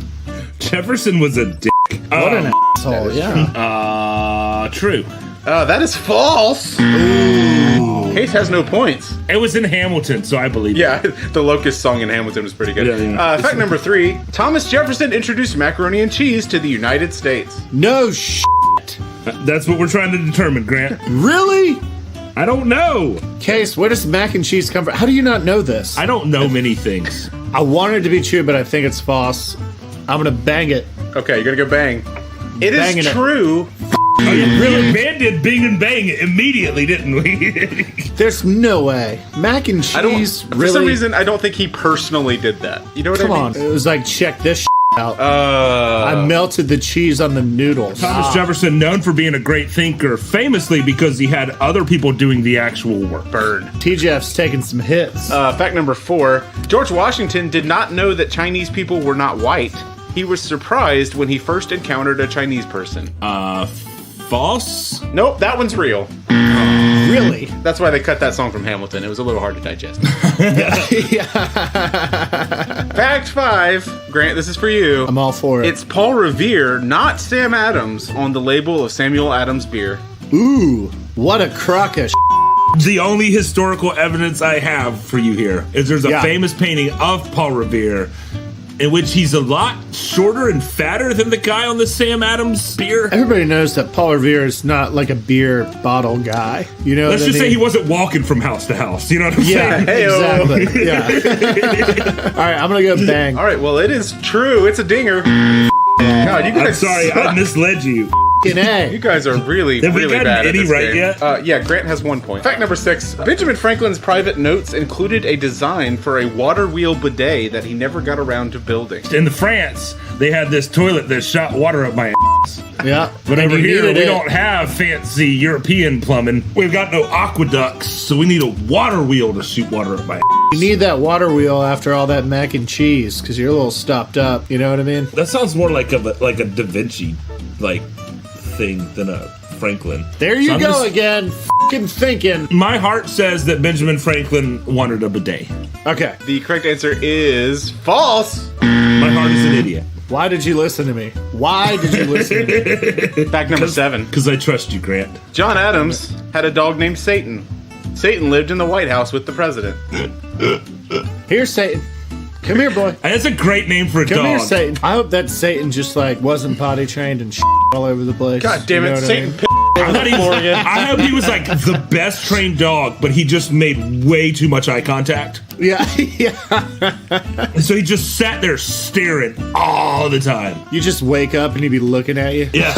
Jefferson was a dick. What an asshole, yeah. True. That is false. Ooh. Case has no points. It was in Hamilton, so I believe Yeah, the Locust song in Hamilton was pretty good. Yeah. Fact number 3. Thomas Jefferson introduced macaroni and cheese to the United States. No shit. That's what we're trying to determine, Grant. Really? I don't know. Case, where does mac and cheese come from? How do you not know this? I don't know many things. I want it to be true, but I think it's false. I'm gonna bang it. Okay, you're gonna go bang. It is true. Oh, you really banded Bing and Bang immediately, didn't we? There's no way. Mac and cheese, For some reason, I don't think he personally did that. You know what I mean? Come on. It was like, check this out. I melted the cheese on the noodles. Thomas Jefferson, known for being a great thinker, famously because he had other people doing the actual work. Burn. TJF's taking some hits. Fact number 4. George Washington did not know that Chinese people were not white. He was surprised when he first encountered a Chinese person. False? Nope, that one's real. Really? That's why they cut that song from Hamilton. It was a little hard to digest. Fact 5. Grant, this is for you. I'm all for it. It's Paul Revere, not Sam Adams, on the label of Samuel Adams beer. Ooh, what a crock of The only historical evidence I have for you here is there's a famous painting of Paul Revere in which he's a lot shorter and fatter than the guy on the Sam Adams beer. Everybody knows that Paul Revere is not like a beer bottle guy. You know, let's just say he wasn't walking from house to house. You know what I'm saying? Exactly. Yeah. All right, I'm gonna go bang. All right, well, it is true. It's a dinger. God, you guys. I'm sorry, I misled you. You guys are really, Have we really gotten bad at any this right game. yet? Yeah, Grant has 1 point. Fact number 6. Benjamin Franklin's private notes included a design for a water wheel bidet that he never got around to building. In France, they had this toilet that shot water up my ass. Yeah. But over here, we don't have fancy European plumbing. We've got no aqueducts, so we need a water wheel to shoot water up my ass. You need that water wheel after all that mac and cheese, because you're a little stopped up. You know what I mean? That sounds more like a Da Vinci, thing than a Franklin. There you go again, fucking thinking. My heart says that Benjamin Franklin wanted a bidet. Okay. The correct answer is false. My heart is an idiot. Why did you listen to me? Why did you listen to me? Fact number 7. Because I trust you, Grant. John Adams had a dog named Satan. Satan lived in the White House with the president. Here's Satan. Come here, boy. That's a great name for a Come dog. here, Satan. I hope that Satan just like wasn't potty trained and all over the place. God damn it, You know what I Satan! mean? I hope he was like the best trained dog, but he just made way too much eye contact. Yeah, yeah. So he just sat there staring all the time. You just wake up and he'd be looking at you. Yeah.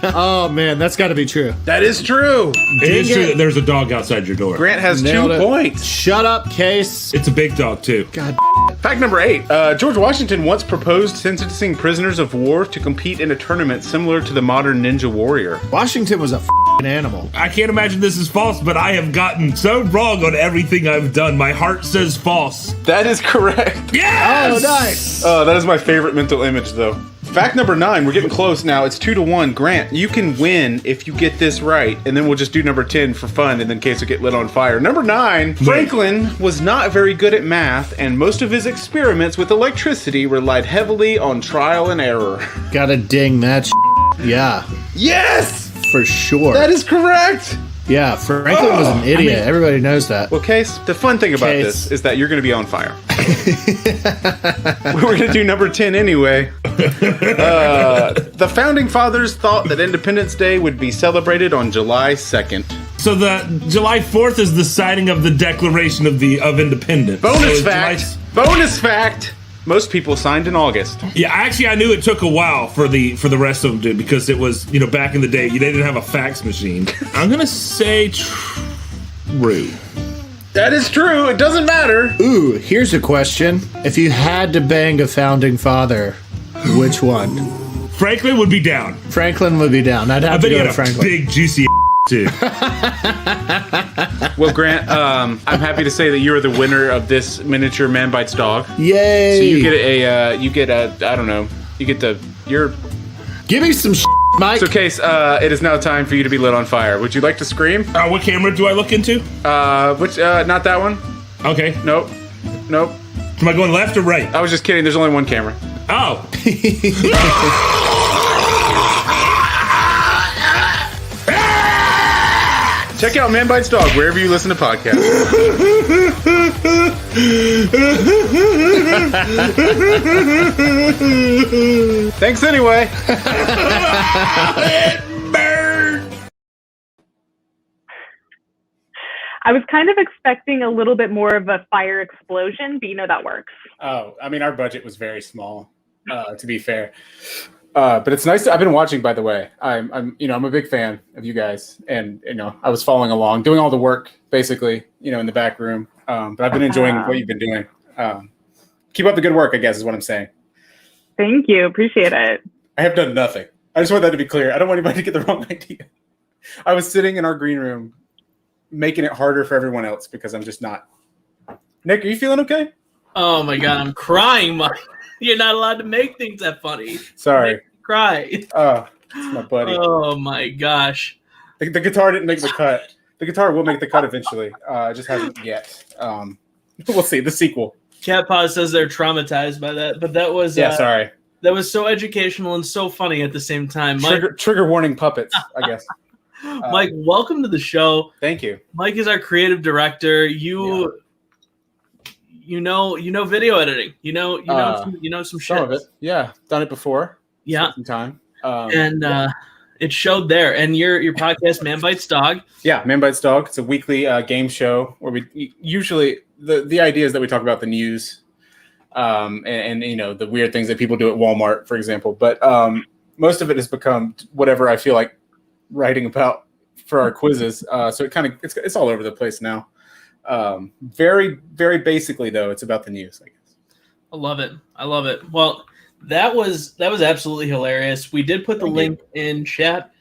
Oh man, that's got to be true. That is true. It is true that there's a dog outside your door. Grant has Nailed 2 it. points. Shut up, Case. It's a big dog too. God. Fact number 8. George Washington once proposed sentencing prisoners of war to compete in a tournament similar to the modern Ninja Warrior. Washington was a f***ing animal. I can't imagine this is false, but I have gotten so wrong on everything I've done. My heart says false. That is correct. Yes! Oh, nice. That is my favorite mental image, though. Fact number 9. We're getting close now. It's 2-1. Grant, you can win if you get this right, and then we'll just do number 10 for fun, and then in case we get lit on fire. Number 9. Franklin was not very good at math, and most of his experiments with electricity relied heavily on trial and error. Gotta ding that. Yeah. Yes! For sure. That is correct. Yeah, Franklin was an idiot. Everybody knows that. Well, Case, the fun thing about this is that you're going to be on fire. We're going to do number 10 anyway. The Founding Fathers thought that Independence Day would be celebrated on July 2nd. So the July 4th is the signing of the Declaration of Independence. Bonus So fact. Bonus fact. Most people signed in August. Yeah, actually, I knew it took a while for the rest of them to, because it was, back in the day, they didn't have a fax machine. I'm gonna say true. That is true. It doesn't matter. Ooh, here's a question: if you had to bang a founding father, which one? Franklin would be down. Franklin would be down. I'd have to go to Franklin. Big juicy too. Well, Grant, I'm happy to say that you are the winner of this miniature Man Bites dog. Yay! So you get a I don't know, you're. Give me some Mike. So, Case, it is now time for you to be lit on fire. Would you like to scream? What camera do I look into? Not that one. Okay. Nope. Am I going left or right? I was just kidding. There's only one camera. Oh. Check out Man Bites Dog wherever you listen to podcasts. Thanks anyway. I was kind of expecting a little bit more of a fire explosion, but that works. Oh, I mean, our budget was very small, to be fair. But it's nice. I've been watching, by the way. I'm a big fan of you guys, and I was following along, doing all the work basically, in the back room. But I've been enjoying what you've been doing. Keep up the good work, I guess, is what I'm saying. Thank you. Appreciate it. I have done nothing. I just want that to be clear. I don't want anybody to get the wrong idea. I was sitting in our green room, making it harder for everyone else because I'm just not. Nick, are you feeling okay? Oh my God, I'm crying, Mike. You're not allowed to make things that funny. Sorry. Make me cry. Oh, it's my buddy. Oh my gosh. The guitar didn't make the cut. The guitar will make the cut eventually. It just hasn't yet. We'll see. The sequel. Cat Paw says they're traumatized by that, but that was sorry. That was so educational and so funny at the same time. Mike, Trigger warning puppets, I guess. Mike, welcome to the show. Thank you. Mike is our creative director. You know video editing. You know some shit. Some of it. Yeah, done it before. Yeah. Some time. It showed there. And your podcast, Man Bites Dog. Yeah, Man Bites Dog. It's a weekly game show where we usually the idea is that we talk about the news, and the weird things that people do at Walmart, for example. But most of it has become whatever I feel like writing about for our quizzes. So it's all over the place now. Very, very basically though, it's about the news, I guess. I love it. Well, that was absolutely hilarious. We did put the link in chat.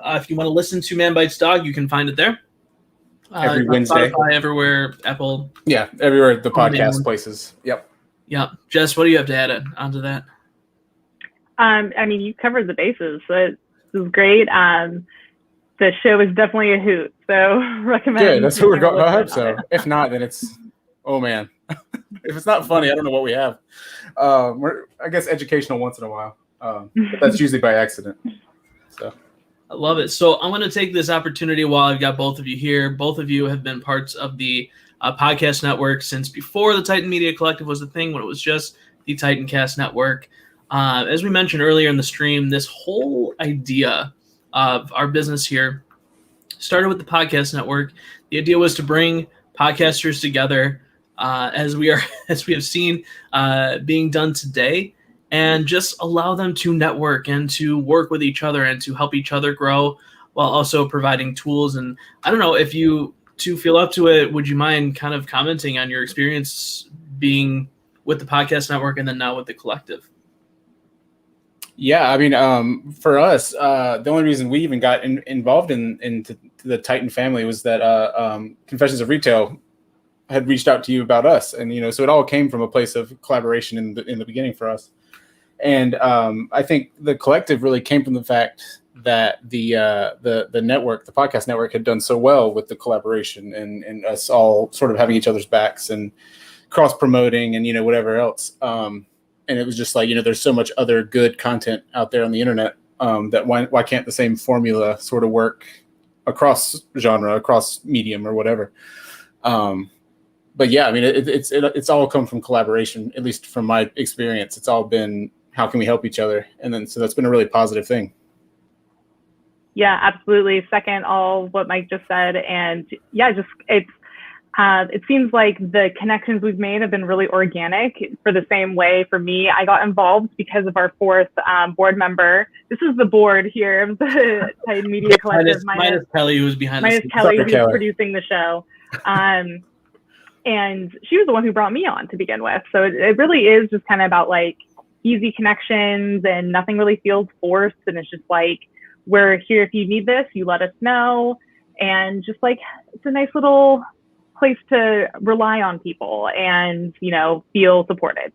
If you want to listen to Man Bites Dog, you can find it there. Every Wednesday. Spotify, everywhere, Apple. Yeah, everywhere the podcast places. Yep. Yeah. Jess, what do you have to add onto that? You covered the bases. So it was great. The show is definitely a hoot, so recommend. Good, that's what we're going. I hope so. If not, then it's, oh man. If it's not funny, I don't know what we have. We're, I guess, educational once in a while. But that's usually by accident. So. I love it. So I'm going to take this opportunity while I've got both of you here. Both of you have been parts of the podcast network since before the Titan Media Collective was a thing, when it was just the Titancast Network. As we mentioned earlier in the stream, this whole idea of our business here started with the podcast network. The idea was to bring podcasters together, as we have seen being done today, and just allow them to network and to work with each other and to help each other grow, while also providing tools. And I don't know, if you two feel up to it, would you mind kind of commenting on your experience being with the podcast network and then now with the collective? Yeah, I mean, for us, the only reason we even got involved into the Titan family was that Confessions of Retail had reached out to you about us, and so it all came from a place of collaboration in the beginning for us. And I think the collective really came from the fact that the network, the podcast network, had done so well with the collaboration and us all sort of having each other's backs and cross promoting and whatever else. And it was just like, there's so much other good content out there on the internet that why can't the same formula sort of work across genre, across medium or whatever. But yeah, I mean, it's all come from collaboration, at least from my experience. It's all been, how can we help each other? And then, so that's been a really positive thing. Yeah, absolutely. Second, all what Mike just said. And yeah, it seems like the connections we've made have been really organic. For the same way, for me, I got involved because of our fourth board member. This is the board here of the Titan Media Collective. Minus Kelly, who's behind the scenes. Kelly, who's producing the show. And she was the one who brought me on to begin with. So it really is just kind of about like easy connections, and nothing really feels forced. And it's just like, we're here if you need this, you let us know. And just like, it's a nice little place to rely on people and feel supported.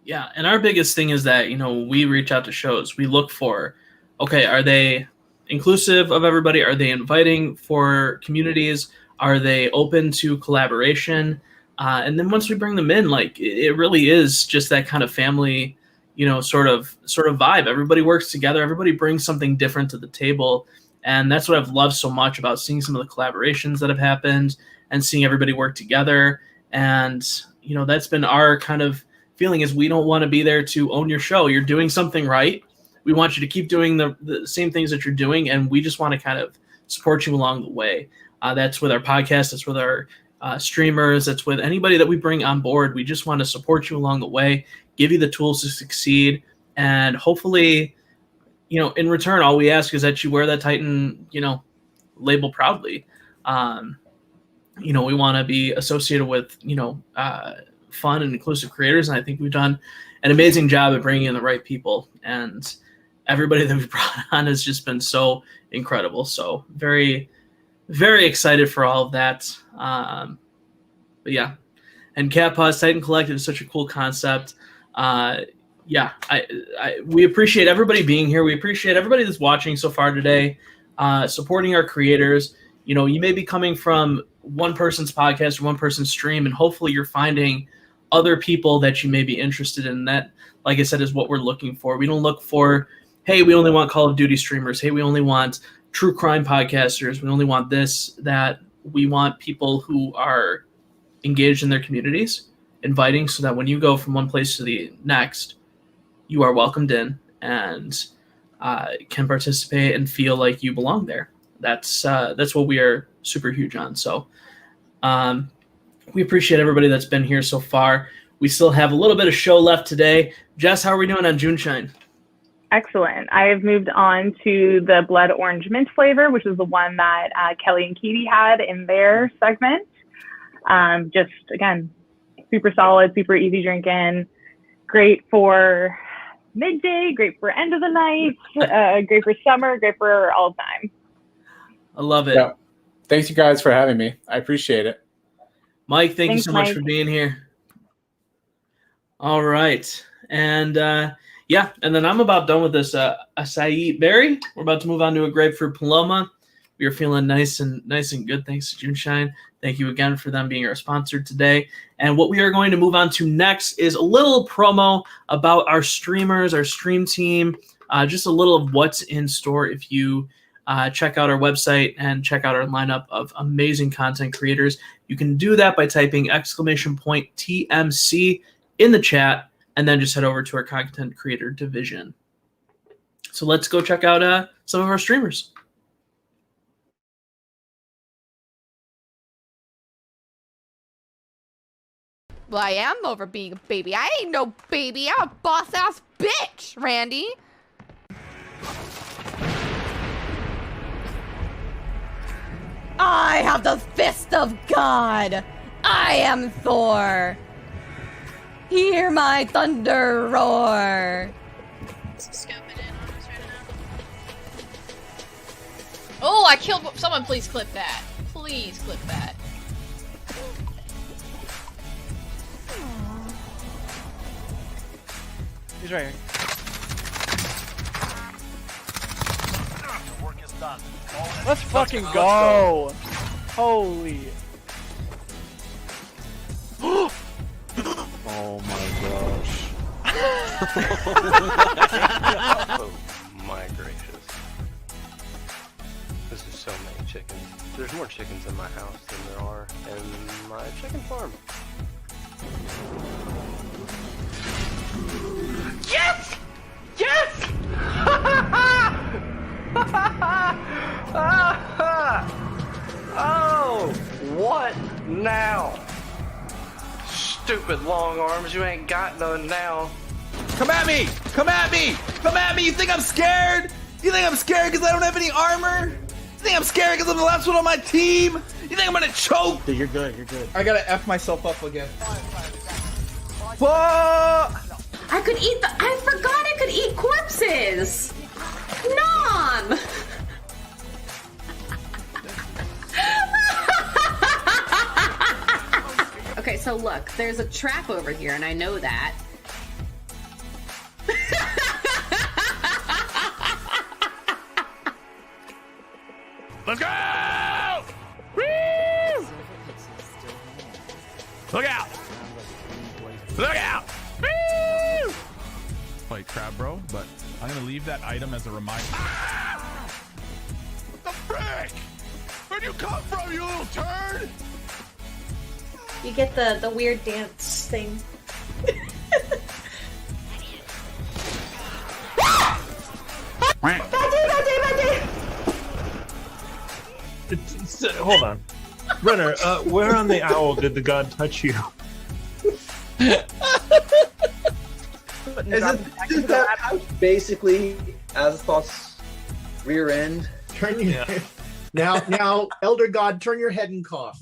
Yeah, and our biggest thing is that we reach out to shows, we look for, okay, are they inclusive of everybody? Are they inviting for communities? Are they open to collaboration? And then once we bring them in, like, it really is just that kind of family sort of vibe. Everybody works together, everybody brings something different to the table. And that's what I've loved so much about seeing some of the collaborations that have happened and seeing everybody work together. And, that's been our kind of feeling, is we don't want to be there to own your show. You're doing something right. We want you to keep doing the same things that you're doing. And we just want to kind of support you along the way. That's with our podcast. That's with our streamers. That's with anybody that we bring on board. We just want to support you along the way, give you the tools to succeed. And hopefully, in return, all we ask is that you wear that Titan, label proudly. We want to be associated with, fun and inclusive creators. And I think we've done an amazing job at bringing in the right people. And everybody that we've brought on has just been so incredible. So very, very excited for all of that. But yeah. And Cat Paws Titan Collective is such a cool concept. We appreciate everybody being here. We appreciate everybody that's watching so far today, supporting our creators. You may be coming from one person's podcast or one person's stream, and hopefully you're finding other people that you may be interested in. That, like I said, is what we're looking for. We don't look for, hey, we only want Call of Duty streamers. Hey, we only want true crime podcasters. We only want this, that. We want people who are engaged in their communities, inviting, so that when you go from one place to the next, you are welcomed in and can participate and feel like you belong there. That's what we are super huge on. So we appreciate everybody that's been here so far. We still have a little bit of show left today. Jess, how are we doing on JuneShine? Excellent. I have moved on to the blood orange mint flavor, which is the one that Kelly and Katie had in their segment. Just, again, super solid, super easy drinking, great for midday, great for end of the night, great for summer, great for all time. I love it. Yeah. Thanks, you guys, for having me. I appreciate it. Mike, thanks you so much Mike. for being here. All right. And and then I'm about done with this acai berry. We're about to move on to a grapefruit paloma. We are feeling nice and good. Thanks to JuneShine. Thank you again for them being our sponsor today. And what we are going to move on to next is a little promo about our streamers, our stream team, just a little of what's in store if you check out our website and check out our lineup of amazing content creators. You can do that by typing !TMC in the chat, and then just head over to our content creator division. So let's go check out some of our streamers. Well, I am over being a baby. I ain't no baby. I'm a boss-ass bitch, Randy. I have the fist of God. I am Thor. Hear my thunder roar. Oh, I killed someone. Please clip that. Please clip that. He's right here. Let's fucking go! Holy. Oh my gosh. Oh my gracious. This is so many chickens. There's more chickens in my house than there are in my chicken farm. Yes! Yes! Oh, what now? Stupid long arms, you ain't got none now. Come at me! Come at me! Come at me! You think I'm scared? You think I'm scared because I don't have any armor? You think I'm scared because I'm the last one on my team? You think I'm gonna choke? Dude, you're good, you're good. I gotta F myself up again. Whoa! I could eat I forgot I could eat corpses! Nom! Okay, so look, there's a trap over here, and I know that. Let's go! Woo! Look out! Look out! Woo! Fight crab, bro, but I'm gonna leave that item as a reminder. Ah! What the frick? Where'd you come from, you little turd? You get the weird dance thing. Hold on. Renner, where on the owl did the god touch you? Isn't that basically Azathoth's rear end? Turn your now, Elder God, turn your head and cough.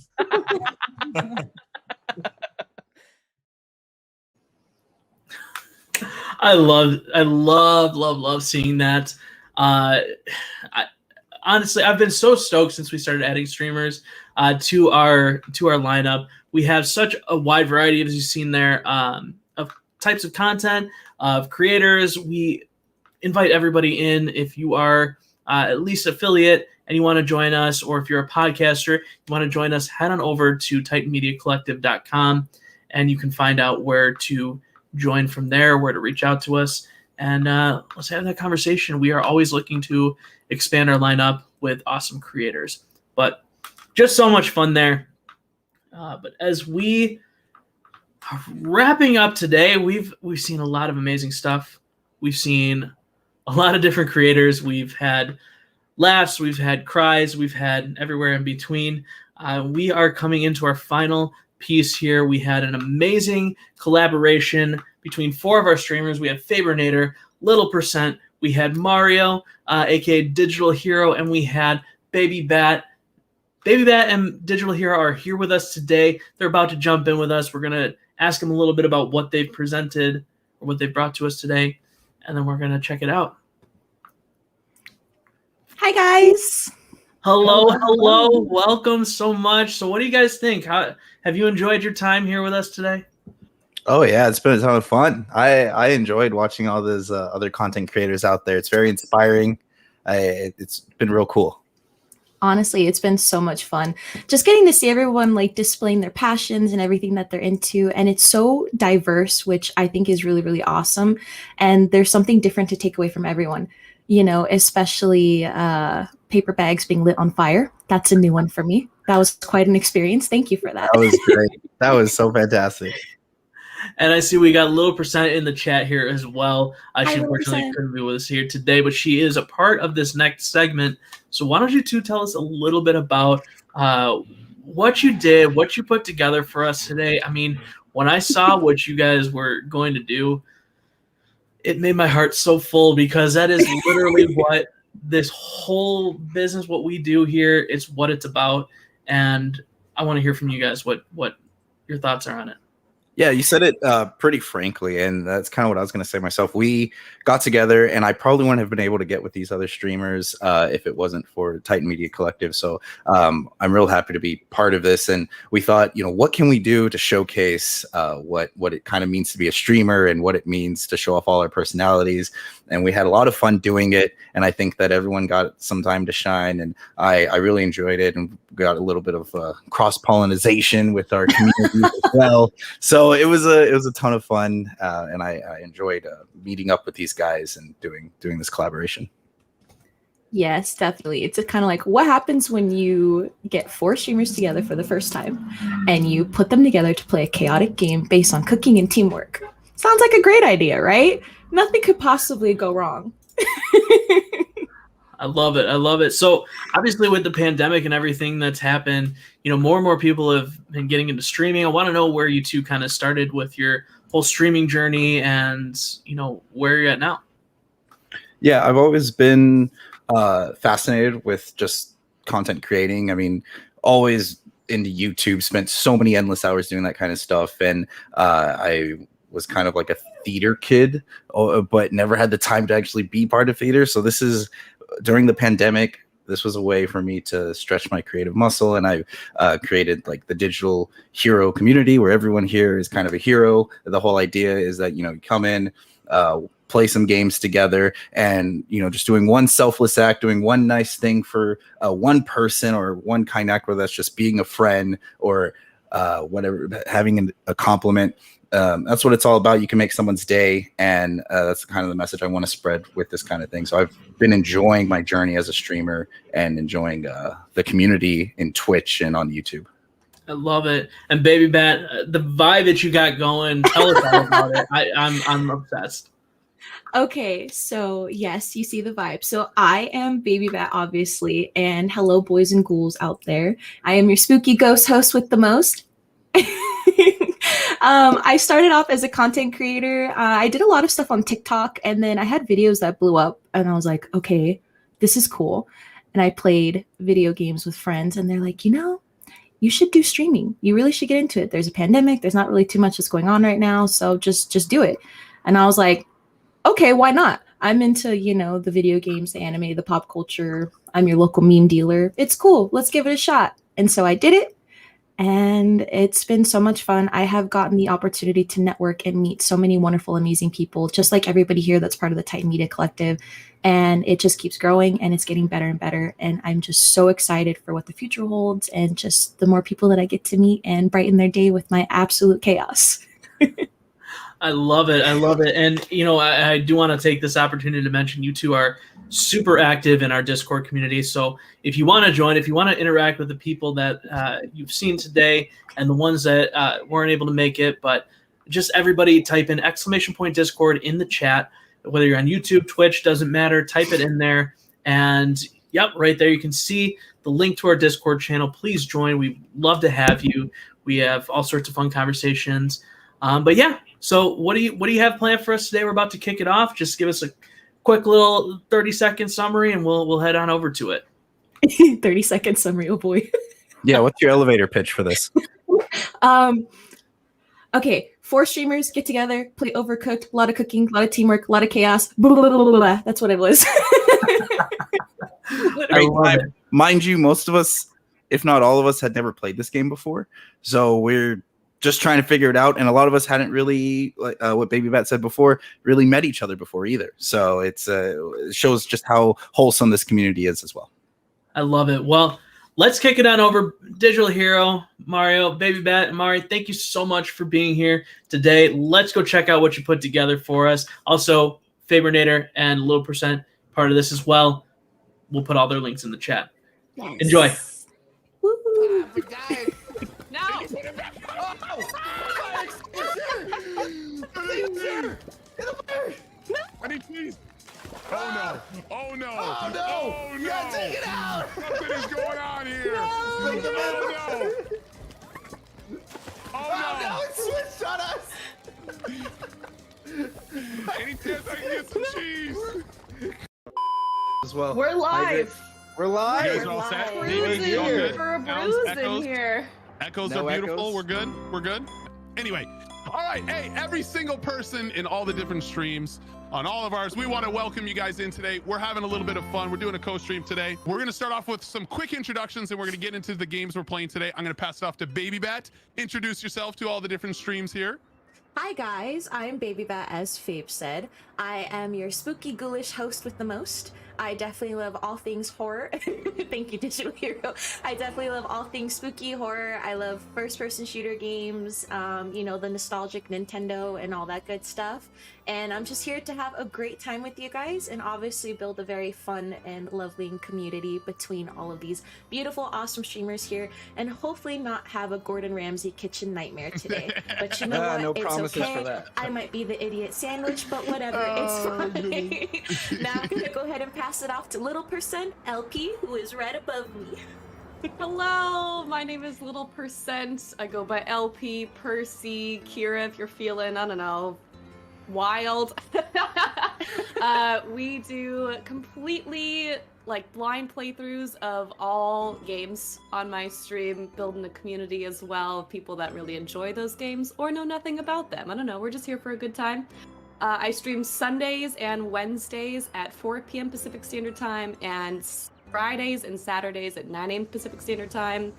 I love seeing that. Honestly, I've been so stoked since we started adding streamers to our lineup. We have such a wide variety, as you've seen there, of types of content, of creators. We invite everybody in. If you are at least affiliate and you want to join us, or if you're a podcaster, you want to join us, head on over to titanmediacollective.com and you can find out where to join from there, where to reach out to us, and let's have that conversation. We are always looking to expand our lineup with awesome creators, but just so much fun there. But as we are wrapping up today, we've seen a lot of amazing stuff. We've seen a lot of different creators. We've had laughs, we've had cries, we've had everywhere in between. We are coming into our final piece here. We had an amazing collaboration between four of our streamers. We had Fabernator, Little Percent, we had Mario, aka Digital Hero, and we had Baby Bat. Baby Bat and Digital Hero are here with us today. They're about to jump in with us. We're going to ask them a little bit about what they've presented or what they've brought to us today, and then we're going to check it out. Hi, guys. Hello. Welcome so much. So what do you guys think? How have you enjoyed your time here with us today? Oh yeah, it's been a ton of fun. I enjoyed watching all those other content creators out there. It's very inspiring. It's been real cool. Honestly, it's been so much fun. Just getting to see everyone like displaying their passions and everything that they're into. And it's so diverse, which I think is really, really awesome. And there's something different to take away from everyone. you know, especially paper bags being lit on fire. That's a new one for me. That was quite an experience. Thank you for that. That was great. That was so fantastic. And I see we got a little percent in the chat here as well. She Hi, unfortunately 1%. couldn't be with us here today, but she is a part of this next segment. So why don't you two tell us a little bit about what you did, what you put together for us today? I mean, when I saw what you guys were going to do, it made my heart so full, because that is literally what this whole business, what we do here, it's what it's about. And I want to hear from you guys what your thoughts are on it. Yeah, you said it pretty frankly, and that's kind of what I was going to say myself. We got together, and I probably wouldn't have been able to get with these other streamers if it wasn't for Titan Media Collective. So I'm real happy to be part of this. And we thought, you know, what can we do to showcase what it kind of means to be a streamer and what it means to show off all our personalities. And we had a lot of fun doing it, and I think that everyone got some time to shine, and I really enjoyed it, and got a little bit of cross-pollination with our community as well. So it was a ton of fun, and I enjoyed meeting up with these guys and doing this collaboration. Yes, definitely. It's kind of like what happens when you get 4 streamers together for the first time and you put them together to play a chaotic game based on cooking and teamwork. Sounds like a great idea, right? Nothing could possibly go wrong. I love it. I love it. So obviously with the pandemic and everything that's happened, you know, more and more people have been getting into streaming. I want to know where you two kind of started with your whole streaming journey and, you know, where you're at now. Yeah, I've always been fascinated with just content creating. I mean, always into YouTube, spent so many endless hours doing that kind of stuff. And I was kind of like a theater kid, but never had the time to actually be part of theater. So this is during the pandemic. This was a way for me to stretch my creative muscle, and I created like the digital hero community where everyone here is kind of a hero. The whole idea is that, you know, you come in, play some games together, and, you know, just doing one selfless act, doing one nice thing for one person, or one kind act, whether that's just being a friend or whatever, having a compliment. That's what it's all about. You can make someone's day, and that's kind of the message I want to spread with this kind of thing. So I've been enjoying my journey as a streamer and enjoying the community in Twitch and on YouTube. I love it. And Baby Bat, the vibe that you got going, tell us all about it. I'm obsessed. Okay, so yes, you see the vibe. So I am Baby Bat, obviously, and hello, boys and ghouls out there. I am your spooky ghost host with the most. I started off as a content creator. I did a lot of stuff on TikTok, and then I had videos that blew up, and I was like, okay, this is cool. And I played video games with friends, and they're like, you know, you should do streaming. You really should get into it. There's a pandemic. There's not really too much that's going on right now, so just do it. And I was like, okay, why not? I'm into, you know, the video games, the anime, the pop culture. I'm your local meme dealer. It's cool. Let's give it a shot. And so I did it. And it's been so much fun. I have gotten the opportunity to network and meet so many wonderful, amazing people, just like everybody here that's part of the Titan Media Collective. And it just keeps growing, and it's getting better and better. And I'm just so excited for what the future holds, and just the more people that I get to meet and brighten their day with my absolute chaos. I love it. I love it. And, you know, I do want to take this opportunity to mention you two are super active in our Discord community. So if you want to join, if you want to interact with the people that you've seen today and the ones that weren't able to make it, but just everybody type in !Discord in the chat, whether you're on YouTube, Twitch, doesn't matter. Type it in there. And yep, right there you can see the link to our Discord channel. Please join. We'd love to have you. We have all sorts of fun conversations. But yeah, so what do you have planned for us today? We're about to kick it off. Just give us a quick little 30-second summary, and we'll head on over to it. 30-second summary, oh boy. Yeah, what's your elevator pitch for this? Okay, 4 streamers get together, play Overcooked, a lot of cooking, a lot of teamwork, a lot of chaos. Blah, blah, blah, blah, blah. That's what it was. Mind you, most of us, if not all of us, had never played this game before. So we're just trying to figure it out. And a lot of us hadn't really, like what Baby Bat said before, really met each other before either. So it shows just how wholesome this community is as well. I love it. Well, let's kick it on over. Digital Hero, Mario, Baby Bat, and Mari, thank you so much for being here today. Let's go check out what you put together for us. Also, Fabernator and Low Percent, part of this as well. We'll put all their links in the chat. Enjoy. No. Oh no! Oh no! Oh no! Oh You gotta take it out! Something is going on here! No! Oh no! Oh no! It switched on us! Any chance I can get some cheese? As well. We're live. We're live. You guys all set? Bruising All good? for a Sounds, bruise echoes? in here. Echoes No are beautiful. echoes. We're good. We're good. Anyway, all right. Hey, every single person in all the different streams on all of ours, we want to welcome you guys in today. We're having a little bit of fun. We're doing a co-stream today. We're going to start off with some quick introductions, and we're going to get into the games we're playing today. I'm going to pass it off to Baby Bat. Introduce yourself to all the different streams here. Hi guys, I'm Baby Bat, as Fabe said. I am your spooky, ghoulish host with the most. I definitely love all things horror. Thank you, Digital Hero. I definitely love all things spooky horror. I love first-person shooter games, you know, the nostalgic Nintendo and all that good stuff. And I'm just here to have a great time with you guys and obviously build a very fun and lovely community between all of these beautiful, awesome streamers here, and hopefully not have a Gordon Ramsay kitchen nightmare today. But you know what? No It's promises okay. for that. I might be the idiot sandwich, but whatever. It's fine. Now I'm gonna go ahead and pass it off to Little Percent LP, who is right above me. Hello, my name is Little Percent. I go by LP, Percy, Kira, if you're feeling, I don't know, wild. We do completely like blind playthroughs of all games on my stream, building a community as well of people that really enjoy those games or know nothing about them. I don't know, we're just here for a good time. I stream Sundays and Wednesdays at 4 p.m. Pacific Standard Time and Fridays and Saturdays at 9 a.m. Pacific Standard Time.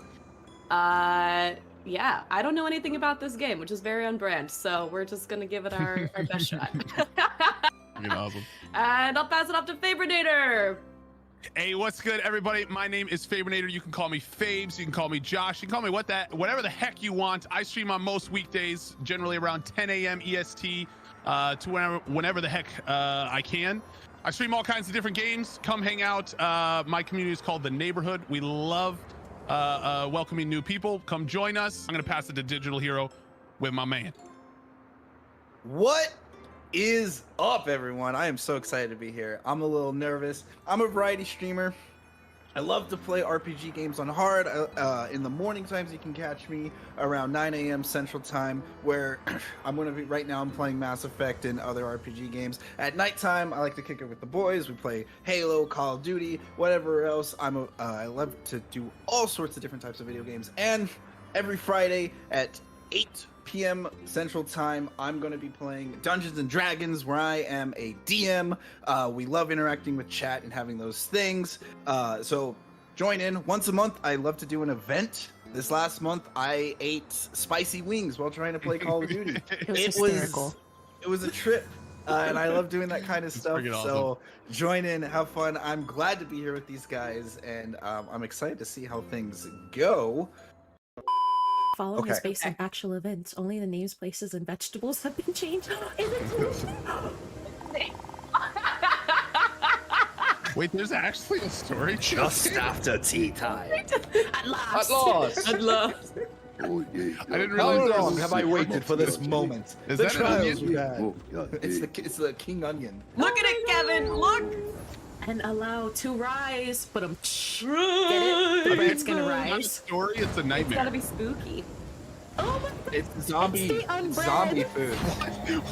Yeah, I don't know anything about this game, which is very on brand, so we're just gonna give it our best shot. Awesome. And I'll pass it off to Fabrinator. Hey, what's good, everybody? My name is Fabrinator. You can call me Fabes. You can call me Josh. You can call me whatever the heck you want. I stream on most weekdays, generally around 10 a.m. EST to whenever the heck I can. I stream all kinds of different games. Come hang out. My community is called The Neighborhood. We love welcoming new people. Come join us. I'm going to pass it to Digital Hero with my man. What is up, everyone? I am so excited to be here. I'm a little nervous. I'm a variety streamer. I love to play RPG games on hard. In the morning times, you can catch me around 9 a.m. Central Time, where I'm going to be right now. I'm playing Mass Effect and other RPG games. At nighttime, I like to kick it with the boys. We play Halo, Call of Duty, whatever else. I love to do all sorts of different types of video games. And every Friday at 8 p.m. Central Time, I'm going to be playing Dungeons and Dragons, where I am a DM. We love interacting with chat and having those things. So join in once a month. I love to do an event. This last month, I ate spicy wings while trying to play Call of Duty. It was a trip. And I love doing that kind of stuff. Awesome. So join in, have fun. I'm glad to be here with these guys, and I'm excited to see how things go. Following is based on actual events. Only the names, places, and vegetables have been changed. Wait, there's actually a story? Just after tea time. At last. At last. I didn't How realize long have I waited for this moment? Is The that an trials onion? we had. It's the king onion. Look at it, Kevin. Look. And allow to rise. But get it? The bird's gonna It's not a rise. story, it's a It's nightmare. gotta be spooky. Oh my god. It's zombie It's the unbred. zombie food.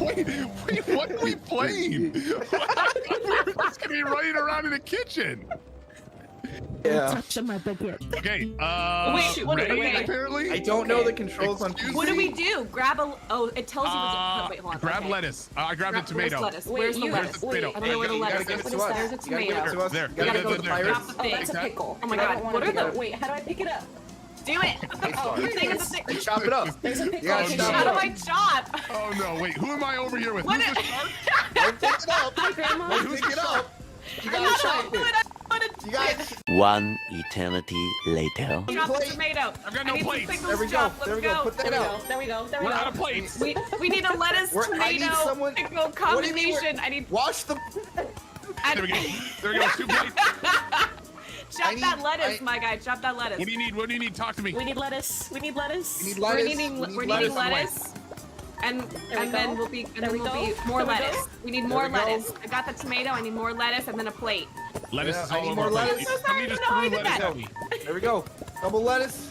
Wait, what are we playing? We're just gonna be running around in the kitchen. Yeah. Touch my baguette. Okay, Wait, what- ready, okay. apparently? I don't know the controls on Excuse What do me? we do? Grab a. Oh, it tells you. Wait, hold on. Grab okay. lettuce. I grabbed a Where's tomato. lettuce? Where's the you- Where's lettuce? the tomato? I don't know where the You gotta lettuce give is. it to us. There's a You gotta give it tomato. to us. There. You gotta There, go to the there, there. pirates. Drop the Oh, thing. that's a pickle. Oh my I don't god, wanna what are pick it up. those? Wait, how do I pick it up? Do it. Oh, here it Thing is. is a thing. And chop it up. There's a pickle. You gotta Okay, chop How it do up. I chop? Oh no, wait, who am I over here with? What Who's is- the shark? Don't pick it up. Hi, Grandma. Wait, who's pick it up? You I gotta know chop how to do it. it. I want to You gotta. One eternity later. drop the plate. tomato. I've got I no need some plates. pickles There we go. chopped. There Let's we go. go. Put There that we out. go. There we go. There we We're go. out of plates. We need a lettuce I need tomato someone. pickle What do you mean combination. I need. Wash the. There we go. There we go. 2 plates. Chop that lettuce, my guy. Chop that lettuce. What do you need? What do you need? Talk to me. We need lettuce. We need lettuce. We need lettuce. We're needing lettuce. And then we'll be more lettuce. We need more lettuce. I got the tomato. I need more lettuce and then a plate. Lettuce is I all need over more the place. lettuce. Somebody just threw lettuce at me. There we go. Double lettuce.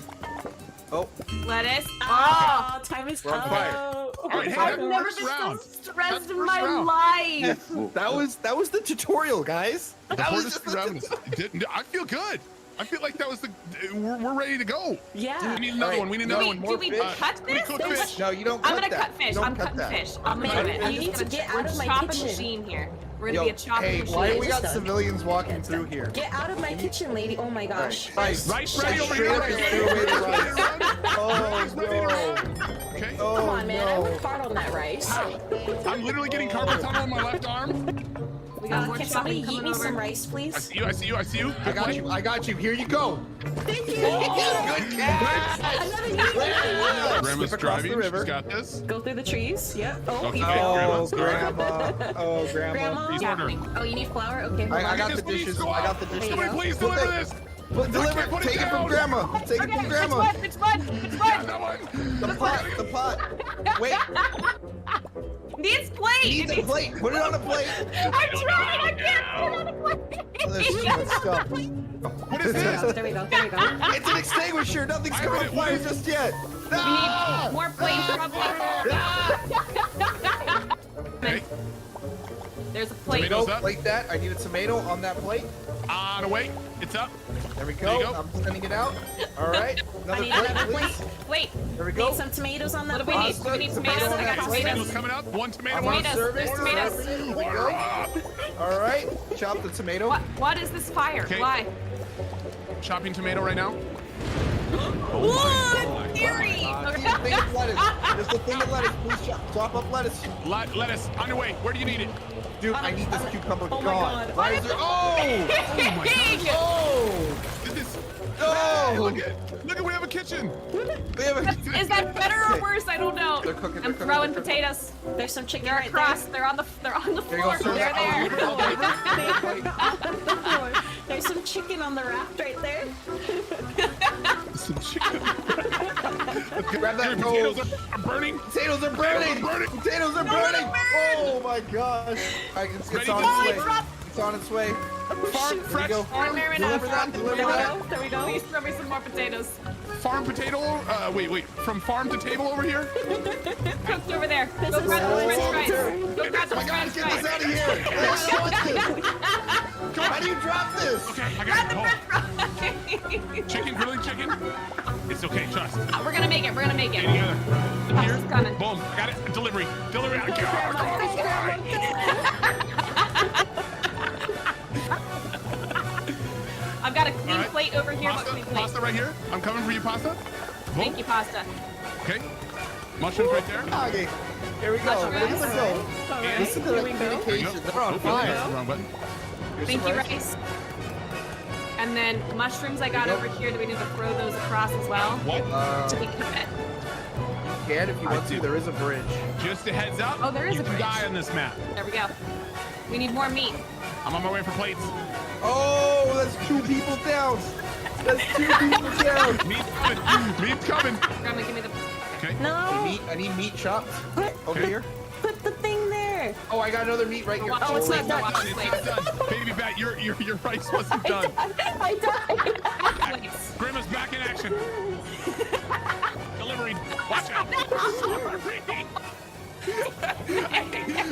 Oh. Lettuce. Oh, time is We're on fire. All right, hey, I've never been so stressed in my life. That was the tutorial, guys. That was just I feel good. I feel like that was the. We're ready to go. Yeah. We need another one. We need another one. Do we cut We this? cook fish. No, you don't cut I'm gonna that. cut fish. Don't I'm cut cutting that. fish. I'm gonna do it. You need to get out of my chopping kitchen. machine here. We're gonna Yo, be a chopping hey, machine. why do we It's got done. civilians walking through here? Get out of my kitchen, lady. Oh my gosh. Rice ready over straight here. up and threw away the rice. Oh ready to no. run. Okay. Oh, Come on, man. I no. worked hard on that rice. I'm literally getting carpal tunnel on my left arm. We got more Can chopping somebody coming eat me over. some rice, I please? see you. I see you. I see you. I got you. I got you. Here you go. Thank you. Good catch. Another Grandma's Slip across the driving. river. She's got this. Go through the trees. Yep. Oh, Okay, you Oh, Grandma. grandma. Oh, grandma. Grandma. Please Yeah. order. Oh, you need flour? Okay. hold I on. got the dishes. I got the dishes. Somebody please Put deliver that- this. Deliver it. Put it Take it from down. grandma. Take it Okay, from it's grandma. mud. It's mud. It's mud. That one. The pot. The pot. Wait. Needs plate. Need the plate. Put it on the plate. I'm trying. I can't put it on the plate. There's too much stuff. What is this? There we go. There we go. It's an extinguisher. Nothing's I coming haven't- fire just yet. We need more plates, Okay. There's a plate. Tomatoes Go up. plate that. I need a tomato on that plate. On the way. It's up. There we There you go. go. I'm sending it out. All right. I Another need plate, another please. plate. Wait. There we go. Need some tomatoes on that What do we need? plate. Do we need tomatoes? I got Tomatoes tomatoes. coming up. One tomato. I'm One on Tomatoes. service. There's tomatoes. There we go. All right. Chop the tomato. What is this fire? Okay. Why? Chopping tomato right now. What? Fury! Thing of lettuce. Just a thing of lettuce. Please chop up lettuce. Lettuce on your way. Where do you need it? Dude, I need this cucumber Oh my gone. God. Why is there? Oh! Is this? Oh! Look at we have a kitchen. We have a- Is that better or worse? I don't know. They're cooking, I'm they're cooking, throwing they're cooking. potatoes. There's some chicken They're right across. there. They're on the There you floor. go, sir. They're there. There's some chicken on the raft right there. Some chicken. Grab that Potatoes roll. are burning. Potatoes are burning. Potatoes are burning. Oh my gosh. It's Ready on to its way. deliver? It's on its way. Farm fresh. There we go. Farm there right now. Deliver that. Deliver that. There we go. Please throw me some more potatoes. Farm potato. Wait. From farm to table over here. Cooked over there. Go grab the french fries. Go grab the Oh my God, french get this fries. out of here. I don't want this. How do you drop this? Okay, I got it. Chicken, grilling chicken. It's okay, trust. We're gonna make it. We're gonna make it. Get together. Here. It's coming. Boom. I got it. Delivery. I've got a clean All right. plate over here. What clean plate? Pasta right here. I'm coming for you, pasta. Thank you, pasta. Okay. Mushrooms right there. Okay. Here we go. Look at the go. Listen to the communication. They're on fire. Wrong button. Thank you, rice. And then mushrooms I got over here. Do we need to throw those across as well? What? To be cut. You can if you want to. There is a bridge. Just a heads up. Oh, there is you a can bridge. die on this map. There we go. We need more meat. I'm on my way for plates. Oh, that's 2 people down. That's 2 people down. Meat's coming. Meat's coming. Grandma, give me the. Okay. No. I need meat chopped. Over here. Put the thing there. Oh, I got another meat right here. Oh, it's not done. It's not done. Baby bat, your rice wasn't done. I died. Grandma's back in action. Delivering. Watch out.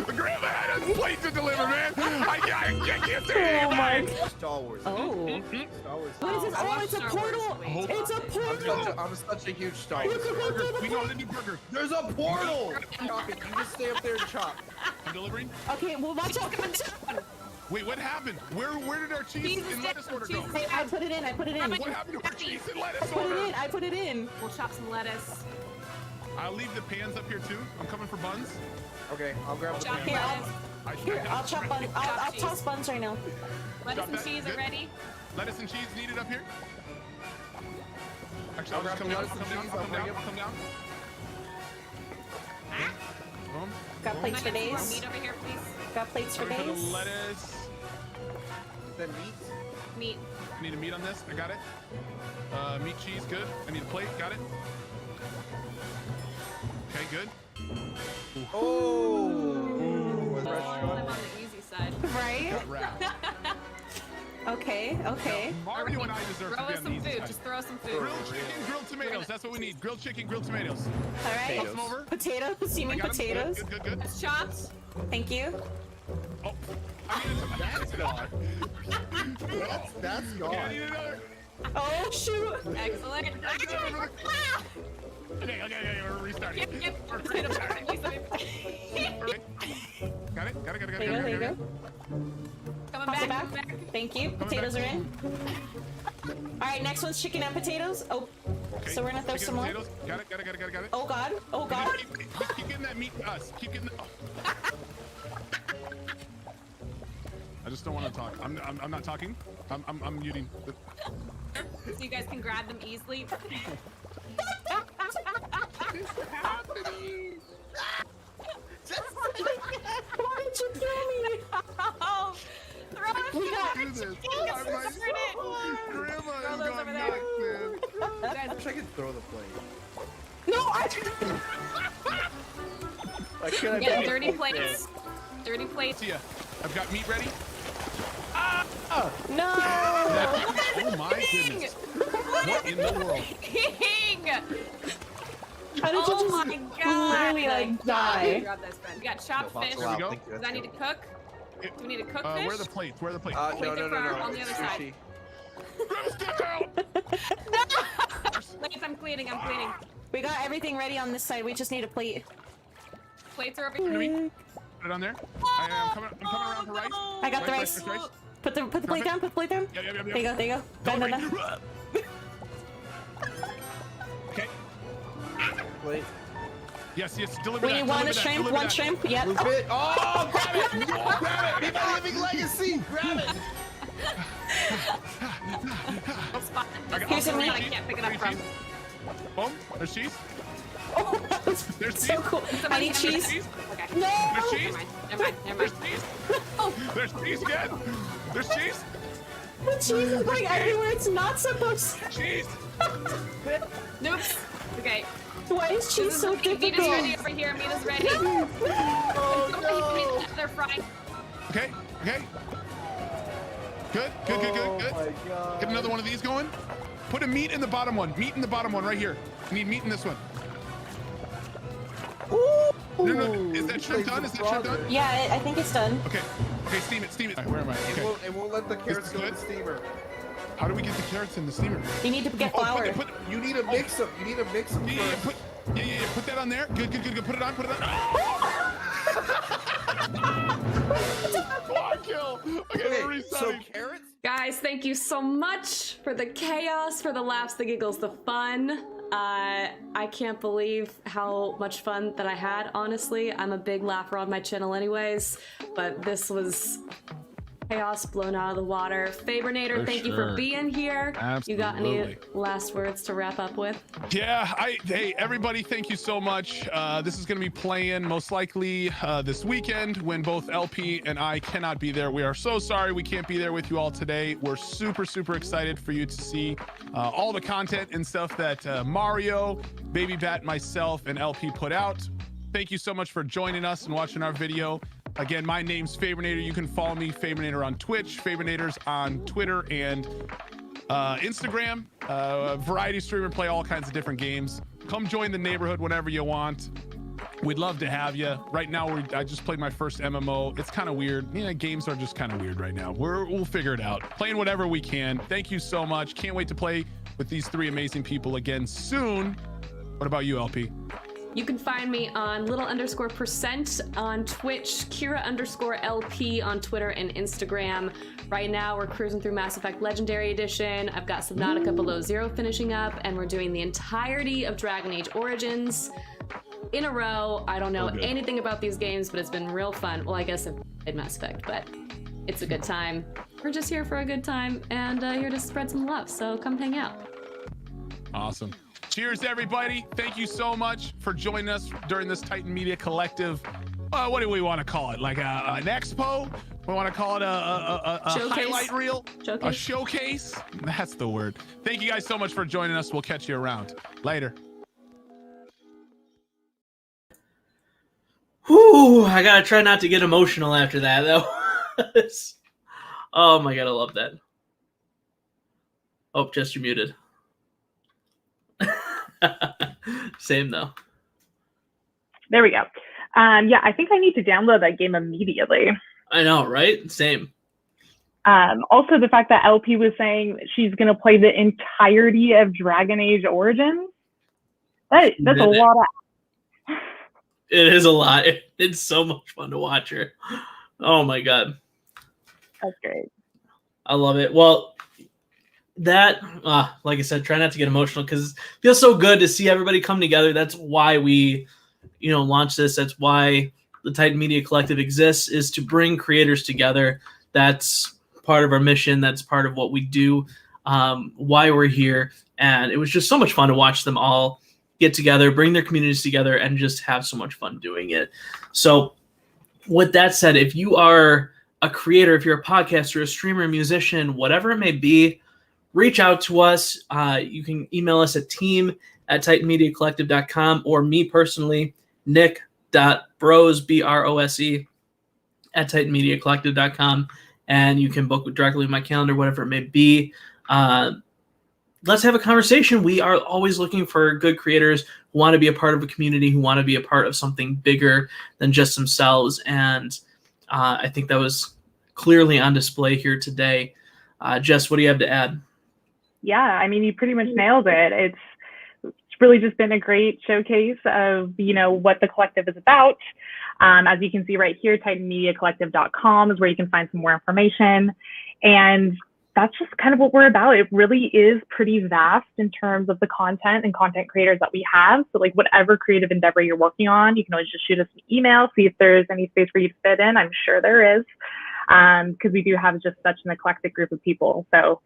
Grandma had a plate to deliver, man. I can't say anything. Star Wars. Oh. Star Wars. What is this? Oh, it's a portal. It's a portal. I'm such a huge Star Wars. We know how to do burger. There's a portal. Chop it. You just stay up there and chop. I'm delivering. Okay, well, watch out. Wait, what happened? Where did our cheese and lettuce order go? Hey, I put it in. What happened to our cheese and lettuce I put it order? in. I put it in. We'll chop some lettuce. I'll leave the pans up here too. I'm coming for buns. Okay, I'll grab the Chop pan. Here, lettuce. I'll chop buns. I'll toss buns right now. Lettuce Chop and that. cheese are Good. ready. Lettuce and cheese needed up here. Actually, I'll I'll just grab come the down. lettuce and cheese, I'll I'll come bring down. it. I'll come down. Boom. Got plates for Can I get some more days. meat over here, please? Got plates for Coming for the days. lettuce. Then meat. Meat. I need a meat on this. I got it. Meat, cheese, good. I need a plate. Got it. Okay, good. Oh. I'm on the easy side. Right? Okay. Mario and I deserve Throw to be us on the some easy food. side. Just throw us some food. Grilled chicken, grilled tomatoes. That's what we need. Grilled chicken, grilled tomatoes. All right. Toss them over. Potatoes. You mean I got 'em. potatoes? Good. That's chopped. Thank you. That's gone. That's gone. Okay, I need another. Oh shoot! Excellent. Okay, we're restarting. Yep. Potato Got it. There you go. Coming Toss it back. Thank you. Potatoes are in. All right, next one's chicken and potatoes. Oh, Okay. so we're gonna throw Chicken some more. potatoes. Got it. Oh god. Keep getting that meat to us. Keep getting. I just don't want to talk. I'm not talking. I'm muting. So you guys can grab them easily. What is happening? Why did you kill me? Throw it. We got do this. Grandma is going nuts, man. I wish I could throw the plate. No, Yeah, dirty plates. Dirty plates. Yeah, I've got meat ready. No! Oh my goodness! What in the world? King! How did you just my god! literally like die? Grab this, friend. We got chopped fish. There we go. Does that need to cook? Do we need to cook fish? Where are the plates? Wait, No. they're on the other side. Plates, I'm cleaning. We got everything ready on this side. We just need a plate. Plates are over here. Put it on there. I'm coming around for rice. I got the rice. Put the plate down. Put the plate down. Yeah. There you go. Done. Okay. Wait. Yes. Deliver We that. need one deliver that, shrimp. deliver One that. shrimp. Yep. Loop it. Oh, grab it! Grab it! Be my living legacy! Grab it! Here's some meat I can't pick it up from. Boom. There's cheese. There's cheese. So cool. I need cheese. Okay. No! There's cheese. Never mind. There's cheese. There's cheese again. There's cheese. The cheese is going everywhere. It's not supposed to. Cheese. Nope. Okay. Why is cheese so Meat difficult? is ready over here. Meat is ready. They're frying. Okay. Good. Oh my god. Get another one of these going. Put a meat in the bottom one. Meat in the bottom one right here. I need meat in this one. No. Is that shrimp done? Yeah, I think it's done. Okay, steam it. All right, where am I? Okay. It won't let the carrots go in the steamer. How do we get the carrots in the steamer? You need to get flour. You need to mix them. Yeah, put that on there. Good. Put it on. Quad kill. Okay, we're restarting. So carrots? Guys, thank you so much for the chaos, for the laughs, the giggles, the fun. I can't believe how much fun that I had, honestly. I'm a big laugher on my channel anyways, but this was chaos blown out of the water. Fabernator, thank you for being here. Absolutely. You got any last words to wrap up with? Yeah, hey, everybody, thank you so much. This is going to be playing most likely this weekend when both LP and I cannot be there. We are so sorry we can't be there with you all today. We're super excited for you to see all the content and stuff that Mario, Baby Bat, myself, and LP put out. Thank you so much for joining us and watching our video. Again, my name's Fabernator. You can follow me, Fabernator, on Twitch, Fabernators on Twitter and Instagram. Variety streamer, play all kinds of different games. Come join the neighborhood whenever you want. We'd love to have you. Right now, I just played my first MMO. It's kind of weird. Yeah, games are just kind of weird right now. We'll figure it out. Playing whatever we can. Thank you so much. Can't wait to play with these three amazing people again soon. What about you, LP? You can find me on _% on Twitch, Kira_LP on Twitter and Instagram. Right now, we're cruising through Mass Effect Legendary Edition. I've got Subnautica Below Zero finishing up, and we're doing the entirety of Dragon Age Origins in a row. I don't know anything about these games, but it's been real fun. Well, I guess I've played Mass Effect, but it's a good time. We're just here for a good time and here to spread some love, so come hang out. Awesome. Cheers, everybody. Thank you so much for joining us during this Titan Media Collective what do we want to call it? Like an expo? We want to call it a highlight reel? A showcase? That's the word. Thank you guys so much for joining us. We'll catch you around. Later. Whew, I gotta try not to get emotional after that, though. Oh my god, I love that. Oh, Jess, you're muted. Same though. There we go. Yeah, I think I need to download that game immediately. I know, right? Same. Also, the fact that LP was saying she's going to play the entirety of Dragon Age Origins. That's a lot of... It is a lot. It's so much fun to watch her. Oh my god. That's great. I love it. Well, that, like I said, try not to get emotional because it feels so good to see everybody come together. That's why we, launch this. That's why the Titan Media Collective exists, is to bring creators together. That's part of our mission. That's part of what we do, why we're here. And it was just so much fun to watch them all get together, bring their communities together, and just have so much fun doing it. So with that said, if you are a creator, if you're a podcaster, a streamer, a musician, whatever it may be, reach out to us. You can email us at team@titanmediacollective.com, or me personally, nick.brose, B-R-O-S-E, @titanmediacollective.com, and you can book directly with my calendar, whatever it may be. Let's have a conversation. We are always looking for good creators who want to be a part of a community, who want to be a part of something bigger than just themselves. And I think that was clearly on display here today. Jess, what do you have to add? Yeah, I mean, you pretty much nailed it. It's really just been a great showcase of, what the collective is about. As you can see right here, titanmediacollective.com is where you can find some more information. And that's just kind of what we're about. It really is pretty vast in terms of the content and content creators that we have. So like whatever creative endeavor you're working on, you can always just shoot us an email, see if there's any space for you to fit in. I'm sure there is, because we do have just such an eclectic group of people. So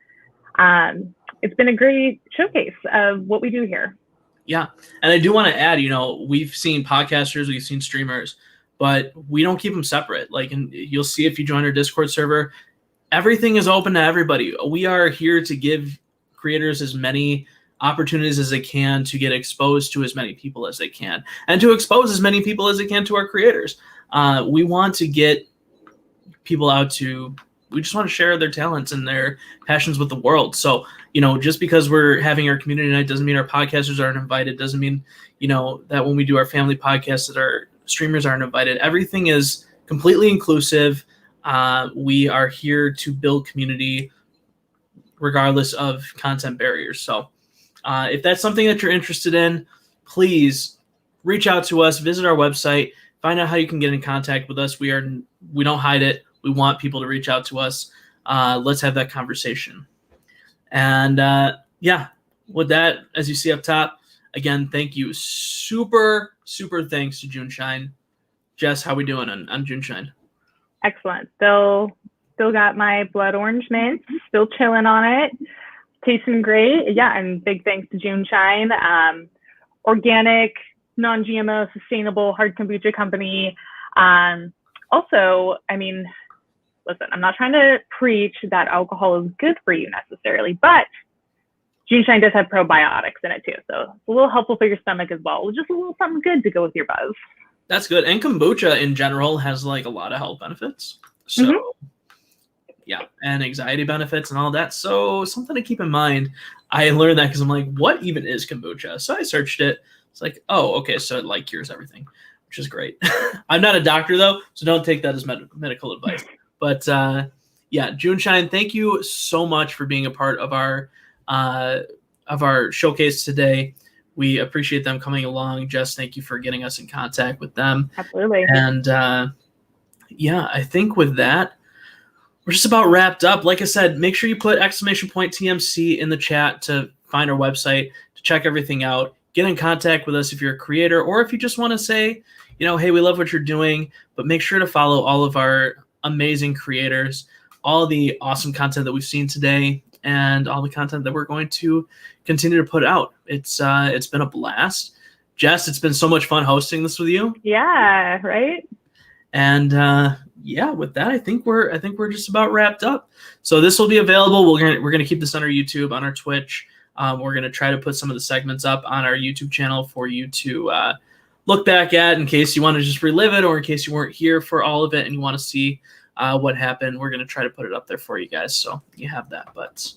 it's been a great showcase of what we do here. Yeah. And I do want to add, we've seen podcasters, we've seen streamers, but we don't keep them separate. Like, and you'll see if you join our Discord server, everything is open to everybody. We are here to give creators as many opportunities as they can to get exposed to as many people as they can, and to expose as many people as they can to our creators. We want to get people out to, we just want to share their talents and their passions with the world. So, just because we're having our community night doesn't mean our podcasters aren't invited. Doesn't mean, that when we do our family podcast that our streamers aren't invited. Everything is completely inclusive. We are here to build community regardless of content barriers. So if that's something that you're interested in, please reach out to us, visit our website, find out how you can get in contact with us. We don't hide it. We want people to reach out to us. Let's have that conversation. And with that, as you see up top, again, thank you. Super, super thanks to JuneShine. Jess, how we doing on JuneShine? Excellent. Still got my blood orange mint. Still chilling on it. Tasting great. Yeah, and big thanks to JuneShine. Organic, non-GMO, sustainable hard kombucha company. Also, I mean, listen, I'm not trying to preach that alcohol is good for you necessarily, but JuneShine does have probiotics in it too. So it's a little helpful for your stomach as well. Just a little something good to go with your buzz. That's good. And kombucha in general has like a lot of health benefits. So yeah, and anxiety benefits and all that. So something to keep in mind. I learned that because I'm like, what even is kombucha? So I searched it. It's like, oh, okay. So it like cures everything, which is great. I'm not a doctor though, so don't take that as medical advice. But yeah, JuneShine, thank you so much for being a part of our showcase today. We appreciate them coming along. Jess, thank you for getting us in contact with them. Absolutely. And yeah, I think with that, we're just about wrapped up. Like I said, make sure you put !TMC in the chat to find our website, to check everything out. Get in contact with us if you're a creator, or if you just want to say, hey, we love what you're doing, but make sure to follow all of our amazing creators, all the awesome content that we've seen today, and all the content that we're going to continue to put out. It's been a blast. Jess, it's been so much fun hosting this with you. Yeah, right? And yeah, with that, I think we're just about wrapped up. So this will be available. We're gonna keep this on our YouTube, on our Twitch. We're gonna try to put some of the segments up on our YouTube channel for you to look back at in case you want to just relive it, or in case you weren't here for all of it and you want to see what happened. We're gonna try to put it up there for you guys, so you have that. But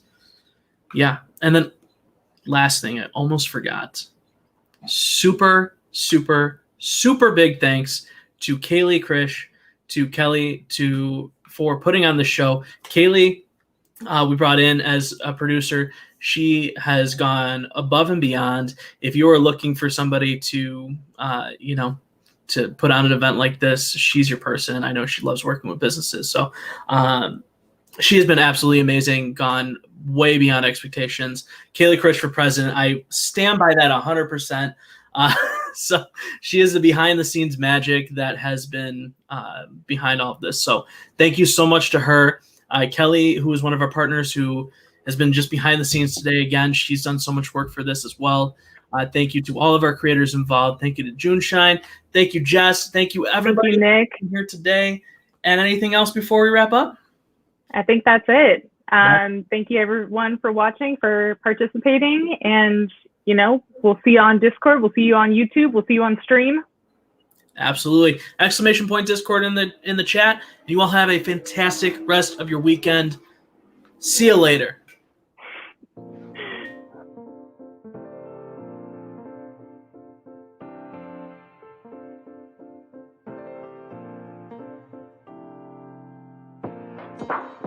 yeah, and then last thing, I almost forgot. Super big thanks to Kaylee, Krish, to Kelly, for putting on the show. Kaylee, we brought in as a producer. She has gone above and beyond. If you are looking for somebody to, to put on an event like this, she's your person. I know she loves working with businesses. So she has been absolutely amazing, gone way beyond expectations. Kaylee Krish for president. I stand by that 100%. So she is the behind the scenes magic that has been behind all of this. So thank you so much to her. Kelly, who is one of our partners who has been just behind the scenes today. Again, she's done so much work for this as well. Thank you to all of our creators involved. Thank you to JuneShine. Thank you, Jess. Thank you, everybody, Nick, here today. And anything else before we wrap up? I think that's it. Thank you, everyone, for watching, for participating. And, we'll see you on Discord. We'll see you on YouTube. We'll see you on stream. Absolutely. Exclamation point Discord in the chat. You all have a fantastic rest of your weekend. See you later. Stop.